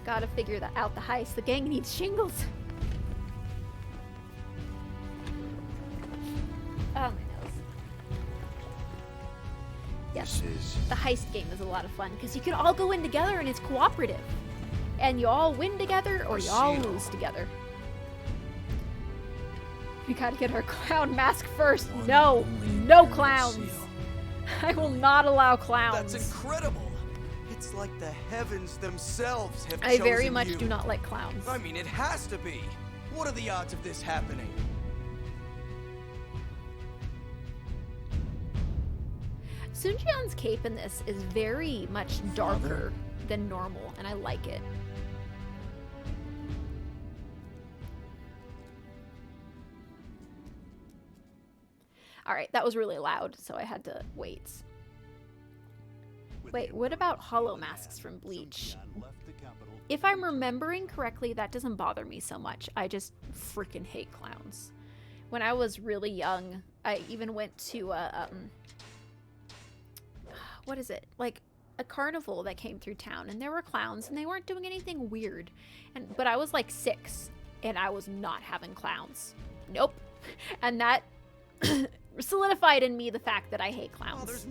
Gotta figure out the heist. The gang needs shingles. Oh, my nose. Yes, the heist game is a lot of fun because you can all go in together and it's cooperative. And you all win together or you all lose together. We gotta get our clown mask first. No clowns. I will not allow clowns. That's incredible. It's like the heavens themselves have I chosen very much you. do not like clowns. I mean, it has to be. What are the odds of this happening? Sun Jian's cape in this is very much darker than normal, and I like it. Alright, that was really loud, so I had to wait. Wait, what about hollow masks from Bleach? If I'm remembering correctly, that doesn't bother me so much. I just freaking hate clowns. When I was really young, I even went to a, what is it? Like a carnival that came through town, and there were clowns, and they weren't doing anything weird. But I was like 6, and I was not having clowns. Nope. And that solidified in me the fact that I hate clowns.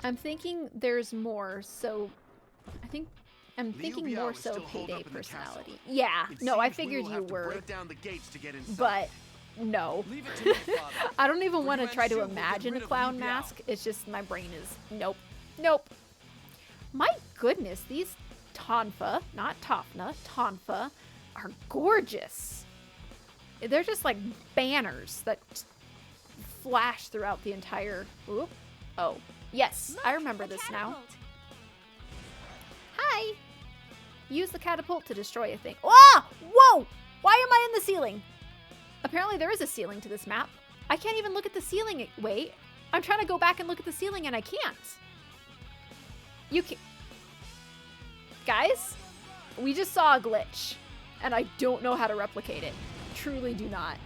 I'm thinking there's more, so I'm thinking more so Payday personality. Yeah, no, I figured you were. But no. I don't even want to try to imagine a clown mask. It's just my brain is nope. Nope. My goodness, these Tonfa, not Tofna, Tonfa, are gorgeous. They're just like banners that flash throughout the entire... Oop. Oh, yes, I remember this now. Hi! Use the catapult to destroy a thing. Ah! Whoa! Why am I in the ceiling? Apparently there is a ceiling to this map. I can't even look at the ceiling. Wait. I'm trying to go back and look at the ceiling and I can't. You can't... Guys, we just saw a glitch. And I don't know how to replicate it. Truly do not.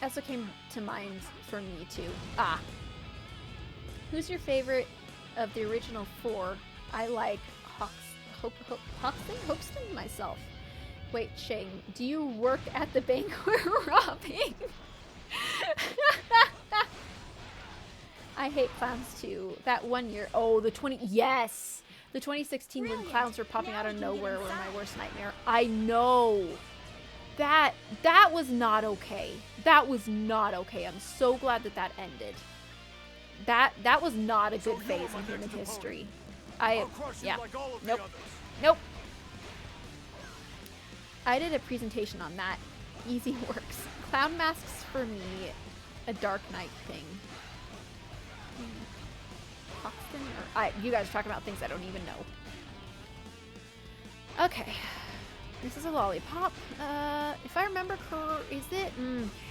That's what came to mind for me too. Ah. Who's your favorite of the original 4? I like Hoxton myself. Wait, Shane, do you work at the bank we're robbing? I hate clowns too. That one year, oh, yes! The 2016 when clowns were popping out of nowhere were my worst nightmare. I know! That was not okay. That was not okay. I'm so glad that ended. That was not a good phase in human history. Yeah. Nope. Nope. I did a presentation on that. Easy works. Clown masks for me, a Dark Knight thing. Hoxton or you guys are talking about things I don't even know. Okay. This is a lollipop. If I remember is it?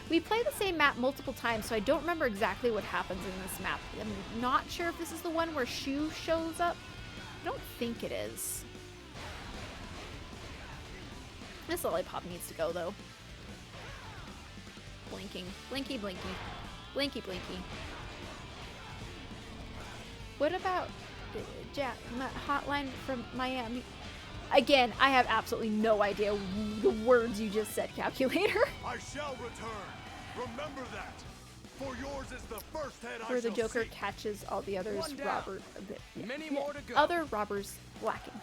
We play the same map multiple times, so I don't remember exactly what happens in this map. I'm not sure if this is the one where Shu shows up. I don't think it is. This lollipop needs to go, though. Blinking. Blinky, blinky. Blinky, blinky. What about hotline from Miami? Again, I have absolutely no idea the words you just said, calculator. I shall return. Remember that. For yours is the first head where the Joker catches all the others Many more to go. Other robbers blacking.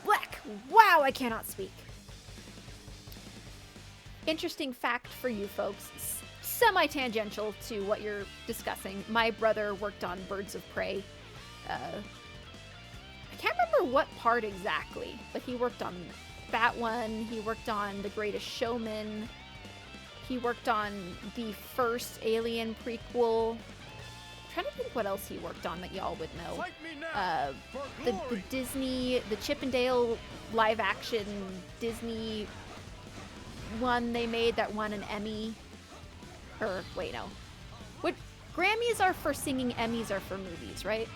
Black! Wow, I cannot speak. Interesting fact for you folks, semi-tangential to what you're discussing. My brother worked on Birds of Prey. I can't remember what part exactly, but he worked on that one. He worked on The Greatest Showman. He worked on the first Alien prequel. I'm trying to think what else he worked on that y'all would know. The Disney, the Chip and Dale live action Disney one they made that won an Emmy. Or, wait, no. What Grammys are for singing, Emmys are for movies, right?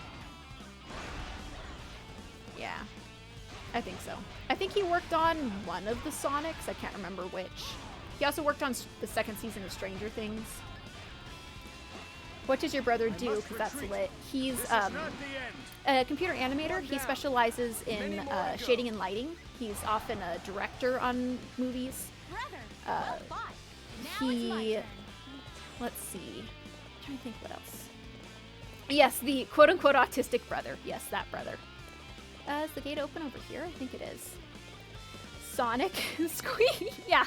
Yeah, I think so. I think he worked on one of the Sonics. I can't remember which. He also worked on the second season of Stranger Things. What does your brother do? Because that's lit. He's a computer animator. He specializes in shading and lighting. He's often a director on movies. Let's see. I'm trying to think what else. Yes, the quote-unquote autistic brother. Yes, that brother. Is the gate open over here? I think it is. Sonic Squee. Yeah.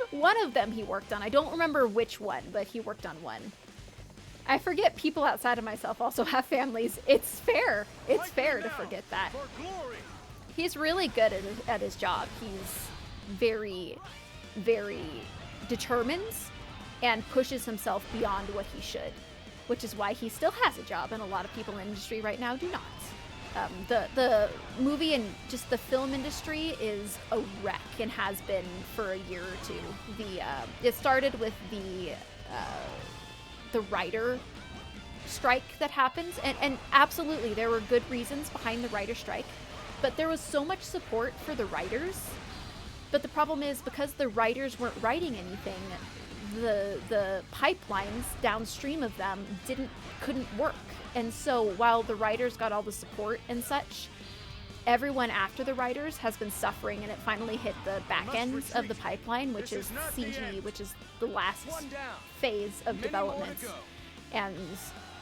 One of them he worked on. I don't remember which one, but he worked on one. I forget people outside of myself also have families. It's fair. It's fair to forget that. He's really good at his job. He's very, very determines and pushes himself beyond what he should, which is why he still has a job, and a lot of people in the industry right now do not. The movie and just the film industry is a wreck and has been for a year or two. It started with the writer strike that happened, and absolutely there were good reasons behind the writer strike, but there was so much support for the writers. But the problem is, because the writers weren't writing anything, the pipelines downstream of them couldn't work. And so while the writers got all the support and such, everyone after the writers has been suffering, and it finally hit the back end of the pipeline, which is CG, which is the last phase of development. And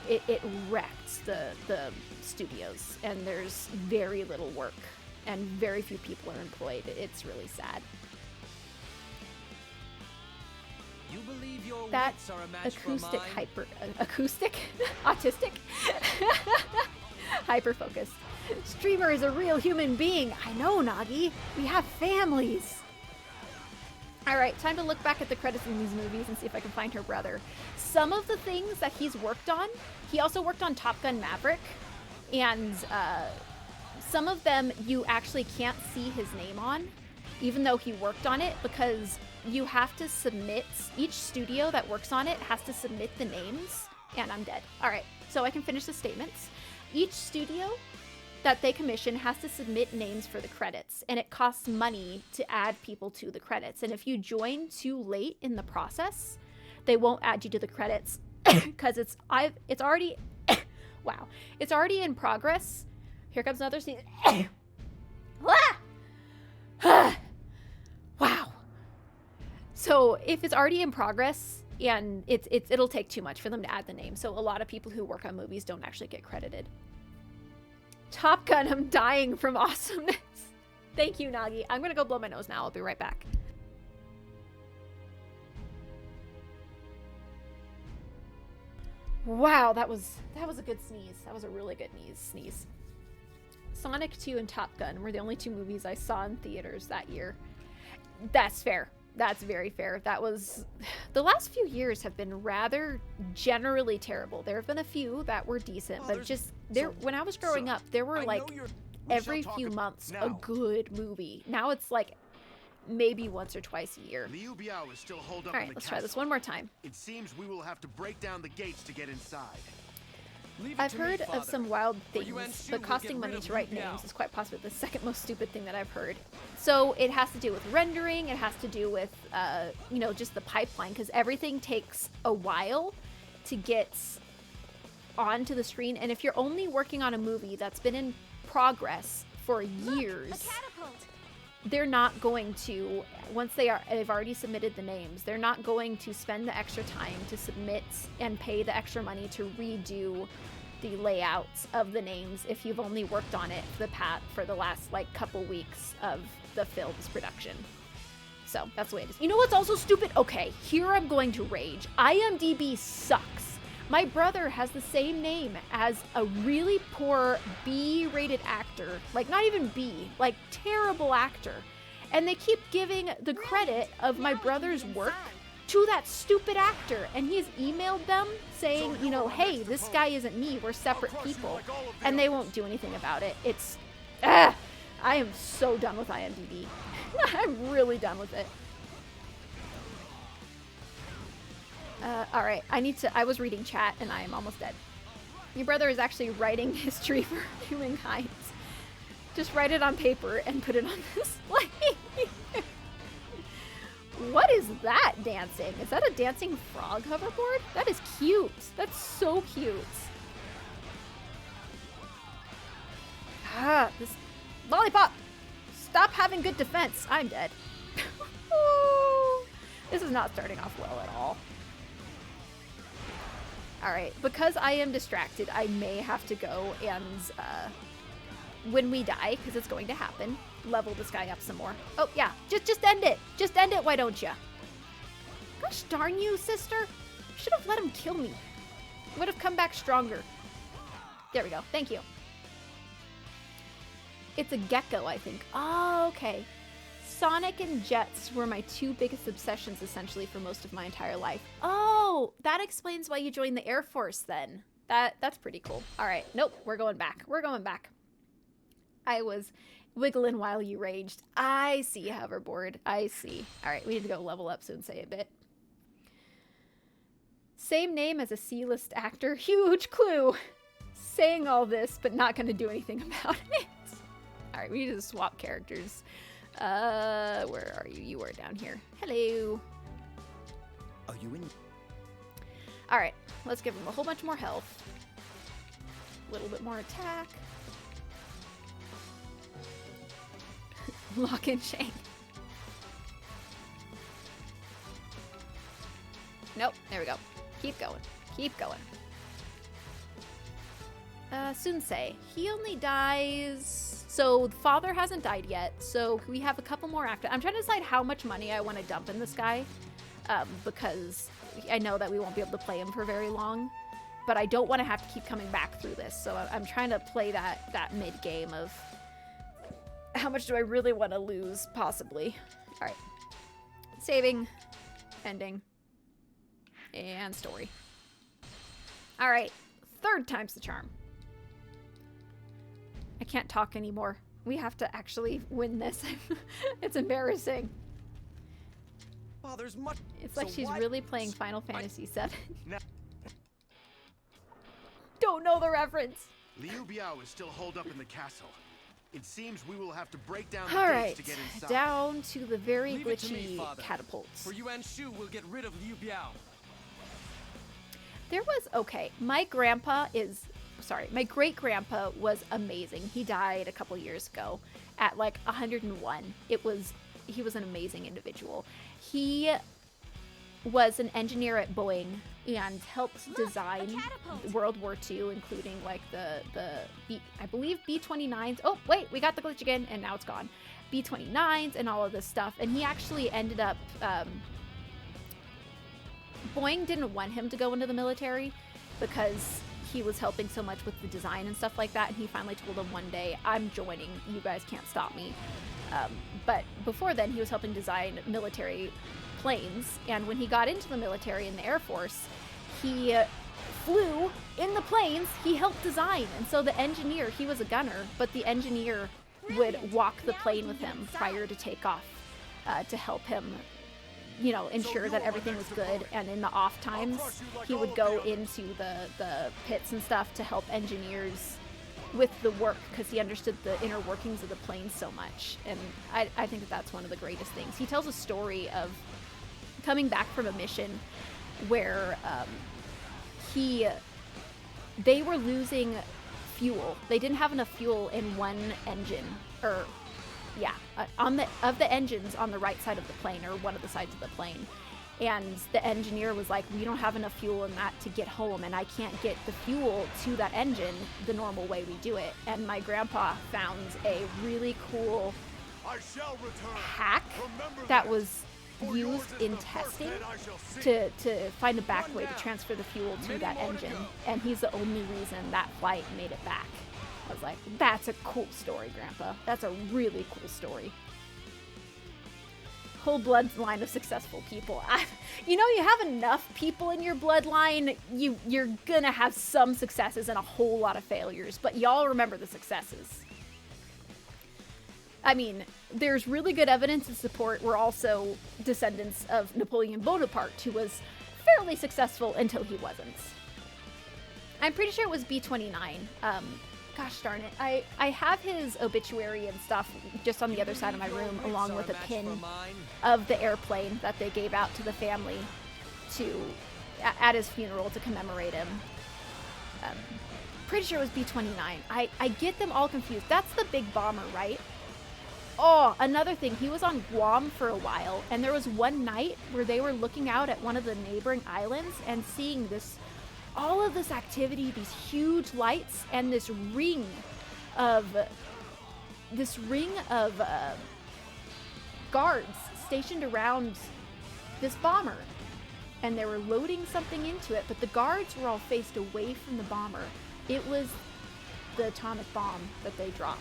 it wrecked the studios, and there's very little work and very few people are employed. It's really sad. You believe your That wits are a match for mine? Acoustic? Autistic? Hyper-focused. Streamer is a real human being. I know, Nagi. We have families. Alright, time to look back at the credits in these movies and see if I can find her brother. Some of the things that he's worked on, he also worked on Top Gun Maverick, and some of them you actually can't see his name on, even though he worked on it, because you have to submit, each studio that works on it has to submit the names, and I'm dead. Alright, so I can finish the statements. Each studio that they commission has to submit names for the credits, and it costs money to add people to the credits. And if you join too late in the process, they won't add you to the credits because it's already wow, it's already in progress. Here comes another scene. Wow. So if it's already in progress, and it'll take too much for them to add the name. So a lot of people who work on movies don't actually get credited. Top Gun, I'm dying from awesomeness. Thank you, Nagi. I'm gonna go blow my nose now. I'll be right back. Wow, that was a good sneeze. That was a really good sneeze. Sonic 2 and Top Gun were the only two movies I saw in theaters that year. That's fair. That's very fair. That was... The last few years have been rather generally terrible. There have been a few that were decent, but just... when I was growing up, there were like every few months a good movie. Now it's like maybe once or twice a year. Liu Biao is still holed up All right, let's try this one more time. It seems we will have to break down the gates to get inside. I've heard of some wild things, but costing money to write names is quite possibly the second most stupid thing that I've heard. So it has to do with rendering, it has to do with, you know, just the pipeline, because everything takes a while to get onto the screen. And if you're only working on a movie that's been in progress for years, they're not going to, once they've already submitted the names, they're not going to spend the extra time to submit and pay the extra money to redo the layouts of the names if you've only worked on it for the last like couple weeks of the film's production. So that's the way it is. You know what's also stupid? Okay, here I'm going to rage. IMDb sucks. My brother has the same name as a really poor B-rated actor. Like, not even B, like terrible actor. And they keep giving the credit of my brother's work to that stupid actor. And he's emailed them saying, you know, hey, this guy isn't me, we're separate people. And they won't do anything about it. It's, I am so done with IMDb. I'm really done with it. Alright, I was reading chat and I am almost dead. Your brother is actually writing history for humankind. Just write it on paper and put it on display. What is that dancing? Is that a dancing frog hoverboard? That is cute. That's so cute. Ah, this lollipop. Stop having good defense. I'm dead. This is not starting off well at all. Alright, because I am distracted, I may have to go and, when we die, because it's going to happen, level this guy up some more. Oh, yeah, just end it. Just end it, why don't you? Gosh darn you, sister. Should have let him kill me. Would have come back stronger. There we go, thank you. It's a gecko, I think. Oh, okay. Sonic and Jets were my two biggest obsessions essentially for most of my entire life. Oh, that explains why you joined the Air Force then. That's pretty cool. All right, nope, we're going back. We're going back. I was wiggling while you raged. I see, hoverboard. I see. All right, we need to go level up soon, say a bit. Same name as a C-list actor. Huge clue. Saying all this, but not going to do anything about it. All right, we need to swap characters. Where are you? You are down here. Hello. Are you in? All right, let's give him a whole bunch more health. A little bit more attack. Lock in chain. Nope, there we go. Keep going. Keep going. Sunsei. He only dies... So, the father hasn't died yet, so we have a couple more active... I'm trying to decide how much money I want to dump in this guy, because I know that we won't be able to play him for very long, but I don't want to have to keep coming back through this, so I'm trying to play that mid-game of how much do I really want to lose, possibly. Alright. Saving. Ending. And story. Alright. Third time's the charm. I can't talk anymore. We have to actually win this. It's embarrassing. Father's much. It's like So she's what? really playing Final Fantasy VII. Now- Don't know the reference. Liu Biao is still holed up in the castle. It seems we will have to break down All the right, gates to get inside. down to the very Leave it to me, glitchy Father. catapults. For Yuan Shu will get rid of Liu Biao. There was, okay, my great-grandpa was amazing. He died a couple years ago at like 101. He was an amazing individual. He was an engineer at Boeing and helped design World War II, including like I believe B-29s. Oh, wait, we got the glitch again, and now it's gone. B-29s and all of this stuff. And he actually ended up, Boeing didn't want him to go into the military because he was helping so much with the design and stuff like that. And he finally told them one day, I'm joining, you guys can't stop me. But before then, he was helping design military planes, and when he got into the military in the Air Force, he flew in the planes he helped design. And so the engineer, he was a gunner, but the engineer would walk the plane with him prior to takeoff to help him, you know, ensure that everything was good. And in the off times, he would go into the pits and stuff to help engineers with the work, because he understood the inner workings of the plane so much. And I think that's one of the greatest things. He tells a story of coming back from a mission where they were losing fuel. They didn't have enough fuel in one engine, or of the engines on the right side of the plane, or one of the sides of the plane. And the engineer was like, we don't have enough fuel in that to get home, and I can't get the fuel to that engine the normal way we do it. And my grandpa found a really cool hack that was used in testing to find a back way to transfer the fuel to that engine. And he's the only reason that flight made it back. I was like, that's a cool story, Grandpa. That's a really cool story. Whole bloodline of successful people. You know, you have enough people in your bloodline, you're gonna have some successes and a whole lot of failures, but y'all remember the successes. I mean, there's really good evidence to support we're also descendants of Napoleon Bonaparte, who was fairly successful until he wasn't. I'm pretty sure it was B-29. Gosh darn it. I have his obituary and stuff just on the other side of my room, along with a pin of the airplane that they gave out to the family at his funeral to commemorate him. Pretty sure it was B-29. I get them all confused. That's the big bomber, right? Oh, another thing. He was on Guam for a while, and there was one night where they were looking out at one of the neighboring islands and seeing all of this activity, these huge lights, and this ring of guards stationed around this bomber. And they were loading something into it, but the guards were all faced away from the bomber. It was the atomic bomb that they dropped.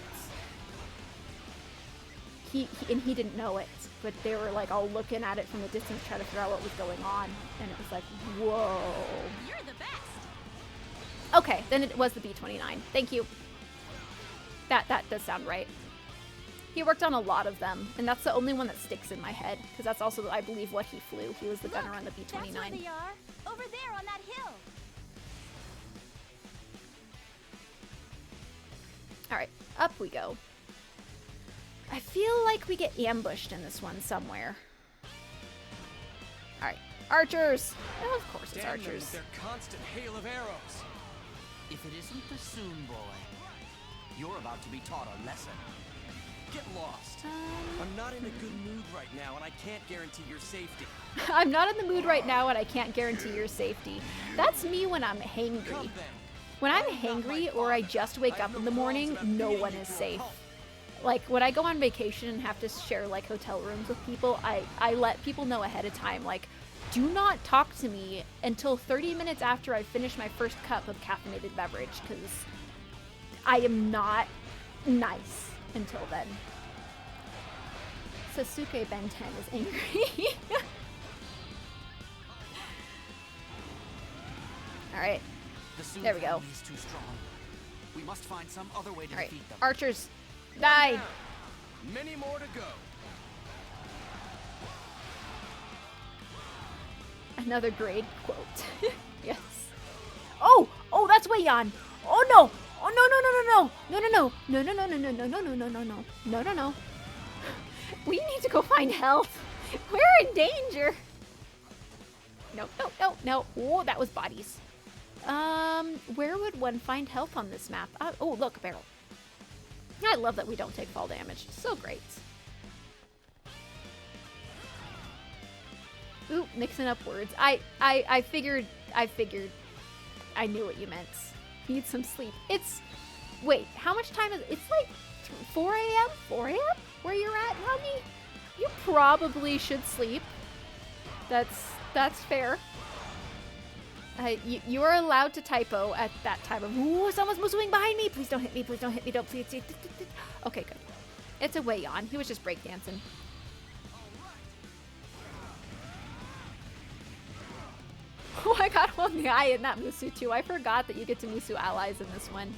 he didn't know it, but they were like all looking at it from a distance, trying to figure out what was going on, and it was like, whoa. You're the best. Okay, then it was the B-29. Thank you. That does sound right. He worked on a lot of them, and that's the only one that sticks in my head, because that's also, I believe, what he flew. He was the gunner on the B-29. That's where they are. Over there on that hill. Alright, up we go. I feel like we get ambushed in this one somewhere. Alright, archers! Oh, of course it's Damn them archers. with their constant hail of arrows. If it isn't the Soon Boy, you're about to be taught a lesson. Get lost. I'm not in a good mood right now, and I can't guarantee your safety. I'm not in the mood right now, and I can't guarantee your safety. That's me when I'm hangry. Come then. When I'm hangry or I just wake up in the morning, no one is safe. Like, when I go on vacation and have to share, like, hotel rooms with people, I let people know ahead of time, like, do not talk to me until 30 minutes after I finish my first cup of caffeinated beverage, because I am not nice until then. Sasuke Ben 10 is angry. Alright. There we go. Is too strong. We must find some other way to Alright. defeat them. Archers, die! Many more to go. Another grade quote. Yes. Oh! Oh, that's way on! Oh no! Oh no no no no no! No no no no no no no no no no no no no no no. We need to go find health. We're in danger. No, no, no, no. Oh, that was bodies. Where would one find health on this map? Oh, look, a barrel. I love that we don't take fall damage. So great. Ooh, mixing up words. I figured I knew what you meant. Need some sleep. It's, wait, how much time is, it's like 4 a.m.? 4 a.m. where you're at, honey? You probably should sleep. That's fair. You are allowed to typo at that time of, ooh, someone's moving behind me. Please don't hit me. Please don't hit me. Don't please. Okay, good. It's a way yawn. He was just breakdancing. Oh, I got one guy in that Musu too. I forgot that you get to Musu allies in this one.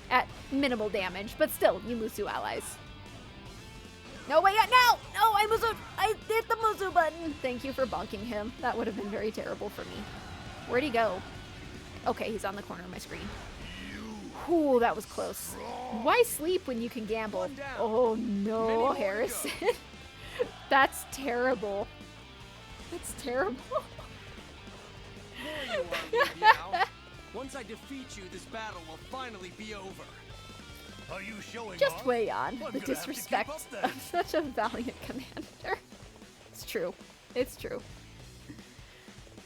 At minimal damage, but still, you Musu allies. No, wait, no! No, I hit the Musu button! Thank you for bonking him. That would have been very terrible for me. Where'd he go? Okay, he's on the corner of my screen. Ooh, that was close. Why sleep when you can gamble? Oh no, Harrison. That's terrible. That's terrible. There you are, Meow. Once I defeat you, this battle will finally be over. Are you showing Just off? weigh on I'm the gonna have to keep disrespect up then. of such a valiant commander. It's true. It's true.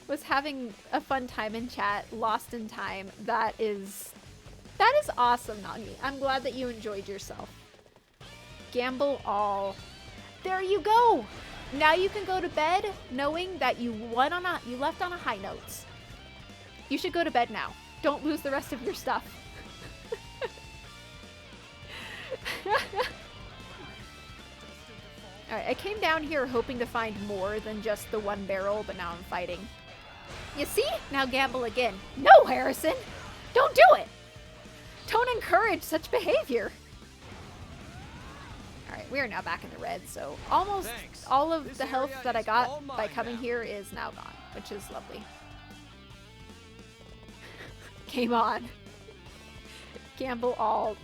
Was having a fun time in chat, lost in time. That is awesome, Nagi. I'm glad that you enjoyed yourself. Gamble all. There you go. Now you can go to bed knowing that you left on a high note. You should go to bed now. Don't lose the rest of your stuff. Alright, I came down here hoping to find more than just the one barrel, but now I'm fighting. You see? Now gamble again. No, Harrison! Don't do it! Don't encourage such behavior! Alright, we are now back in the red, so almost all of the health that I got by coming here is now gone, which is lovely. Game on. Gamble all.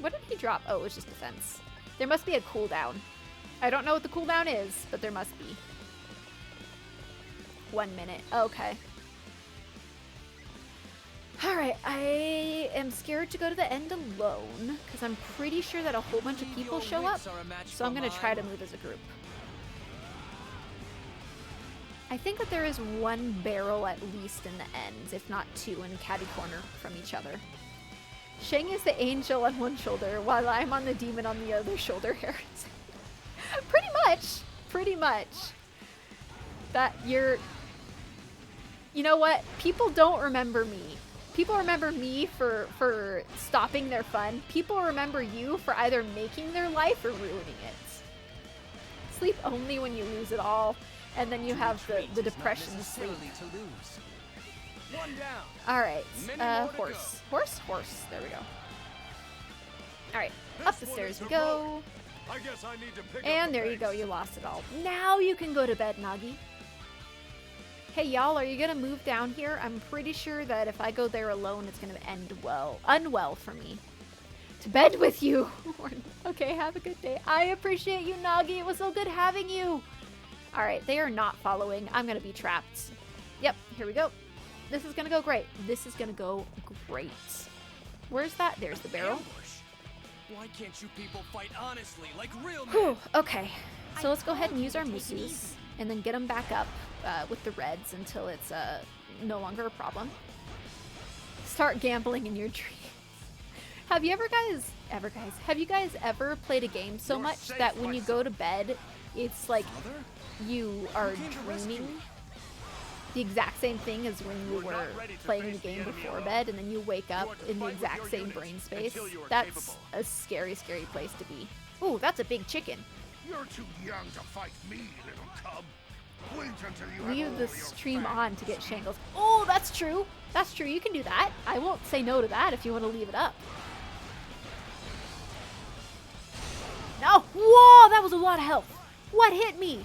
What did he drop? Oh, it was just defense. There must be a cooldown. I don't know what the cooldown is, but there must be. 1 minute. Okay. Alright, I am scared to go to the end alone, because I'm pretty sure that a whole bunch of people show up, so I'm going to try to move as a group. I think that there is one barrel at least in the ends, if not two, in catty corner from each other. Shang is the angel on one shoulder, while I'm on the demon on the other shoulder, Harrison. Pretty much. Pretty much. That you're... You know what? People don't remember me. People remember me for stopping their fun. People remember you for either making their life or ruining it. Sleep only when you lose it all, and then you have the depression sleep. To lose. One down. All right, Many more to horse. Horse. There we go. All right, up the stairs we go. I guess I need to pick And there you go, you lost it all. Now you can go to bed, Nagi. Hey y'all, are you gonna move down here? I'm pretty sure that if I go there alone, it's gonna end unwell for me. To bed with you. Okay, have a good day. I appreciate you, Nagi. It was so good having you. All right, they are not following. I'm gonna be trapped. Yep, here we go. This is gonna go great. This is gonna go great. Where's that? There's the barrel. Why can't you people fight honestly, like real men? Whew, okay, so let's go ahead and use our Musus and then get them back up with the reds until it's no longer a problem. Start gambling in your dreams. Have you have you guys ever played a game so much that when you go to bed, it's like you are dreaming the exact same thing as when you were playing the game before bed, and then you wake up in the exact same brain space? That's a scary, scary place to be. Ooh, that's a big chicken. You're too young to fight me, little cub. Wait until you Leave have the all your stream facts. on to get shingles. Oh, that's true. That's true. You can do that. I won't say no to that if you want to leave it up. No. Whoa, that was a lot of health. What hit me?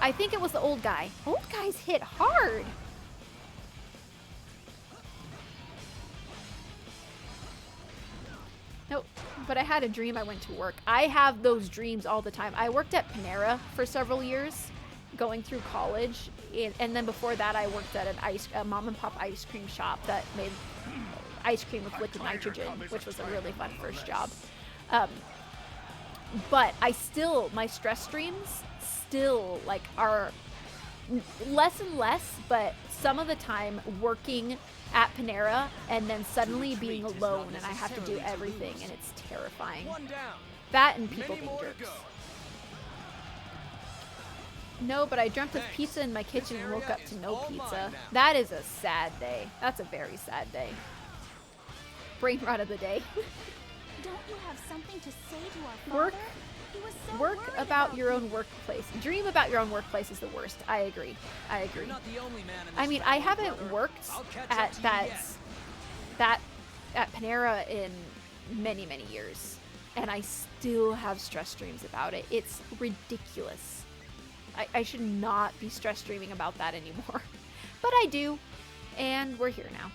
I think it was the old guy. Old guys hit hard. Nope, but I had a dream I went to work. I have those dreams all the time. I worked at Panera for several years, going through college, and then before that I worked at a mom and pop ice cream shop that made ice cream with liquid nitrogen, which was a really fun first job. But my stress dreams still like are less and less, but some of the time working at Panera and then suddenly being alone and I have to do everything and it's terrifying. One down. That and people Many being more to jerks. go. No, but I dreamt of Thanks. pizza in my kitchen and woke area up to is no all pizza. mine now. That is a sad day. That's a very sad day. Brain rot of the day. Don't you have something to say to our Work. father? He was so Work worried about your you. own workplace. Dream about your own workplace is the worst. I agree. I agree. You're not the only man in I this mean, I family, haven't brother. worked I'll catch at up to you that at Panera in many, many years, and I still have stress dreams about it. It's ridiculous. I should not be stress dreaming about that anymore, but I do, and we're here now.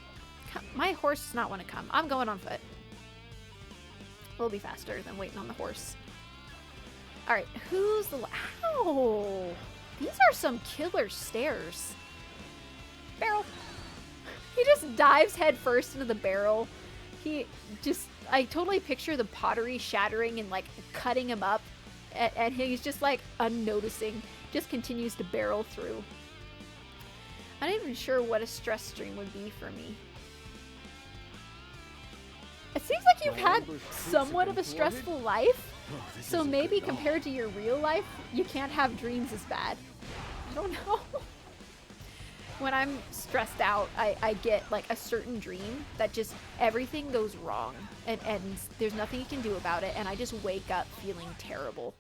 My horse does not want to come. I'm going on foot. We'll be faster than waiting on the horse. All right, who's the... Ow! These are some killer stairs. Barrel. He just dives head first into the barrel. I totally picture the pottery shattering and like cutting him up. And he's just like unnoticing. Just continues to barrel through. I'm not even sure what a stress stream would be for me. It seems like you've had somewhat of a stressful life. So maybe compared to your real life, you can't have dreams as bad. I don't know. When I'm stressed out, I get like a certain dream that just everything goes wrong and there's nothing you can do about it, and I just wake up feeling terrible.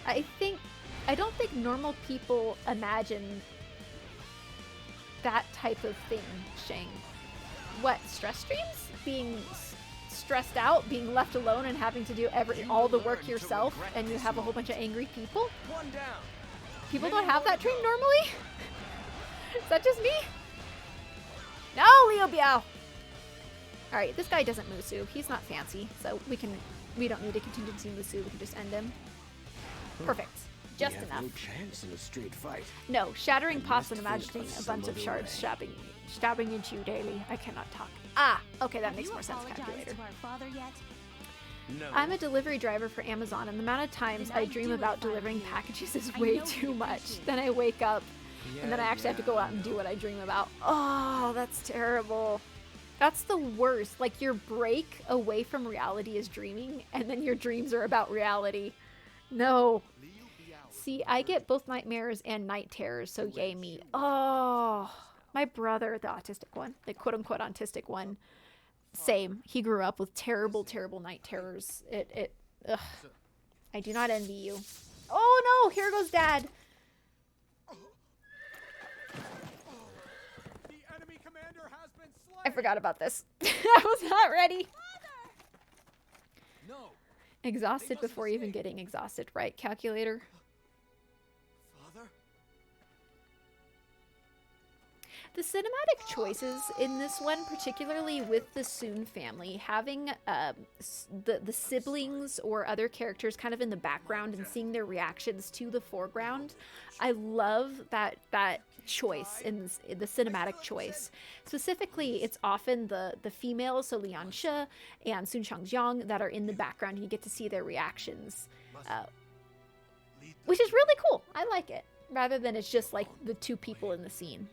I don't think normal people imagine that type of thing, Shang. What, stress dreams? Being stressed out, being left alone and having to do all the work yourself, and you have a whole bunch of angry people? One down. People don't have that dream normally? Is that just me? No, Liu Biao! Alright, this guy doesn't Musu. He's not fancy, so we don't need a contingency Musu. We can just end him. Perfect. Just enough. No chance in a straight fight. No, shattering pots and must think imagining of a bunch some of other shards way. stabbing into you daily. I cannot talk. Ah, okay, that Have makes you more sense, apologized calculator. to our father yet? No. I'm a delivery driver for Amazon, and the amount of times Then I I'd dream do it about if I were delivering you. packages is I way know too you'd much. appreciate Then I wake up, and then I actually have to go out and do what I dream about. Oh, that's terrible. That's the worst. Like, your break away from reality is dreaming, and then your dreams are about reality. No. See, I get both nightmares and night terrors, so yay me. Oh, My brother, the autistic one, the quote-unquote autistic one, same. He grew up with terrible, terrible night terrors. Ugh. I do not envy you. Oh no, here goes Dad. The enemy commander has been slain. I forgot about this. I was not ready. No. Exhausted before even getting exhausted, right, calculator? Father? The cinematic choices in this one, particularly with the Soon family, having the siblings or other characters kind of in the background and seeing their reactions to the foreground, I love that choice in the cinematic choice. Specifically, it's often the females, so Lian Shi and Sun Changjiang, that are in the background. You get to see their reactions, which is really cool. I like it, rather than it's just like the two people in the scene.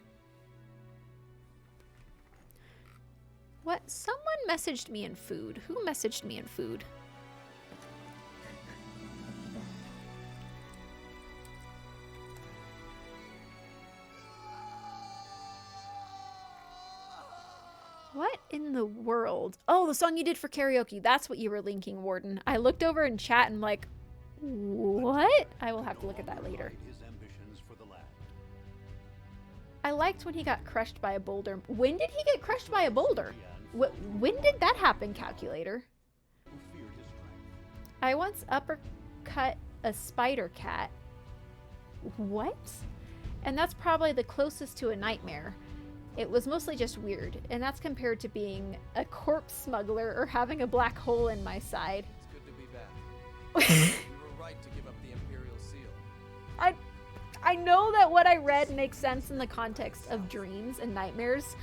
What? Someone messaged me in food. Who messaged me in food? What in the world? Oh, the song you did for karaoke. That's what you were linking, Warden. I looked over in chat and I'm like, what? I will have to look at that later. I liked when he got crushed by a boulder. When did he get crushed by a boulder? When did that happen, calculator? I once uppercut a spider cat. What? And that's probably the closest to a nightmare. It was mostly just weird, and that's compared to being a corpse smuggler or having a black hole in my side. It's good to be back. You were right to give up the Imperial Seal. I know that what I read makes sense in the context of dreams and nightmares.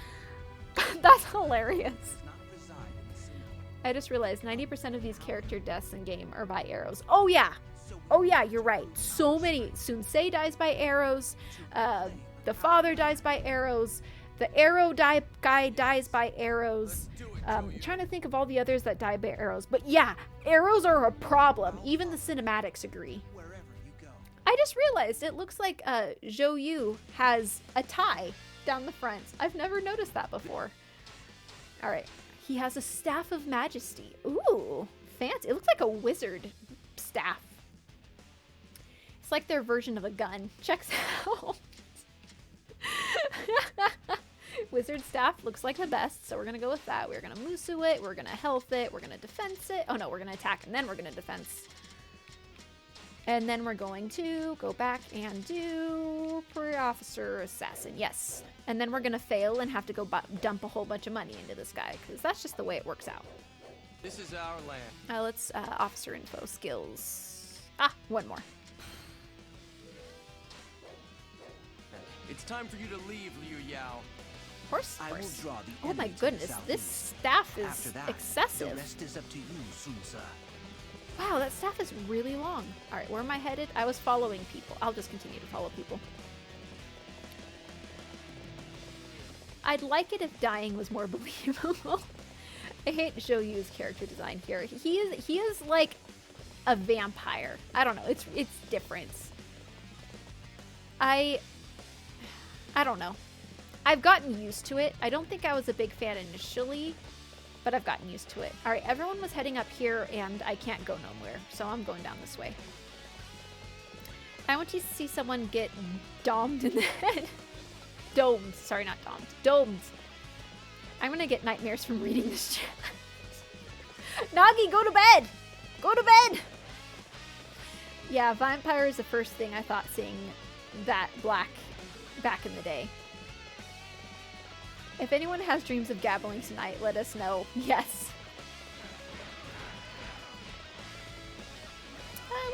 That's hilarious. I just realized 90% of these character deaths in game are by arrows. Oh yeah! Oh yeah, you're right. So many. Sunsei dies by arrows. The father dies by arrows. The arrow guy dies by arrows. I'm trying to think of all the others that die by arrows. But yeah, arrows are a problem. Even the cinematics agree. I just realized it looks like Zhou Yu has a tie down the front. I've never noticed that before. All right. He has a Staff of Majesty. Ooh, fancy. It looks like a wizard staff. It's like their version of a gun. Checks out. Wizard staff looks like the best, so we're gonna go with that. We're gonna Musu it, we're gonna health it, we're gonna defense it. Oh no, we're gonna attack and then we're gonna defense. And then we're going to go back and do pre-officer assassin, yes. And then we're gonna fail and have to go dump a whole bunch of money into this guy, because that's just the way it works out. This is our land. Let's officer info skills. Ah, one more. It's time for you to leave, Liu Yao. Horse. I will draw the Oh my enemies goodness, south this east. staff is After that, excessive. The rest is up to you, Sunsa. Wow, that staff is really long. All right, where am I headed? I was following people. I'll just continue to follow people. I'd like it if dying was more believable. I hate Zhou Yu's character design here. He is like a vampire. I don't know. It's different. I don't know. I've gotten used to it. I don't think I was a big fan initially, but I've gotten used to it. All right, everyone was heading up here, and I can't go nowhere, so I'm going down this way. I want to see someone get domed in the head. Domed. Sorry, not domed. Domed. I'm going to get nightmares from reading this chat. Nagi, go to bed! Go to bed! Yeah, vampire is the first thing I thought seeing that black back in the day. If anyone has dreams of gabbling tonight, let us know. Yes.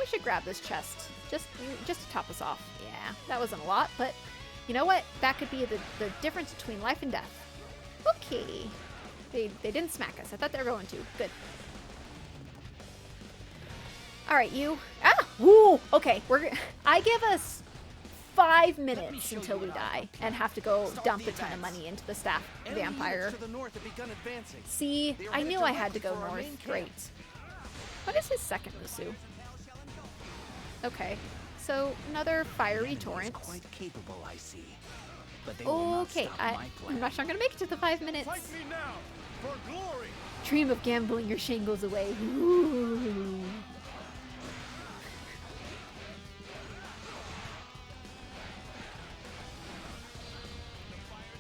We should grab this chest. Just to top us off. Yeah, that wasn't a lot, but you know what? That could be the difference between life and death. Okay. They didn't smack us. I thought they were going to. Good. All right, you. Ah! Woo! Okay, I give us 5 minutes until we die and have to go dump a ton of money into the staff vampire. See, I knew I had to go north. Great. What is his second Musu? Okay, so another fiery torrent. Quite capable, I see. but they will not Okay, stop my I'm plan. not sure I'm gonna make it to the 5 minutes. Fight me now for glory. Dream of gambling your shingles away. Ooh.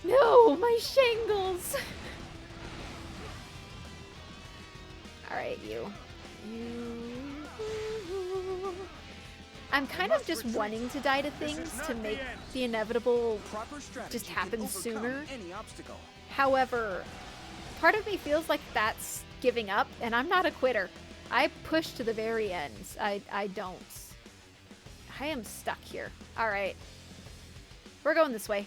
No, my shingles. All right, you. I'm kind of just wanting to die to things to make the inevitable Proper strategy just can happen overcome sooner. Any obstacle. However, part of me feels like that's giving up, and I'm not a quitter. I push to the very end. I don't. I am stuck here. All right. We're going this way.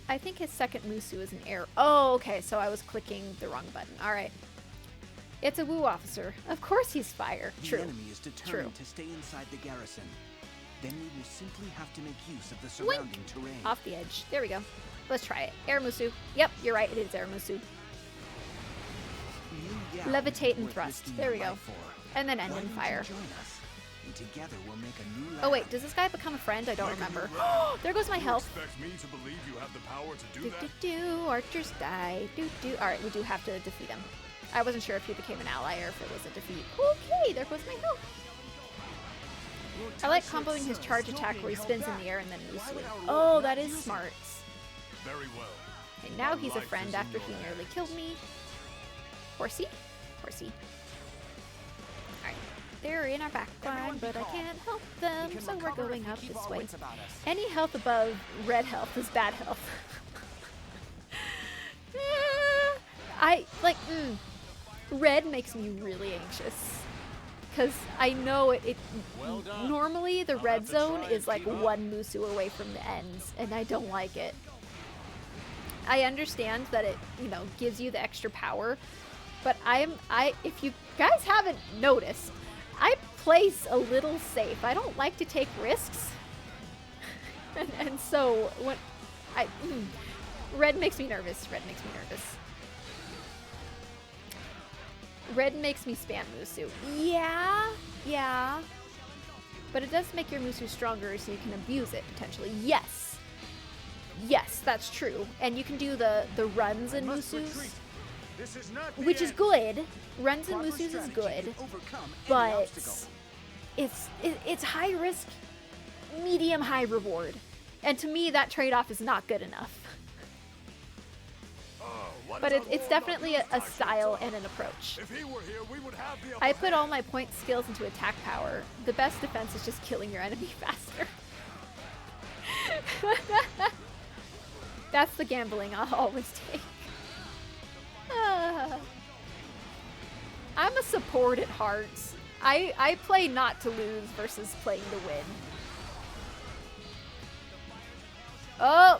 I think his second Musu is an error. Oh, okay, so I was clicking the wrong button. All right. It's a Wu officer. Of course he's fire. The True. enemy is determined to stay inside the garrison. Then we will simply have to make use of the surrounding terrain. Off the edge. There we go. Let's try it. Air Musu. Yep, you're right. It is Air Musu. Levitate and thrust. There we go. And then end in fire. Join us, and together we'll make a new Oh wait, does this guy become a friend? I don't remember. There goes my health. Expect me to believe you have the power to do Do, that? do, do. Archers die. Do, do. All right, we do have to defeat him. I wasn't sure if he became an ally or if it was a defeat. Okay, there goes my health. I like comboing his charge attack where he spins in the air and then Musu. Oh, that is smart. Very well. And now he's a friend after he nearly killed me. Horsey? Horsey. Alright. They're in our backline, but I can't help them, so we're going up this way. Any health above red health is bad health. Red makes me really anxious. Because I know normally the red zone is like one Musu away from the ends, and I don't like it. I understand that it, gives you the extra power, but if you guys haven't noticed, I place a little safe. I don't like to take risks. and so when red makes me nervous. Red makes me nervous. Red makes me spam Musu. Yeah. But it does make your Musu stronger so you can abuse it, potentially. Yes, that's true. And you can do the runs in Musus, which is good. Runs in Musus is good, but it's high risk, medium high reward. And to me, that trade-off is not good enough. But it's definitely a style and an approach. I put all my point skills into attack power. The best defense is just killing your enemy faster. That's the gambling I'll always take. I'm a support at heart. I play not to lose versus playing to win. Oh!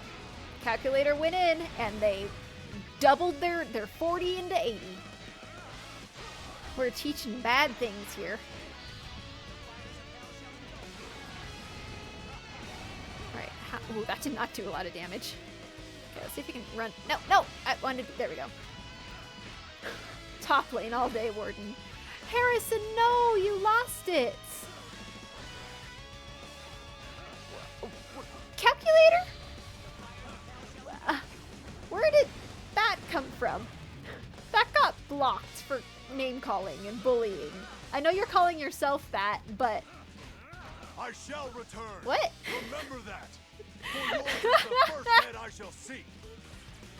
Calculator went in, and they doubled their 40 into 80. We're teaching bad things here. Alright, ooh, that did not do a lot of damage. Okay, let's see if we can run. No! I wanted to, there we go. Top lane all day, Warden. Harrison, no! You lost it! Calculator? Where did that come from? That got blocked for name calling and bullying. I know you're calling yourself that, but I shall return. What? Remember that. For yours is the first head I shall see.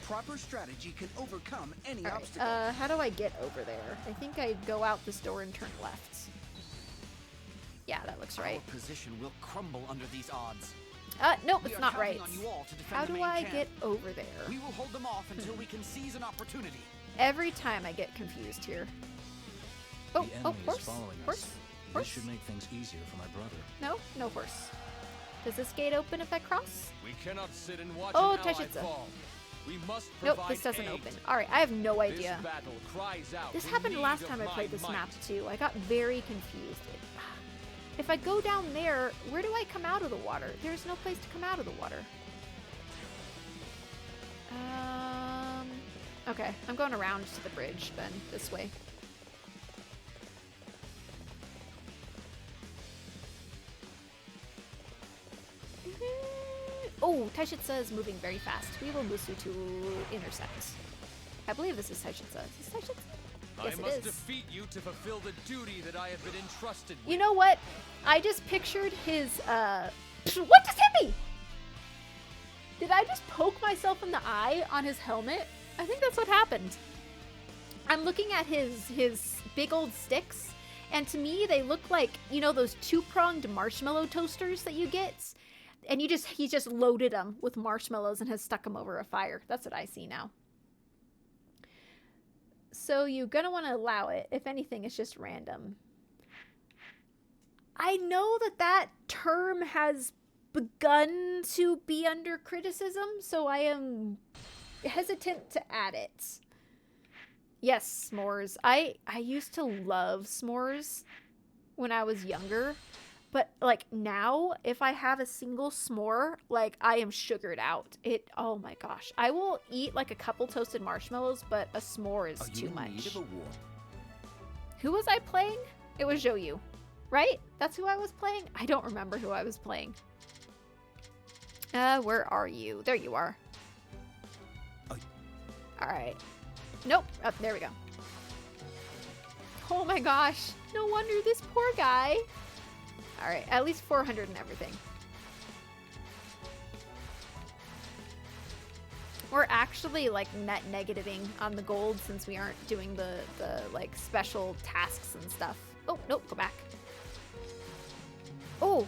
Proper strategy can overcome any All right, obstacle. how do I get over there? I think I go out this door and turn left. Yeah, that looks right. Our position will crumble under these odds. Nope, We it's are not counting right. on you all to defend How the do main I camp. get over there? We will hold them off until we can seize an opportunity. Every time I get confused here. Oh, The enemy horse, is following horse, us. horse. This should make things easier for my brother. No horse. Does this gate open if I cross? We cannot sit and watch Oh, an ally Taishitsu. fall. We must Nope, provide this doesn't aid. open. Alright, I have no idea. This battle cries out This the happened need last of time I my played this might. map too. I got very confused. If I go down there, where do I come out of the water? There's no place to come out of the water. Okay, I'm going around to the bridge then, this way. Taishitsa is moving very fast. We will Musu to intercept. I believe this is Taishitsa. Is this Taishitsa? Yes, I must defeat you to fulfill the duty that I have been entrusted with. You know what? I just pictured his, what just hit me? Did I just poke myself in the eye on his helmet? I think that's what happened. I'm looking at his big old sticks, and to me they look like, you know, those two-pronged marshmallow toasters that you get? And he just loaded them with marshmallows and has stuck them over a fire. That's what I see now. So you're gonna want to allow it. If anything, it's just random. I know that term has begun to be under criticism, so I am hesitant to add it. Yes, s'mores. I used to love s'mores when I was younger, but like now, if I have a single s'more, like I am sugared out. Oh my gosh. I will eat like a couple toasted marshmallows, but a s'more is too much. Who was I playing? It was Zhou, right? That's who I was playing? I don't remember who I was playing. Where are you? There you are. Alright. Nope. Oh, there we go. Oh my gosh. No wonder this poor guy. Alright, at least 400 and everything. We're actually like net negativing on the gold since we aren't doing the like special tasks and stuff. Oh, nope, go back. Oh,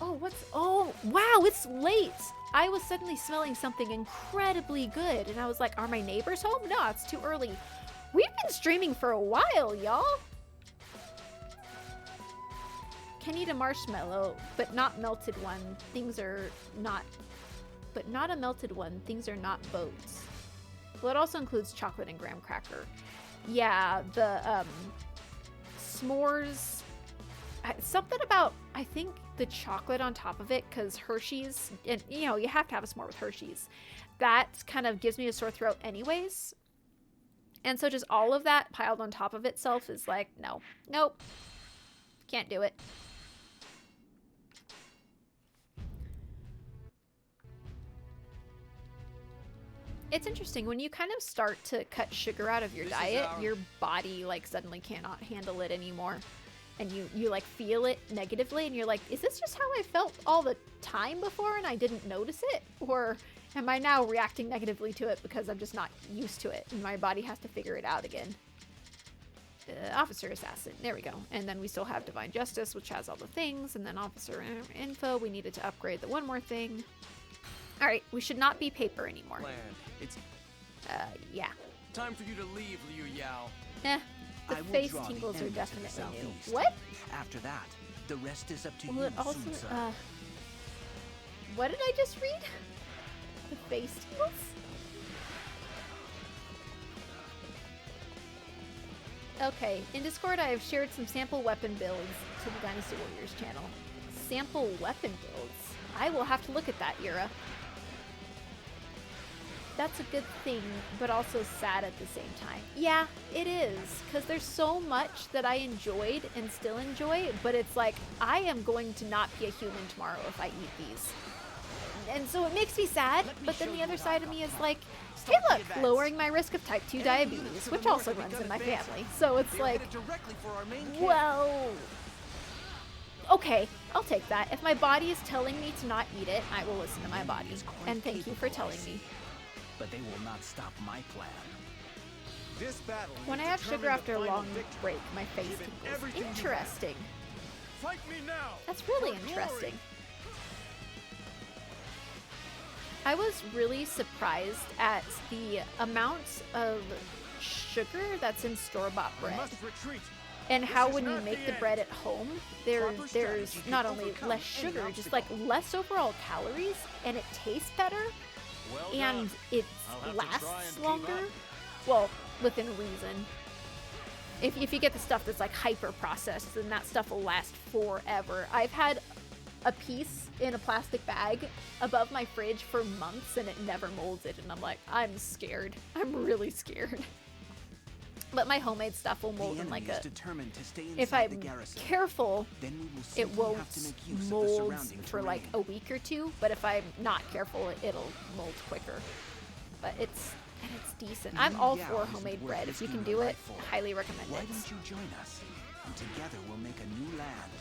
oh, wow, it's late. I was suddenly smelling something incredibly good and I was like, are my neighbors home? No, it's too early. We've been streaming for a while, y'all. Can eat a marshmallow, but not melted one. Things are not, but not a melted one. Things are not boats. Well, it also includes chocolate and graham cracker. Yeah, the s'mores. Something about, I think, the chocolate on top of it, because Hershey's, and you know, you have to have a s'more with Hershey's. That kind of gives me a sore throat anyways. And so just all of that piled on top of itself is like, no, nope, can't do it. It's interesting, when you kind of start to cut sugar out of your diet, your body like suddenly cannot handle it anymore. And you like feel it negatively and you're like, is this just how I felt all the time before and I didn't notice it? Or am I now reacting negatively to it because I'm just not used to it and my body has to figure it out again? Officer Assassin, there we go. And then we still have Divine Justice, which has all the things, and then Officer Info, we needed to upgrade the one more thing. All right, we should not be paper anymore. Land. It's yeah. time for you to leave, Liu Yao. The face tingles are definitely new. What? After that, the rest is up to Well, you, it also, Sun-san. what did I just read? The face tingles? Okay, in Discord I have shared some sample weapon builds to the Dynasty Warriors channel. Sample weapon builds? I will have to look at that, Yura. That's a good thing, but also sad at the same time. Yeah, it is, because there's so much that I enjoyed and still enjoy, but it's like, I am going to not be a human tomorrow if I eat these. And so it makes me sad, but then the other side of me is like, hey look, lowering my risk of type 2 diabetes, which also runs in my family. So it's like, well, okay, I'll take that. If my body is telling me to not eat it, I will listen to my body. And thank you for telling me. But they will not stop my plan. This battle When I have sugar after a long break, my face tingles. Interesting. Fight me now. That's really interesting. I was really surprised at the amount of sugar that's in store-bought bread. And how when you make the bread at home, there's not only less sugar, just like less overall calories, and it tastes better. And it lasts longer. Well, within reason. If you get the stuff that's like hyper processed, then that stuff will last forever. I've had a piece in a plastic bag above my fridge for months and it never molds it, and I'm like, I'm scared. I'm really scared. But my homemade stuff will The mold in enemy like is a... determined to stay If inside the I'm garrison. careful, Then we will it simply have to won't make use of the mold surrounding for like terrain. a week or two. But if I'm not careful, it'll mold quicker. But it's decent. I'm all Yeah, for isn't homemade worth bread. If you risking can your do it, life for. highly recommend Why it. don't you join us? And together we'll make a new land.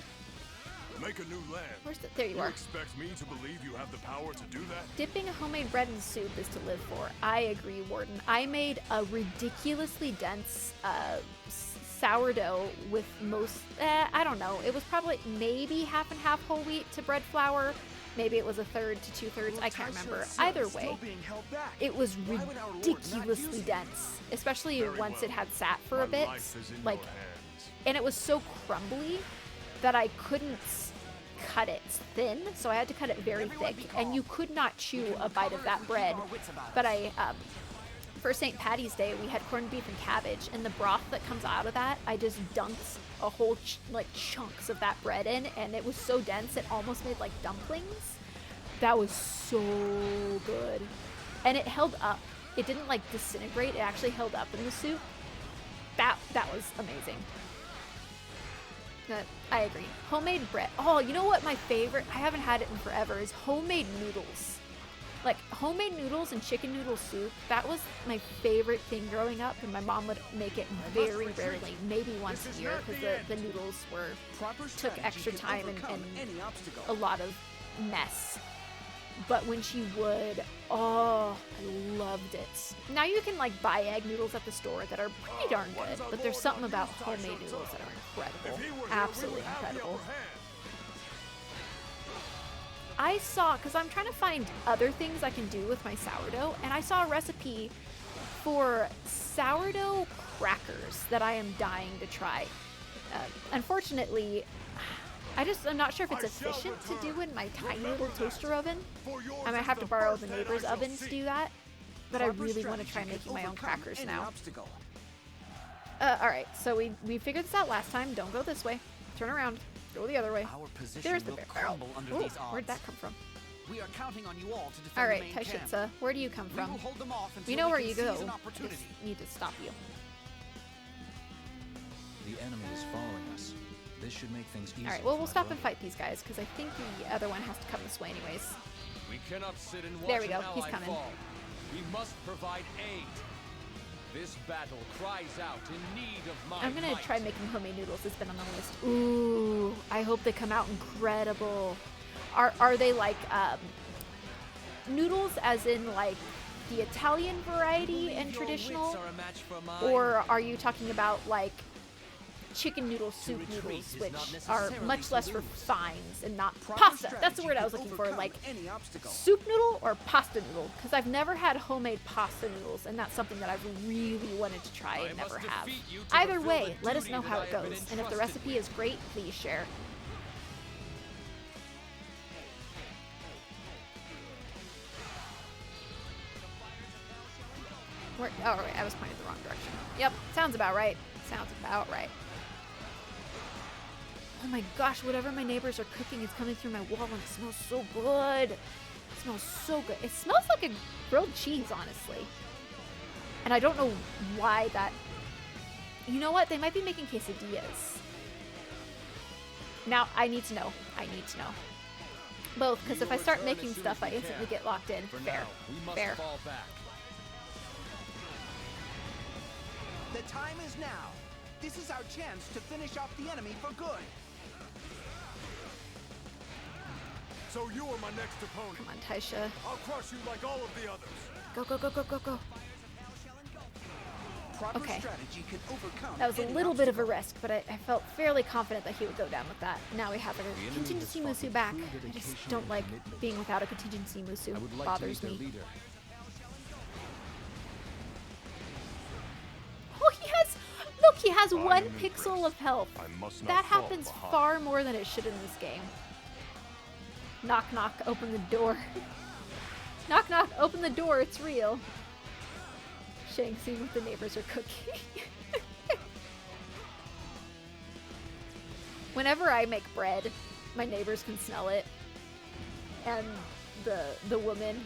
Make a new land. Where's the... There you You are. expect me to believe you have the power to do that? Dipping a homemade bread in soup is to live for. I agree, Warden. I made a ridiculously dense sourdough with most, I don't know. It was probably maybe half and half whole wheat to bread flour. Maybe it was a third to 2/3. I can't remember. Either way, it was ridiculously dense, especially once it had sat for a bit. Like, and it was so crumbly that I couldn't cut it thin, so I had to cut it very thick, and you could not chew a bite of that bread. But I, for St. Patty's Day, we had corned beef and cabbage, and the broth that comes out of that, I just dunked a whole like chunks of that bread in, and it was so dense it almost made like dumplings. That was so good, and it held up. It didn't like disintegrate. It actually held up in the soup. That was amazing. I agree. Homemade bread. Oh, you know what my favorite, I haven't had it in forever, is homemade noodles. Like, homemade noodles and chicken noodle soup, that was my favorite thing growing up, and my mom would make it very rarely, maybe once a year, because the noodles took extra time and a lot of mess. But when she would, oh, I loved it. Now you can like buy egg noodles at the store that are pretty darn good, but there's something about homemade noodles that are incredible. Absolutely incredible. I saw, because I'm trying to find other things I can do with my sourdough, and I saw a recipe for sourdough crackers that I am dying to try. Unfortunately, I'm not sure if it's efficient to do in my tiny little toaster oven. I might have to borrow the neighbor's oven to do that, but I really want to try making my own crackers now. Alright, so we figured this out last time. Don't go this way. Turn around. Go the other way. There's the barrel. Ooh, where'd that come from? We are counting on you all to defend Alright, the main camp. Taishitsa, where do you come We from? will hold them off until We know where can you go. seize an I opportunity. just need to stop you. The enemy is following us. This should make things easier. Alright, well, we'll for stop my and fight these guys, because I think the other one has to come this way anyways. We cannot sit and watch There we go, an he's ally coming. fall. We must provide aid. This battle cries out in need of my I'm gonna might. try making homemade noodles. It's been on the list. Ooh, I hope they come out incredible. Are they like noodles as in like the Italian variety and Your traditional? wits are a match for mine. Or are you talking about like chicken noodle soup retreat noodles, is which not are necessarily much to lose lose. fines and not Proper pasta? That's the strategy word I can was looking for, overcome like any obstacle. soup noodle or pasta noodle, because I've never had homemade pasta noodles, and that's something that I've really wanted to try and I must never have. defeat you to Either fulfill way, the let us duty know that how I it have been goes, and if the entrusted recipe with. is great, please share. Oh, right, I was pointing the wrong direction. Yep, sounds about right. Sounds about right. Oh my gosh, whatever my neighbors are cooking is coming through my wall, and it smells so good. It smells so good. It smells like a grilled cheese, honestly. And I don't know why that... You know what? They might be making quesadillas. Now, I need to know. I need to know. Both, because if I start return making as soon stuff, as I we instantly can. get locked in. For Fair. now, we must Fair. fall back. The time is now. This is our chance to finish off the enemy for good. So you are my next opponent. Come on, Taisha. I'll crush you like all of the others. Go, go, go, go, go, go. Proper Okay. strategy can overcome That was a any little bit of a obstacle. risk, but I felt fairly confident that he would go down with that. Now we have a enemy contingency has musu fought back. with true I just dedication don't and like commitment. being without a contingency musu. I would like Bothers to meet me. their leader. Oh, look, he has I am 1 impressed. pixel of health. I must not That fall happens behind. far more than it should in this game. Knock, knock, open the door. Knock, knock, open the door, it's real. Shang, seeing what the neighbors are cooking. Whenever I make bread, my neighbors can smell it. And the woman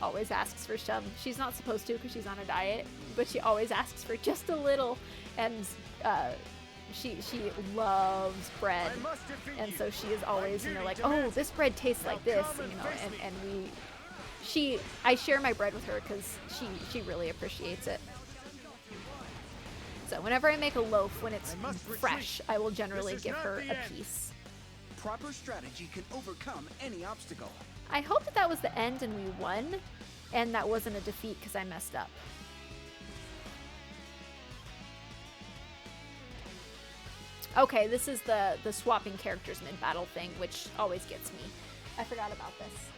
always asks for some. She's not supposed to because she's on a diet, but she always asks for just a little. And she loves bread, and so she is always, you know, like, oh, this bread tastes like this, you know, and I share my bread with her because she really appreciates it. So whenever I make a loaf, when it's fresh, I will generally give her a piece. Proper strategy can overcome any obstacle. I hope that was the end and we won, and that wasn't a defeat because I messed up. Okay, this is the swapping characters mid-battle thing, which always gets me. I forgot about this.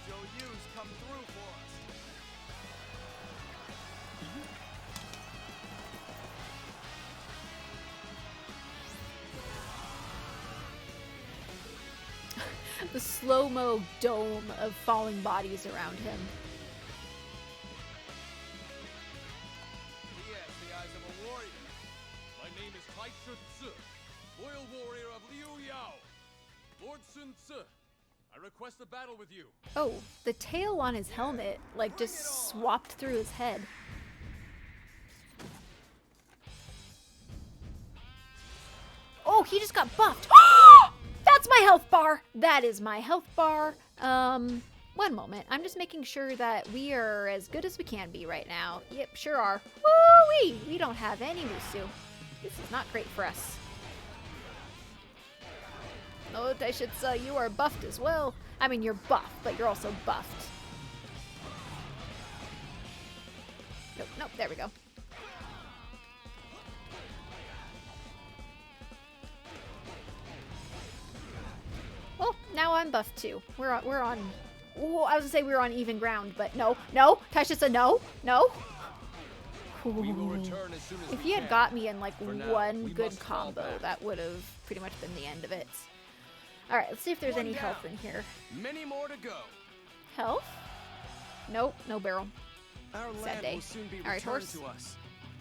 Joe Hughes come through for us. The slow-mo dome of falling bodies around him. He has the eyes of a warrior. My name is Taisha Tzu, loyal warrior of Liu Yao. Lord Sun Tzu, I request a battle with you. Oh, the tail on his helmet, like, just swapped through his head. Oh, he just got buffed. That's my health bar. That is my health bar. One moment. I'm just making sure that we are as good as we can be right now. Yep, sure are. Woo-wee! We don't have any Musu. This is not great for us. No, Taishitsu, you are buffed as well. I mean, you're buffed, but you're also buffed. Nope, nope, there we go. Well, now I'm buffed too. We're on. Oh, I was gonna say we were on even ground, but no, no. Taishitsu, no, no. We will return as soon as If we he had can. got me in like For now, one we good must fall combo, back. that would have pretty much been the end of it. Alright, let's see if there's One any down. health in here. Many more to go. Health? Nope, no barrel. Our Sad land day. will soon be All right, returned horse. to us.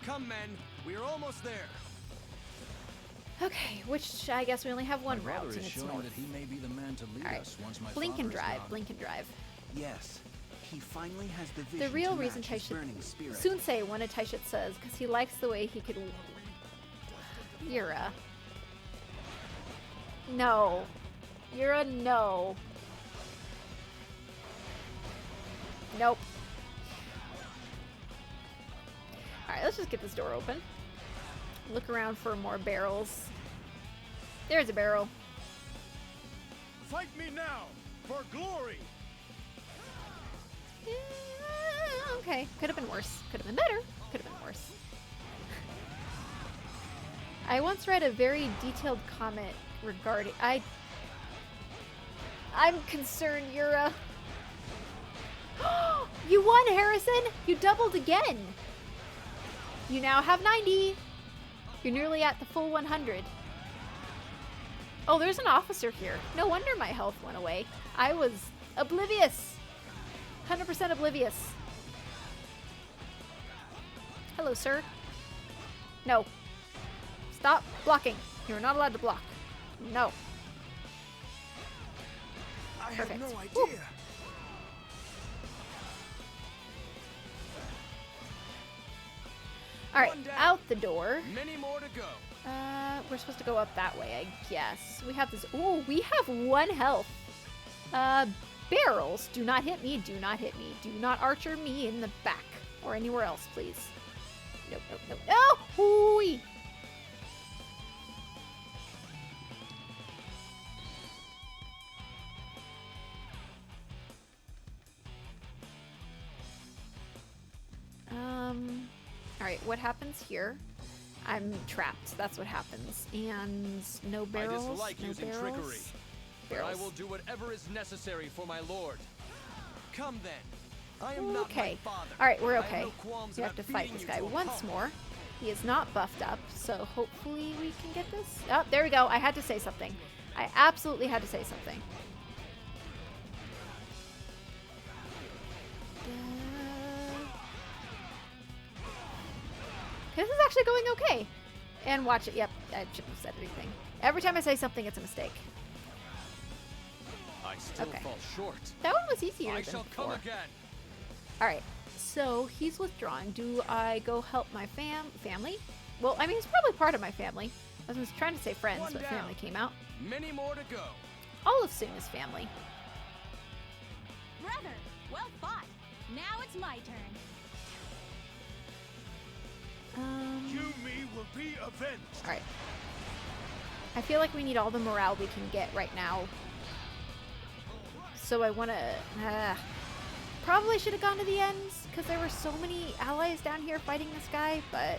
Come, men. We are almost there. Okay, which I guess we only have one My route, brother and is it's showing north. that he may be the man to lead Alright, us once my blink and father is drive, gone. blink and drive. Yes, he finally has the vision The real to reason match his burning spirit. Sunsei wanted Taishitsu because he likes the way he could... Yura. No. Yura, no. Nope. Alright, let's just get this door open. Look around for more barrels. There's a barrel. Fight me now for glory. Okay, could have been worse. Could have been better. Could have been worse. I once read a very detailed comment regarding... I'm concerned, Yura. You won, Harrison! You doubled again! You now have 90! You're nearly at the full 100. Oh, there's an officer here. No wonder my health went away. I was oblivious. 100% oblivious. Hello, sir. No. Stop blocking. You're not allowed to block. No. I Perfect. have no idea. Woo. Alright, One down. out the door. Many more to go. We're supposed to go up that way, I guess. We have this. Ooh, we have 1 health. Barrels. Do not hit me. Do not hit me. Do not archer me in the back or anywhere else, please. Nope, nope, nope. No! Hooey! Alright, what happens here? I'm trapped. That's what happens. And no barrels. I dislike no using barrels. trickery, but I Barrels. will do whatever is necessary for my lord. Come then. I am not Okay. my father. Alright, we're I have okay. no qualms We have to about fight beating this you guy to a once pulp. more. He is not buffed up, so hopefully we can get this. Oh, there we go. I had to say something. I absolutely had to say something. This is actually going okay. And watch it. Yep, I shouldn't have said anything. Every time I say something, it's a mistake. I I still Okay. fall short. That one was easier I than shall come before. again. All right, so he's withdrawn. Do I go help my family? Well, I mean, he's probably part of my family. I was trying to say friends, One but down. family came out. Many more to go. All of Soon is family. Brother, well fought. Now it's my turn. Yumi will be avenged. All right. I feel like we need all the morale we can get right now. So I want to... probably should have gone to the ends, because there were so many allies down here fighting this guy, but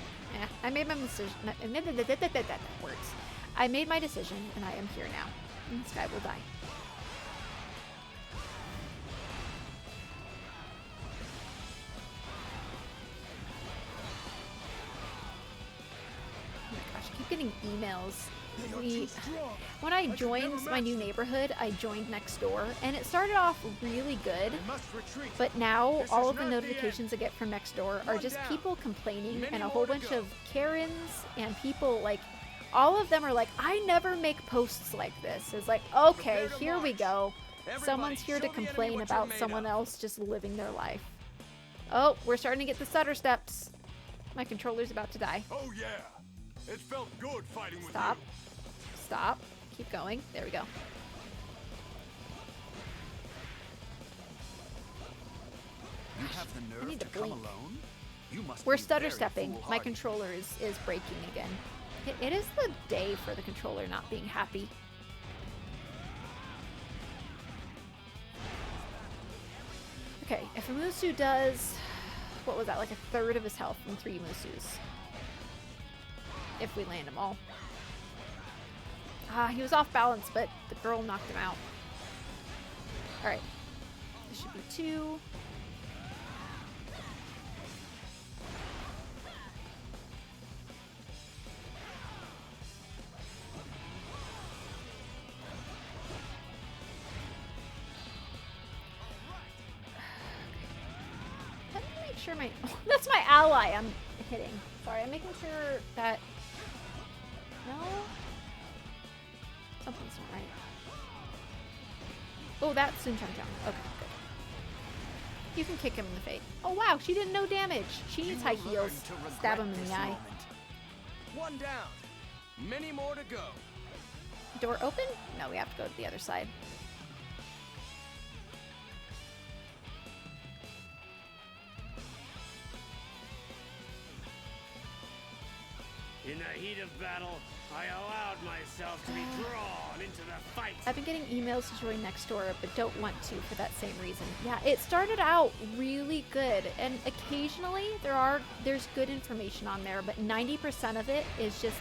I made my decision. Words. I made my decision, and I am here now. And this guy will die. Oh my gosh, I keep getting emails. When I joined my new neighborhood, I joined next door, and it started off really good, but now all of the notifications I get from next door are just people complaining and a whole bunch of Karens and people, like, all of them are like, I never make posts like this. It's like, okay, here we go. Someone's here to complain about someone else just living their life. Oh, we're starting to get the stutter steps. My controller's about to die. Oh yeah, it felt good fighting with Stop. you. Stop. Keep going. There we go. You have the I nerve need to to come blink. alone? You must We're be stutter very stepping. My foolhardy. controller is breaking again. It is the day for the controller not being happy. Okay, if a Musu does, what was that, like a third of his health from 3 Musus. If we land them all. Ah, he was off balance, but the girl knocked him out. Alright. This should be 2. Let me make sure my... Oh, that's my ally I'm hitting. Sorry, I'm making sure that... No? Something's not right. Oh, that's Sun Chang Chang. Okay, good. You can kick him in the face. Oh, wow, she did no damage. She needs high heels. Stab him in the eye. One down. Many more to go. Door open? No, we have to go to the other side. In the heat of battle, I allowed myself to be drawn into the fight. I've been getting emails to join next door, but don't want to for that same reason. Yeah, it started out really good, and occasionally there's good information on there, but 90% of it is just,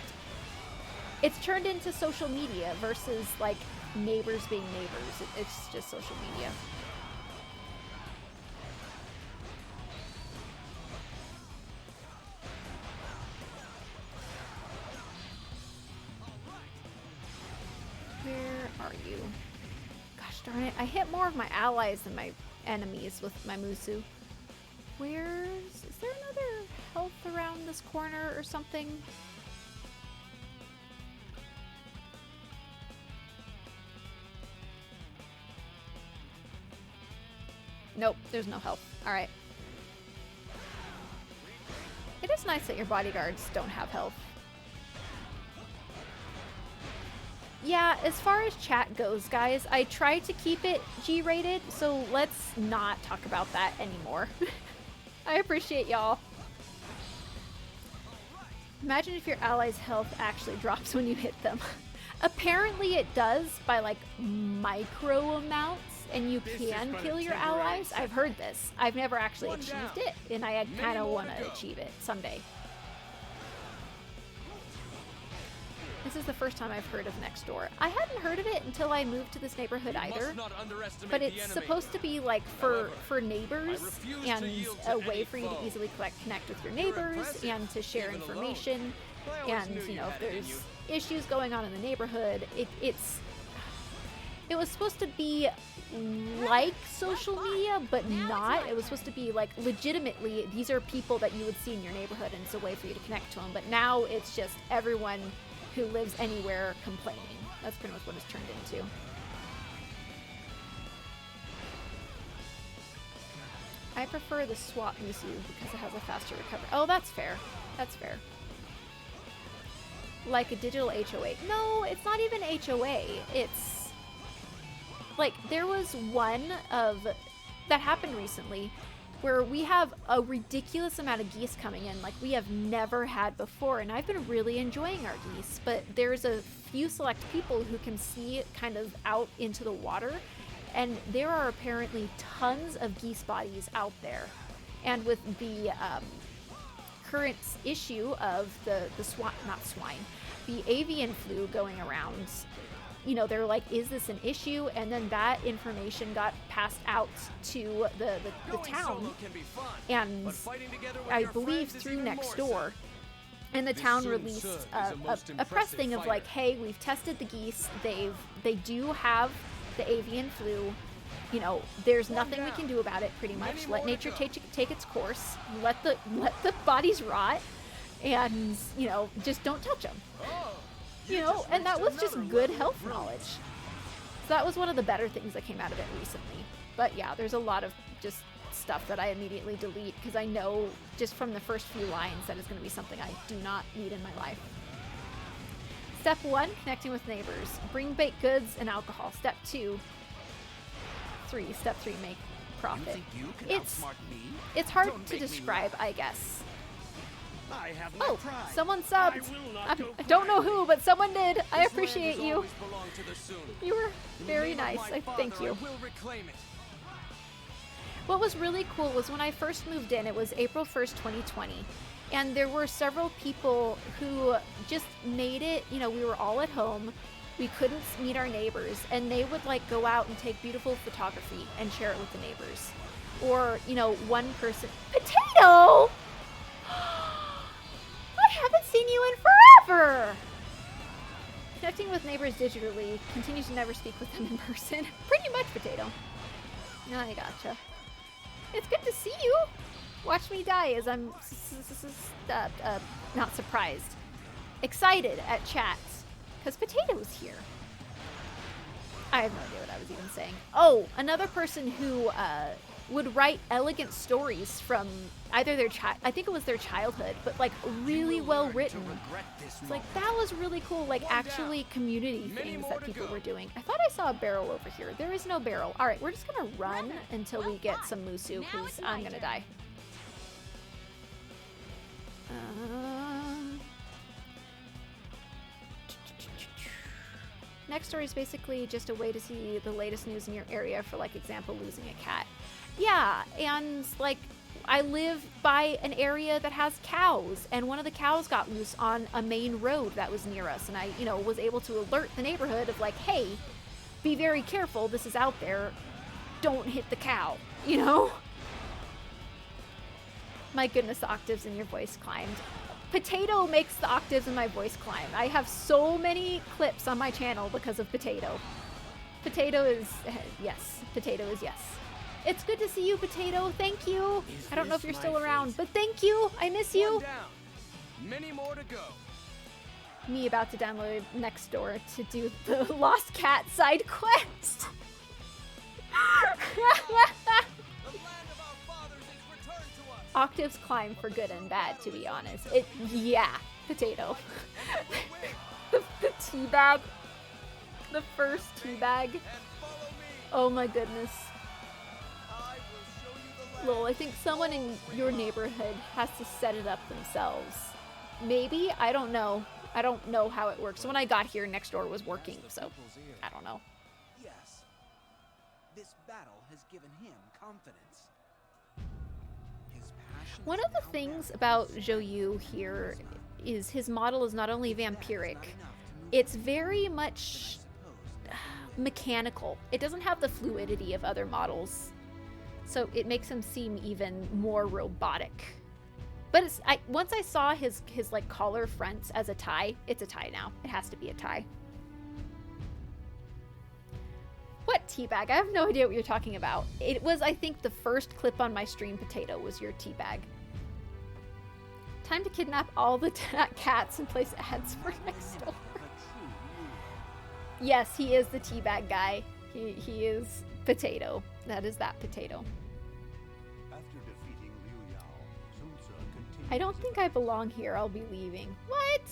it's turned into social media versus like neighbors being neighbors. It's just social media. Where are you? Gosh darn it. I hit more of my allies than my enemies with my Musu. Is there another health around this corner or something? Nope, there's no health. Alright. It is nice that your bodyguards don't have health. Yeah, as far as chat goes, guys, I try to keep it G-rated, so let's not talk about that anymore. I appreciate y'all. Imagine if your allies' health actually drops when you hit them. Apparently it does by like micro amounts, and you can kill your allies. I've heard this. I've never actually achieved it, and I kind of want to achieve it someday. This is the first time I've heard of Next Door. I hadn't heard of it until I moved to this neighborhood either. But it's supposed to be like for neighbors and a way for you to easily connect with your neighbors and to share information. And, you know, if there's issues going on in the neighborhood, it was supposed to be like social media, but not. It was supposed to be like legitimately, these are people that you would see in your neighborhood, and it's a way for you to connect to them. But now it's just everyone who lives anywhere complaining. That's pretty much what it's turned into. I prefer the swap Musu because it has a faster recovery. Oh, that's fair. That's fair. Like a digital HOA. No, it's not even HOA. It's like there was one that happened recently where we have a ridiculous amount of geese coming in like we have never had before, and I've been really enjoying our geese, but there's a few select people who can see kind of out into the water, and there are apparently tons of geese bodies out there. And with the current issue of the avian flu going around, you know, they're like, is this an issue? And then that information got passed out to the town, and I believe through Nextdoor. And the town released a press thing of like, hey, we've tested the geese. They do have the avian flu. You know, there's nothing we can do about it. Pretty much, let nature take its course. Let the bodies rot, and you know, just don't touch them. You know, and that was just good health knowledge. So that was one of the better things that came out of it recently. But yeah, there's a lot of just stuff that I immediately delete because I know just from the first few lines that is going to be something I do not need in my life. Step 1, connecting with neighbors. Bring baked goods and alcohol. Step 3, make profit. It's hard to describe, I guess. Oh, someone subbed. I don't know who, but someone did. I appreciate you. You were very nice. I thank you. What was really cool was when I first moved in, it was April 1st, 2020. And there were several people who just made it, you know, we were all at home. We couldn't meet our neighbors, and they would like go out and take beautiful photography and share it with the neighbors. Or, you know, one person, Potato! I haven't seen you in forever! Connecting with neighbors digitally, continues to never speak with them in person. Pretty much, Potato. No, I gotcha. It's good to see you! Watch me die as I'm not surprised. Excited at chats. Because Potato's here. I have no idea what I was even saying. Oh, another person who would write elegant stories from either their I think it was their childhood, but like really well written. It's like that was really cool, like actually community things that people were doing. I thought I saw a barrel over here. There is no barrel. All right, we're just gonna run until we get some Musu because I'm gonna die. Next story is basically just a way to see the latest news in your area, for like example, losing a cat. Yeah, and like I live by an area that has cows, and one of the cows got loose on a main road that was near us, and I, you know, was able to alert the neighborhood of like, hey, be very careful, this is out there, don't hit the cow, you know? My goodness, the octaves in your voice climbed. Potato makes the octaves in my voice climb. I have so many clips on my channel because of Potato. Potato is yes. Potato is yes. It's good to see you, Potato. Thank you. I don't know if you're still around, but thank you. I miss you. Many more to go. Me about to download Nextdoor to do the Lost Cat side quest. Octaves climb for good and bad, to be honest. Yeah, Potato. the teabag. The first teabag. Oh my goodness. Lol, I think someone in your neighborhood has to set it up themselves. Maybe? I don't know. I don't know how it works. So when I got here, Nextdoor was working, so I don't know. Yes. This battle has given him confidence. One of the things about Zhou here is his model is not only vampiric, it's very much mechanical. It doesn't have the fluidity of other models, so it makes him seem even more robotic. But once I saw his like collar fronts as a tie, it's a tie now. It has to be a tie. What teabag? I have no idea what you're talking about. It was, I think, the first clip on my stream, Potato, was your teabag. Time to kidnap all the cats and place ads for Nextdoor. Yes, he is the teabag guy. He is Potato. That is that Potato. I don't think I belong here. I'll be leaving. What?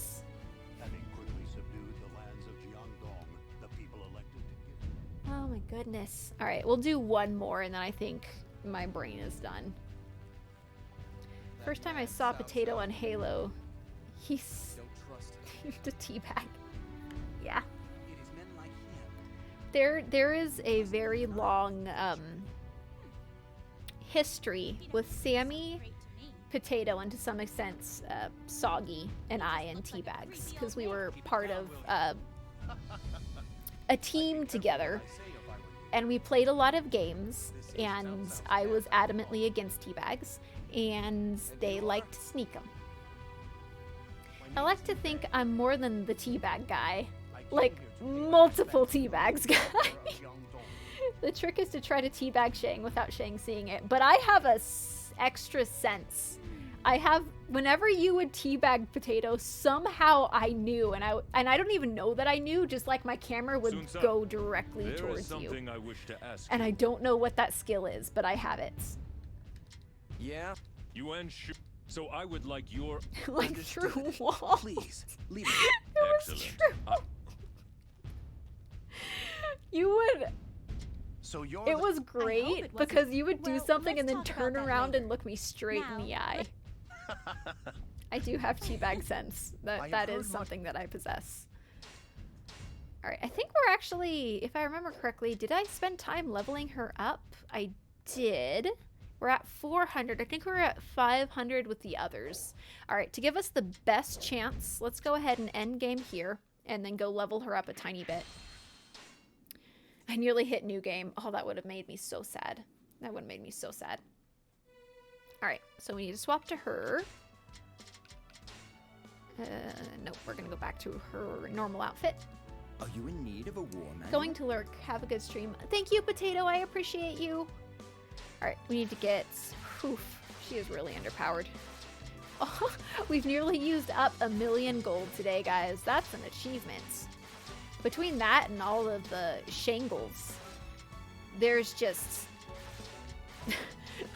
Having quickly subdued the lands of Jiangdong, the people elected to give. Oh my goodness. All right, we'll do one more and then I think my brain is done. First time I saw Potato on Halo, he's used a teabag. Yeah. It is men like him. There is a very long history with Sammy, Potato, and to some extent Soggy and I and Teabags, because we were part of a team together and we played a lot of games, and I was adamantly against Teabags and they liked to sneak them. I like to think I'm more than the teabag guy, like multiple teabags guy. The trick is to try to teabag Shang without Shang seeing it, but I have a extra sense. I have, whenever you would teabag Potato, somehow I knew, and I don't even know that I knew, just like my camera would go directly towards you. I wish to ask and I don't know what that skill is, but I have it. Yeah? Yuan Shu. So I would like your... like through walls. Please, leave it. It was true. You would... So you're it was great because you would do something and then let's talk turn about that around later. and look me straight in the Now, eye. I do have teabag sense. That is something that I possess. Alright, I think we're actually, if I remember correctly, did I spend time leveling her up? I did. We're at 400. I think we're at 500 with the others. Alright, to give us the best chance, let's go ahead and end game here and then go level her up a tiny bit. I nearly hit new game. Oh, that would have made me so sad. That would have made me so sad. Alright, so we need to swap to her. Nope, we're gonna go back to her normal outfit. Are you in need of a war man? Going to lurk. Have a good stream. Thank you, Potato. I appreciate you. Alright, we need to get... Oof, she is really underpowered. Oh, we've nearly used up 1,000,000 gold today, guys. That's an achievement. Between that and all of the shangles, there's just...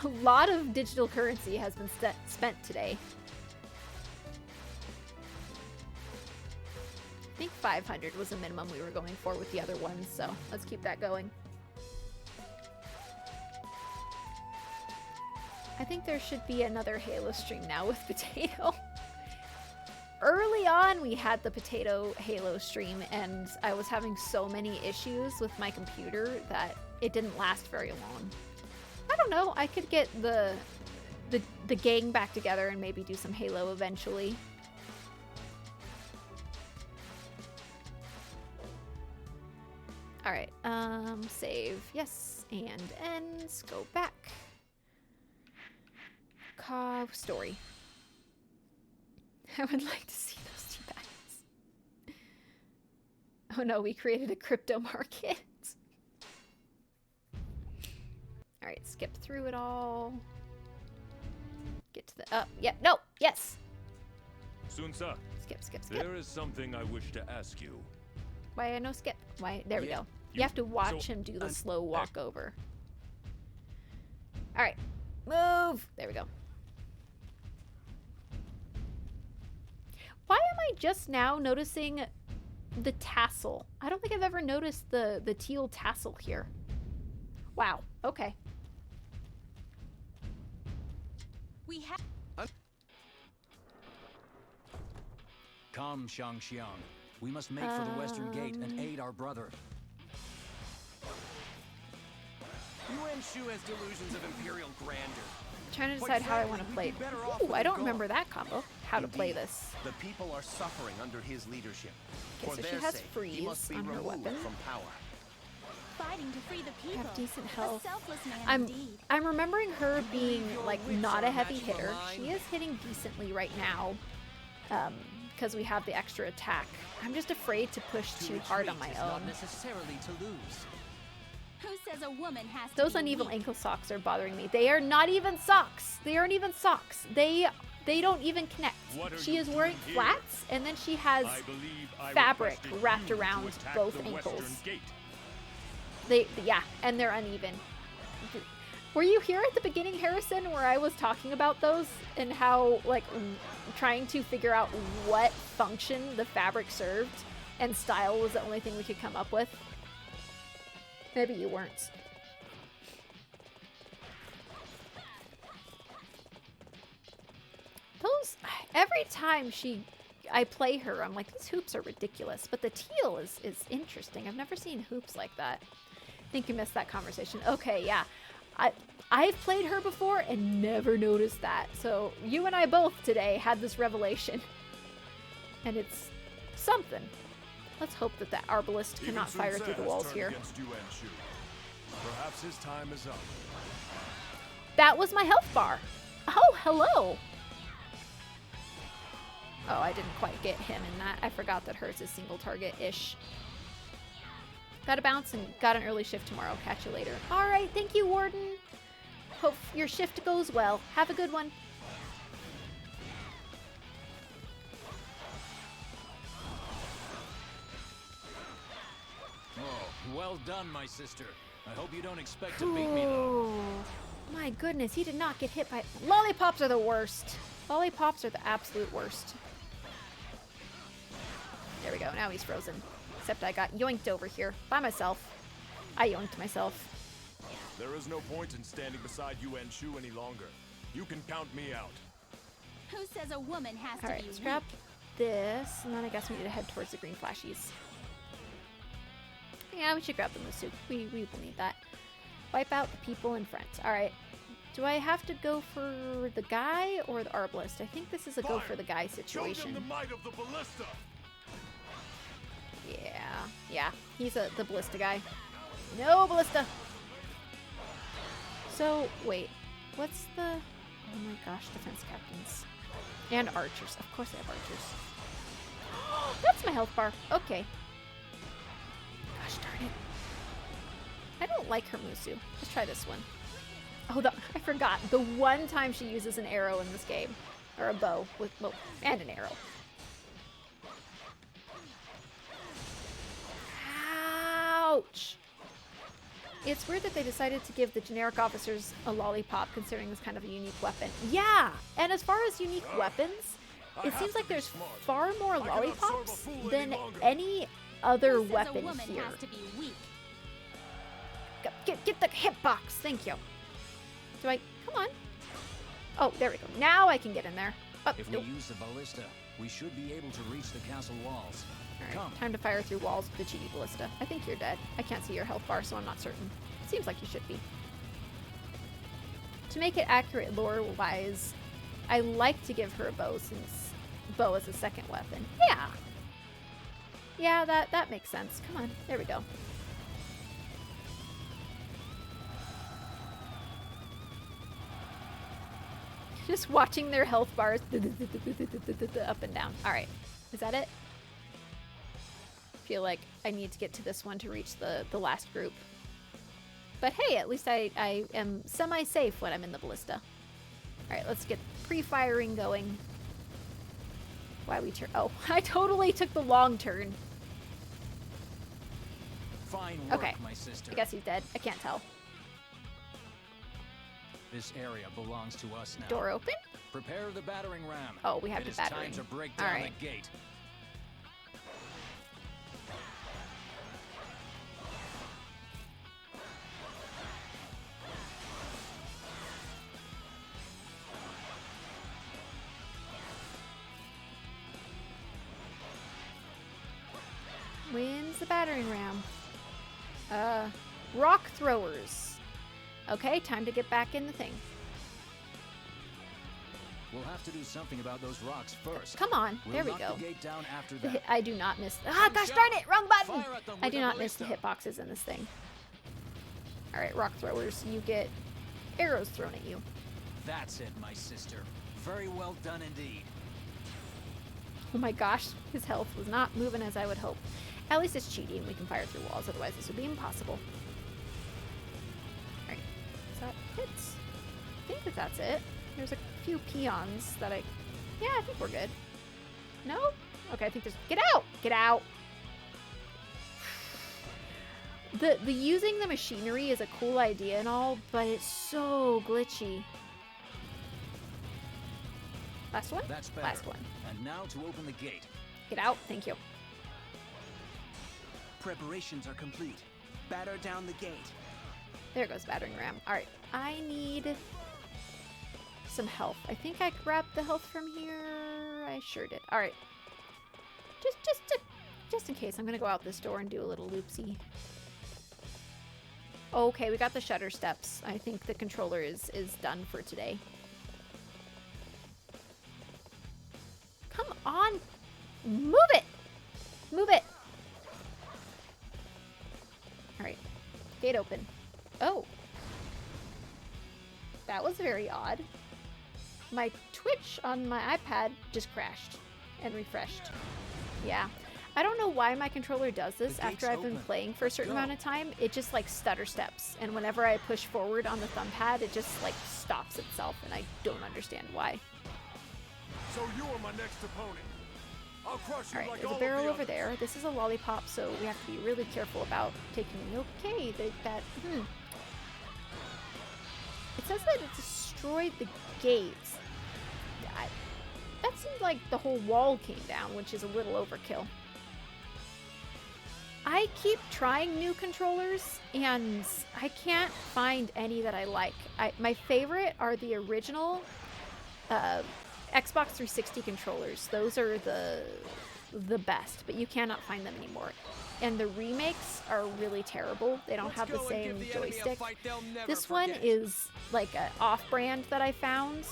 a lot of digital currency has been spent today. I think 500 was the minimum we were going for with the other ones, so let's keep that going. I think there should be another Halo stream now with Potato. Early on, we had the Potato Halo stream, and I was having so many issues with my computer that it didn't last very long. I don't know, I could get the gang back together and maybe do some Halo eventually. Alright, save, yes, and ends, go back. Story. I would like to see those teabags. Oh no, we created a crypto market. Alright, skip through it all. Get to the yeah, no, yes. Sunsa, Skip. there is something I wish to ask you. Why no skip? Why there we go. You have to watch him do the slow walk over. Alright. Move! There we go. Why am I just now noticing the tassel? I don't think I've ever noticed the teal tassel here. Wow. Okay. We have. Come, Shang-Xiang. We must make for the Western Gate and aid our brother. Yuan Shu has delusions of imperial grandeur. Trying to decide how I want to play. Ooh, I don't remember that combo. How to play this. The people are suffering under his leadership. Okay, so she has freeze on her weapon. From power. Fighting to free the I people. have decent A health. selfless man indeed. I'm remembering her being like not a heavy hitter. She is hitting decently right now, because we have the extra attack. I'm just afraid to push too hard on my own. Not necessarily to lose. Who says a woman has Those to be uneven weak? ankle socks are bothering me. They are not even socks. They aren't even socks. They don't even connect. She is wearing flats, and then she has fabric wrapped around both ankles. Yeah, and they're uneven. Were you here at the beginning, Harrison, where I was talking about those and how, like, trying to figure out what function the fabric served and style was the only thing we could come up with? Maybe you weren't. Those, every time I play her, I'm like, these hoops are ridiculous, but the teal is interesting. I've never seen hoops like that. I think you missed that conversation. Okay, yeah. I've played her before and never noticed that. So you and I both today had this revelation. And it's something. Let's hope that the arbalist cannot fire through the walls here. Perhaps his time is up. That was my health bar. Oh, hello. Oh, I didn't quite get him in that. I forgot that hers is single target-ish. Gotta bounce and got an early shift tomorrow. Catch you later. All right, thank you, Warden. Hope your shift goes well. Have a good one. Oh, well done, my sister. I hope you don't expect to beat me, though. My goodness, he did not get hit by... Lollipops are the worst. Lollipops are the absolute worst. There we go. Now he's frozen. Except I got yoinked over here by myself. I yoinked myself. There is no point in standing beside Yuan Shu any longer. You can count me out. Who says a woman has All right, to be let's weak? grab this, and then I guess we need to head towards the green flashies. Yeah, we should grab the Musu. We will need that. Wipe out the people in front. All right. Do I have to go for the guy or the arbalist? I think this is a go for the guy situation. Show them the might of the ballista. Yeah, he's the ballista guy. No ballista. So, wait, what's the, oh my gosh, defense captains. And archers, of course they have archers. That's my health bar, okay. Gosh darn it. I don't like her Musu. Let's try this one. Oh, I forgot. The one time she uses an arrow in this game. Or a bow, and an arrow. Ouch! It's weird that they decided to give the generic officers a lollipop, considering this kind of a unique weapon. Yeah! And as far as unique weapons, it seems like there's far more lollipops than any other weapon here. Has to be weak. Get the hitbox! Thank you. Do I... Come on. Oh, there we go. Now I can get in there. Oh, If we use the ballista, we should be able to reach the castle walls. Alright, Come. time to fire through walls with the cheaty ballista. I think you're dead. I can't see your health bar, so I'm not certain. Seems like you should be. To make it accurate lore-wise, I like to give her a bow, since bow is a second weapon. Yeah! Yeah, that makes sense. Come on. There we go. Just watching their health bars up and down. Alright. Is that it? Feel like I need to get to this one to reach the last group. But hey, at least I am semi-safe when I'm in the ballista. Alright, let's get pre-firing going. Why we turn... Oh, I totally took the long turn. Fine work, Okay. my sister. I guess he's dead. I can't tell. This area belongs to us now. Door open? Prepare the battering ram. Oh, we have It the is battering. time to break All down right. the gate. Wins the battering ram. Rock throwers. Okay, time to get back in the thing. We'll have to do something about those rocks first. Come on, We'll there we knock go. the gate down after The that. I do not miss. Ah, gosh darn it! Wrong button! Fire at them I with do the not miss the ballista. hitboxes in this thing. Alright, rock throwers. You get arrows thrown at you. That's it, my sister. Very well done indeed. Oh my gosh, his health was not moving as I would hope. At least it's cheating. We can fire through walls, otherwise this would be impossible. Alright, is that it? I think that's it. There's a few peons that yeah, I think we're good. No? Okay, I think there's... Get out! Get out! The using the machinery is a cool idea and all, but it's so glitchy. Last one? That's better. Last one. And now to open the gate. Get out. Thank you. Preparations are complete. Batter down the gate. There goes battering ram. All right. I need some health. I think I grabbed the health from here. I sure did. All right. Just in case, I'm gonna go out this door and do a little loopsy. Okay, we got the shutter steps. I think the controller is done for today. Come on! Move it! Move it! Alright. Gate open. Oh. That was very odd. My Twitch on my iPad just crashed and refreshed. Yeah. I don't know why my controller does this after I've been playing for a certain amount of time. It just like stutter steps, and whenever I push forward on the thumb pad, it just like stops itself, and I don't understand why. So you are my next opponent. I'll crush you Alright, like there's all a barrel of the over there. This is a lollipop, so we have to be really careful about taking... Okay, it says that it destroyed the gates. That seems like the whole wall came down, which is a little overkill. I keep trying new controllers, and I can't find any that I like. My favorite are the original Xbox 360 controllers. Those are the best, but you cannot find them anymore. And the remakes are really terrible. They don't have the same joystick. This one is like an off-brand that I found.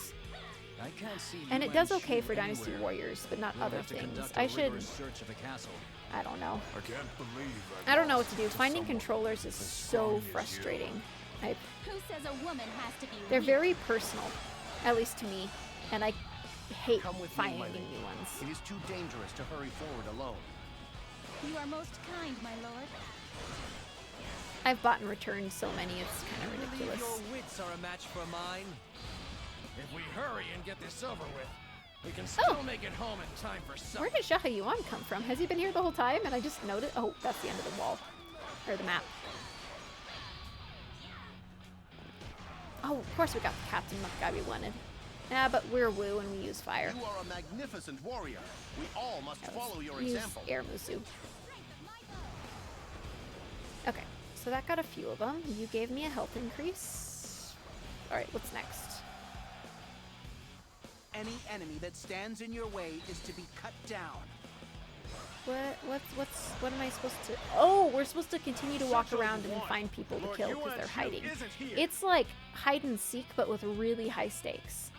I can't see And it does okay for Dynasty Warriors, but not We'll other have to things. conduct a I should... rigorous search of the castle. I don't know. I can't believe I don't know what to do. Finding controllers is so frustrating. Who says a woman has to be They're weak? very personal, at least to me, and I hate Come with me, finding my lady. new ones. It is too dangerous to hurry forward alone. You are most kind, my lord. I've bought and returned so many, it's kind of ridiculous. Your wits are a match for mine. If we hurry and get this over with, we can still make it home in time for supper. Where did Shaha Yuan come from? Has he been here the whole time? And I just noticed. Oh, that's the end of the wall. Or the map. Oh, of course we got the captain, not the guy we wanted. Yeah, but we're Wu and we use fire. You are a magnificent warrior. We all must follow your Use example. Air Musu. Okay, so that got a few of them. You gave me a health increase. Alright, what's next? Any enemy that stands in your way is to be cut down. What am I supposed to... Oh, we're supposed to continue to walk around and find people to kill because they're hiding. It's like hide and seek, but with really high stakes.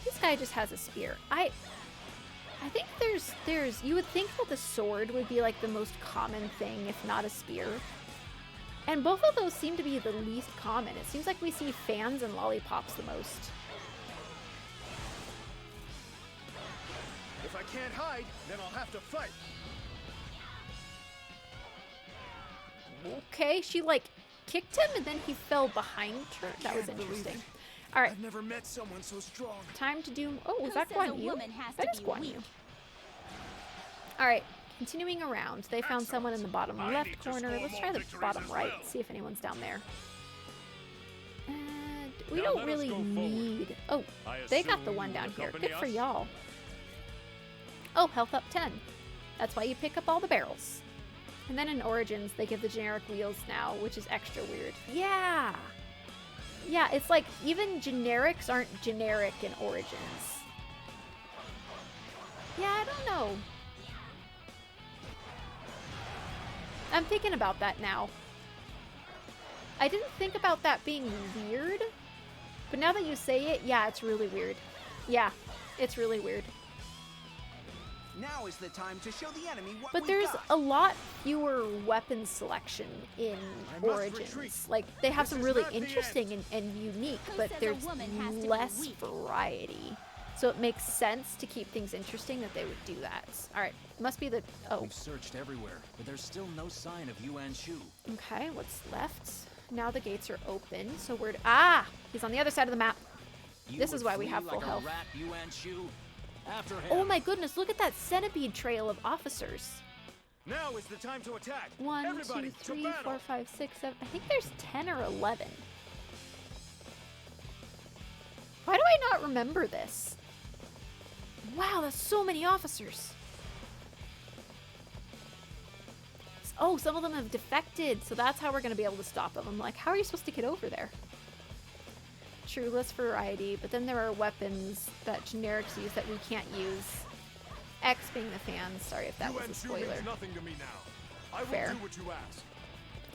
This guy just has a spear. I think there's you would think that the sword would be like the most common thing, if not a spear. And both of those seem to be the least common. It seems like we see fans and lollipops the most. If I can't hide, then I'll have to fight. Okay, she like kicked him and then he fell behind her. That was interesting. All right. I've never met someone so strong. Time to do... Oh, was Who that says Guan a Yu? woman has That to is be Guan weak? Yu. Alright, continuing around. They found someone in the bottom left corner. Let's try the bottom right, see if anyone's down there. And we Now don't let us really go forward. need... Oh, they got the assume one you down will here. accompany Good for us? y'all. Oh, health up 10. That's why you pick up all the barrels. And then in Origins, they give the generic wheels now, which is extra weird. Yeah! Yeah, it's like even generics aren't generic in Origins. Yeah, I don't know. I'm thinking about that now. I didn't think about that being weird, but now that you say it, yeah, it's really weird. Yeah, it's really weird. Now is the time to show the enemy what But we've there's got. a lot fewer weapon selection in must Origins. retreat. Like, they have This some is really not the interesting and unique, Who but says a there's woman has to be less weak? variety. So it makes sense to keep things interesting that they would do that. Alright, must be the... Oh, We've searched everywhere, but there's still no sign of Yuan Shu. okay, what's left? Now the gates are open, so we're... Ah! He's on the other side of the map. You This is would why we flee have like full a health. rat, Yuan Shu. After him. Oh my goodness, look at that centipede trail of officers. Now is the time to attack. 1, Everybody 2, to 3, battle. 4, 5, 6, 7. I think there's 10 or 11. Why do I not remember this? Wow, that's so many officers. Oh, some of them have defected, so that's how we're going to be able to stop them. I'm like, how are you supposed to get over there? True, less variety, but then there are weapons that generics use that we can't use. X being the fans. Sorry if that was a spoiler. means nothing to me now. I will Fair. do what you ask.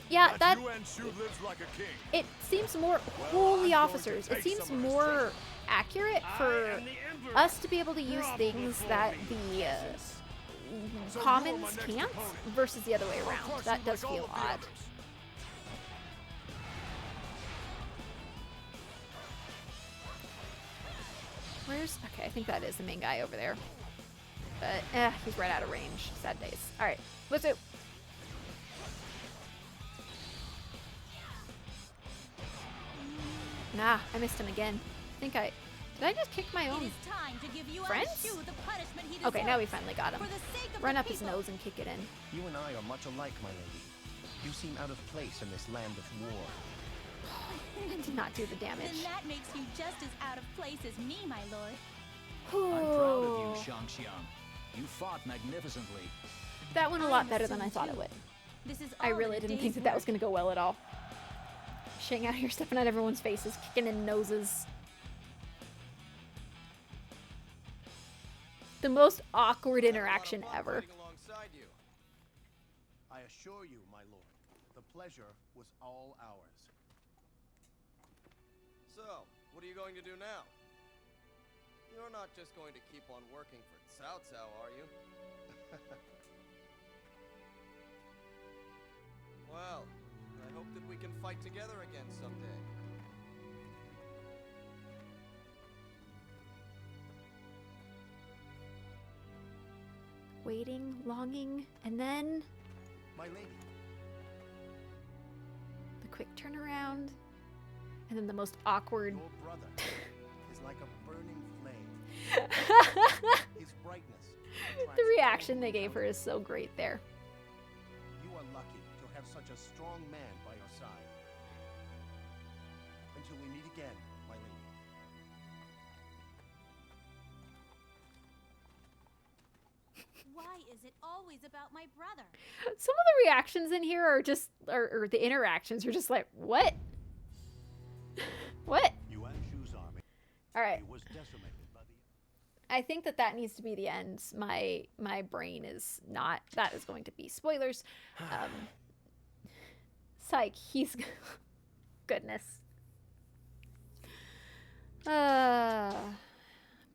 Yeah, that Yuan Shu lives like a king. it seems more holy officers. It seems more accurate for us to be able to use things that the commons can't versus the other way around. That does feel odd. Where's... Okay, I think that is the main guy over there. But, he's right out of range. Sad days. Alright, let's do... Nah, I missed him again. I think I... Did I just kick my own friends? Okay, now we finally got him. Run up his nose and kick it in. You and I are much alike, my lady. You seem out of place in this land of war. I did not do the damage. Then that makes you just as out of place as me, my lord. I'm proud of you, Shang-Xiang. You fought magnificently. That went a lot better than I thought it would. This is I really didn't think that that was going to go well at all. Shang out here stepping on everyone's faces, kicking in noses. The most awkward interaction ever. Alongside you. I assure you, my lord, the pleasure was all ours. So, what are you going to do now? You're not just going to keep on working for Cao Cao, are you? Well, I hope that we can fight together again someday. Waiting, longing, and then My lady. the quick turnaround, and then the most awkward. Your brother is like a burning flame. His brightness. The reaction they gave her is so great there. You are lucky to have such a strong man by your side. Until we meet again, my lady. Why is it always about my brother? Some of the reactions in here are just, or the interactions are just like, what? What? Yuan Shu's army All right. was decimated by the... I think that that needs to be the end. My brain is not. That is going to be spoilers. Psych. He's goodness.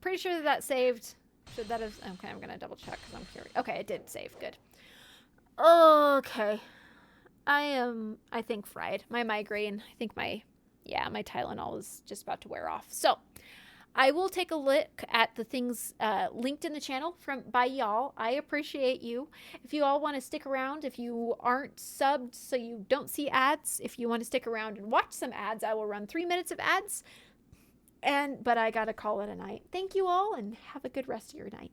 Pretty sure that that saved. Should that have? Okay, I'm gonna double check because I'm curious. Okay, it did save. Good. Okay. I think fried. My migraine. I think my Tylenol is just about to wear off. So I will take a look at the things linked in the channel by y'all. I appreciate you. If you all want to stick around, if you aren't subbed so you don't see ads, if you want to stick around and watch some ads, I will run 3 minutes of ads. But I gotta call it a night. Thank you all and have a good rest of your night.